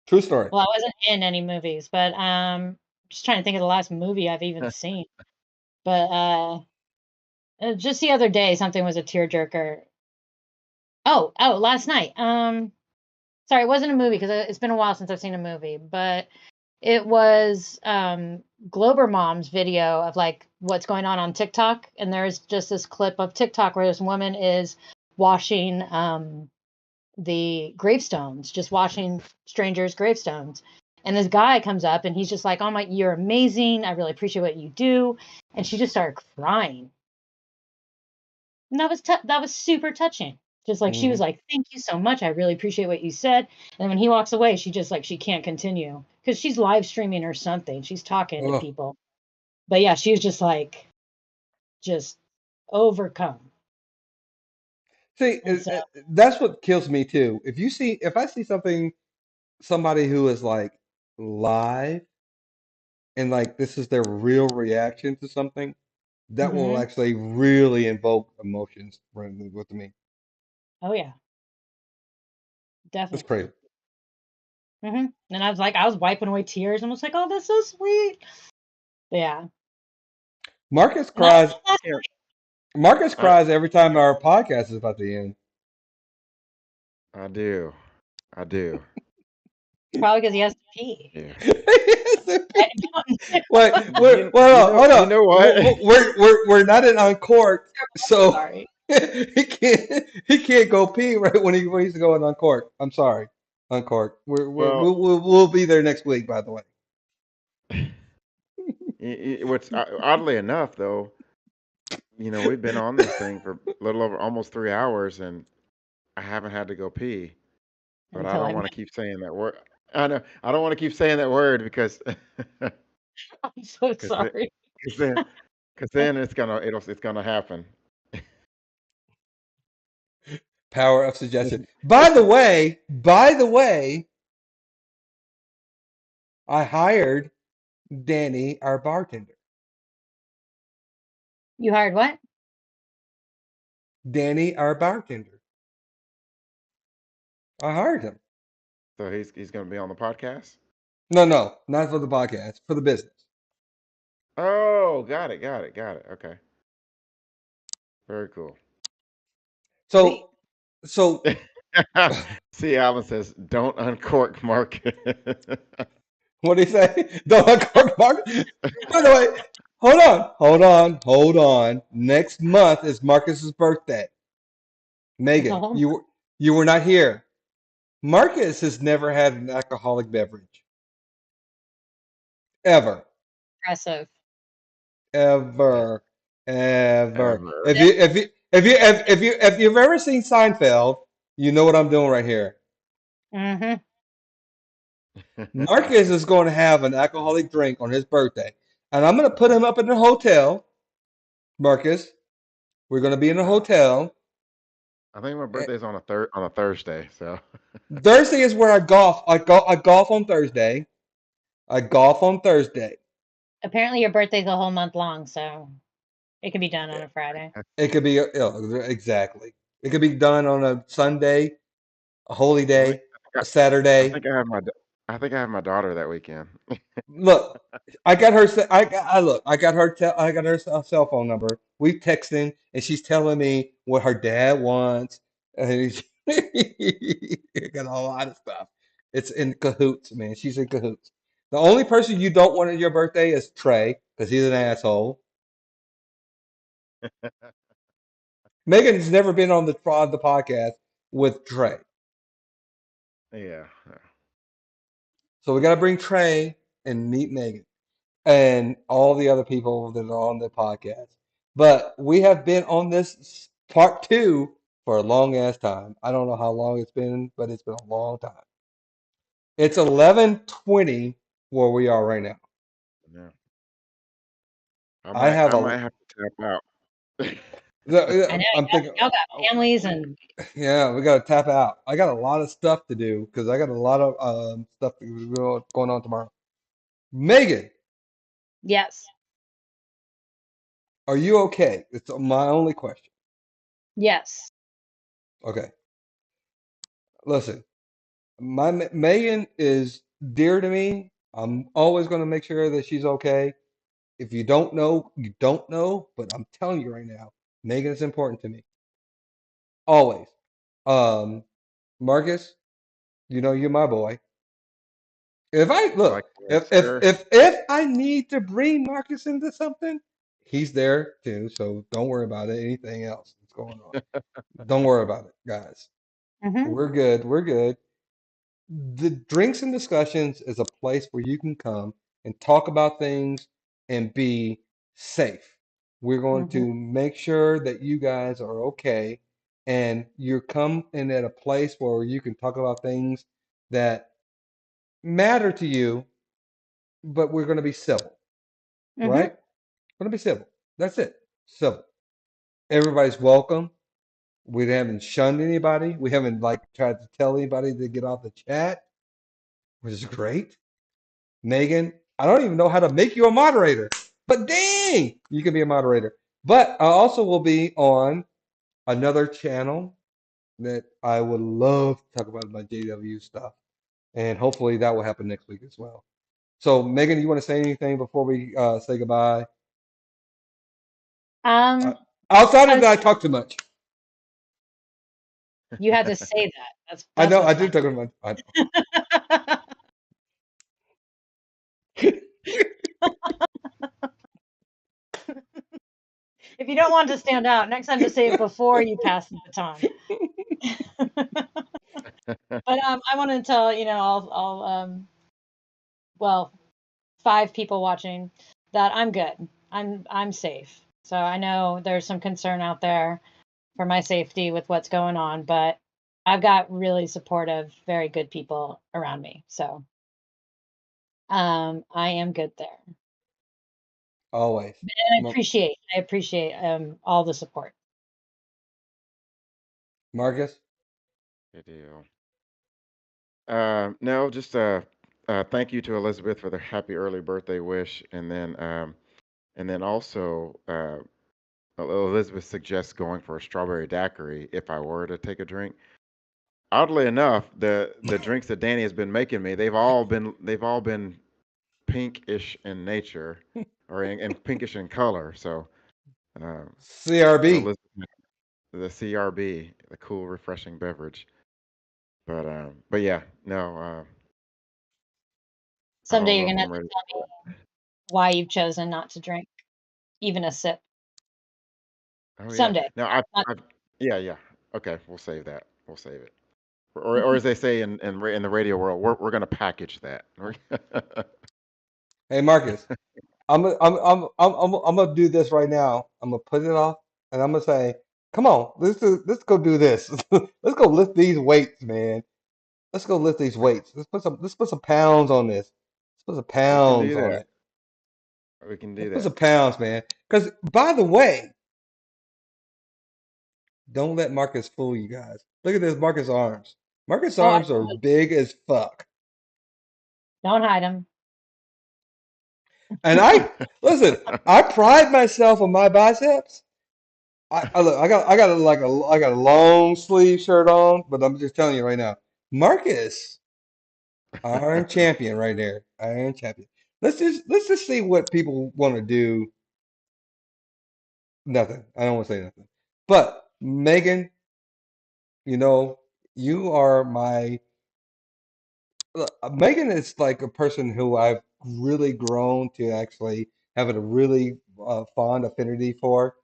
True story. Well, I wasn't in any movies, but just trying to think of the last movie I've even seen. But just the other day, something was a tearjerker. Oh, last night. Sorry, it wasn't a movie because it's been a while since I've seen a movie, but it was Glober Mom's video of like what's going on TikTok, and there's just this clip of TikTok where this woman is washing the gravestones, just washing strangers' gravestones. And this guy comes up and he's just like, "Oh my, you're amazing. I really appreciate what you do." And she just started crying. And that was super touching. Just like she was Hmm. like, "Thank you so much. I really appreciate what you said." And when he walks away, she just like she can't continue because she's live streaming or something. She's talking to Oh, people. But yeah, she was just like just overcome. See, And so, that's what kills me too. If I see somebody who is like live and like this is their real reaction to something, that will hmm actually really invoke emotions with me. oh yeah, That's definitely. crazy. And I was wiping away tears and was like, oh, that's so sweet. But yeah. Marcus And that was cries. last Yeah. Marcus I cries every time our podcast is about to end. I do. I do. probably because he has to pee. Yeah. Wait, You hold you on. know what? We're not in uncorked, so Sorry. he can't go pee right when he's going uncorked. I'm sorry, uncorked. Well, We'll be there next week, by the way. what's oddly enough though, we've been on this thing for a little over almost 3 hours, and I haven't had to go pee. But I Until don't I want to keep saying that word. I know I don't want to keep saying that word because I'm so because then sorry. because then because then it's gonna happen. Power of It's, suggestion. it's By the way, I hired Danny, our bartender. You hired what? Danny, our bartender. I hired him. so he's gonna be on the podcast. No, not for the podcast, for the business. Oh, got it. Okay, very cool. Sweet. So, so See, Alvin says, "Don't uncork market." what do you say? Don't uncork Marcus. By the way, hold on. Next month is Marcus's birthday. It's a Megan, whole you were not here. Marcus has never had an alcoholic beverage ever, impressive. ever, ever. Ever. If you've ever seen Seinfeld, you know what I'm doing right here. Mm-hmm. Marcus is going to have an alcoholic drink on his birthday, and I'm going to put him up in the hotel. Marcus, we're going to be in a Uh, hotel. I think my Eh, birthday's on a Thursday, so Thursday is where I golf. I golf on Thursday. I golf on Thursday. Apparently, your birthday's a whole month long, so it can be done on a Friday. It could be exactly. It could be done on a Sunday, a holy I think day, I, a I Saturday. think I think I have my daughter that weekend. Look, I got her. I got her. I got her cell phone number. We texting, and she's telling me what her dad wants. And got a lot of stuff. It's in cahoots, man. She's in cahoots. The only person you don't want at your birthday is Trey, because he's an asshole. Megan's never been on the podcast with Trey, Yeah. so we got to bring Trey and meet Megan and all the other people that are on the podcast. But we have been on this part two for a long ass time. I don't know how long it's been, but it's been a long time. It's 11:20 where we are right now. Yeah. I I might have I a might have to tap out. I know I'm thinking, y'all got oh, families, and yeah, we got to tap out. I got a lot of stuff to do because I got a lot of stuff going on tomorrow. Megan, yes, are you okay? It's my only question. yes. Okay, listen. Megan is dear to me. I'm always going to make sure that she's okay. If you don't know, you don't know. But I'm telling you right now, Megan is important to me. Always. Um, Marcus, you know you're my boy. If I look, Like, yes, sir. if I need to bring Marcus into something, he's there too. So don't worry about it. Anything else that's going on, don't worry about it, guys. Mm-hmm. We're good. We're good. The Drinks and Discussions is a place where you can come and talk about things and be safe. We're going Mm-hmm. to make sure that you guys are okay and you come in at a place where you can talk about things that matter to you, but we're going to be civil, Mm-hmm. right? We're going to be civil. That's it. Civil. Everybody's welcome. We haven't shunned anybody. We haven't like tried to tell anybody to get off the chat, which is great. Megan, I don't even know how to make you a moderator, but dang, you can be a moderator. But I also will be on another channel that I would love to talk about my JW stuff, and hopefully that will happen next week as well. So, Megan, you want to say anything before we say goodbye? Uh, Um, outside I of that, was, I talk too much. you had to say that. I That's know I what's did funny. talk too much. I know. If you don't want to stand out, next time just say it before you pass the baton. But I want to tell all well 5 people watching that I'm good. I'm safe. So I know there's some concern out there for my safety with what's going on, but I've got really supportive, very good people around me. So I am good there. Always. And I appreciate all the support. Marcus? Good deal. No, just thank you to Elizabeth for the happy early birthday wish, and then also Elizabeth suggests going for a strawberry daiquiri if I were to take a drink. Oddly enough, the drinks that Danny has been making me, they've all been pinkish in nature, or and pinkish in color. Um, so CRB. Elizabeth, the CRB, the cool, refreshing beverage. But yeah, no, I Someday don't you're know if gonna have I'm to ready. tell me why you've chosen not to drink even a sip. Oh yeah, Someday. no, Not, yeah, yeah. Okay, we'll save that. We'll save it. Or as they say in the radio world, we're gonna package that. Hey, Marcus. I'm gonna do this right now. I'm gonna put it off, and I'm gonna say, "Come on, let's go do this. Let's go lift these weights, man. Let's go lift these weights. Let's put some pounds on this. Let's put some We can do pounds on that. it. We can do Let's put that. some pounds, man. Because by the way, don't let Marcus fool you guys. Look at this Marcus arms. Marcus oh, arms are big as fuck. don't hide them. And I listen. I pride myself on my biceps. Look, I got a long sleeve shirt on, but I'm just telling you right now, Marcus, Iron Champion right there, Iron Champion. Let's just see what people want to do. Nothing. I don't want to say nothing. But Megan, you know, you are my Megan is like a person who I've really grown to actually having a really fond affinity for.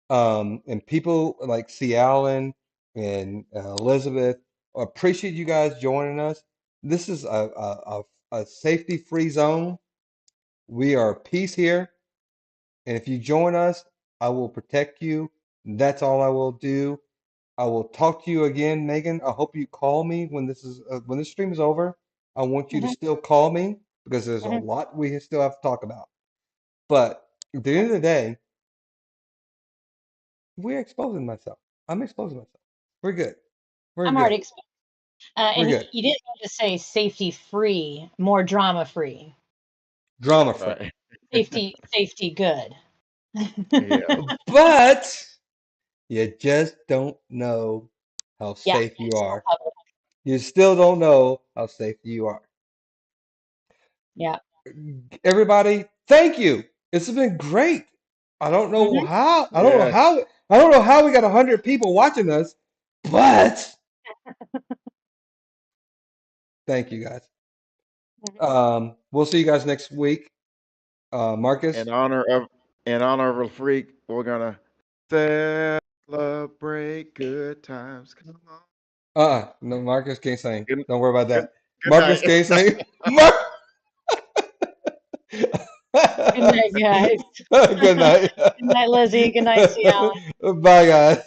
And people like C. Allen and Elizabeth appreciate you guys joining us. This is a safety-free zone. We are peace here, and if you join us, I will protect you. That's all I will do. I will talk to you again, Megan. I hope you call me when this stream is over. I want you to Hmm. still call me because there's a Hmm. lot we still have to talk about. But at the end of the day, we're exposing myself. I'm exposing myself. We're good. We're I'm already good. exposed. We're And good. you didn't need to say safety free, more drama free. Drama free. Right. Safety good. Yeah. But you just don't know how Yeah, safe you it's still are. public. You still don't know how safe you are. Yeah. Everybody, thank you. It's been great. I don't know Hmm. how. I don't know Yes. how. I don't know how we got 100 people watching us, but thank you guys. Hmm. We'll see you guys next week. Marcus. In honor of in honor of a freak, we're gonna celebrate good times. Come on. No, Marcus can't sing. Good Don't worry about good that. good Marcus night. can't sing. Mark. Good night, guys. Good night. Good night, Lizzie. Good night, Ciala. Bye, guys.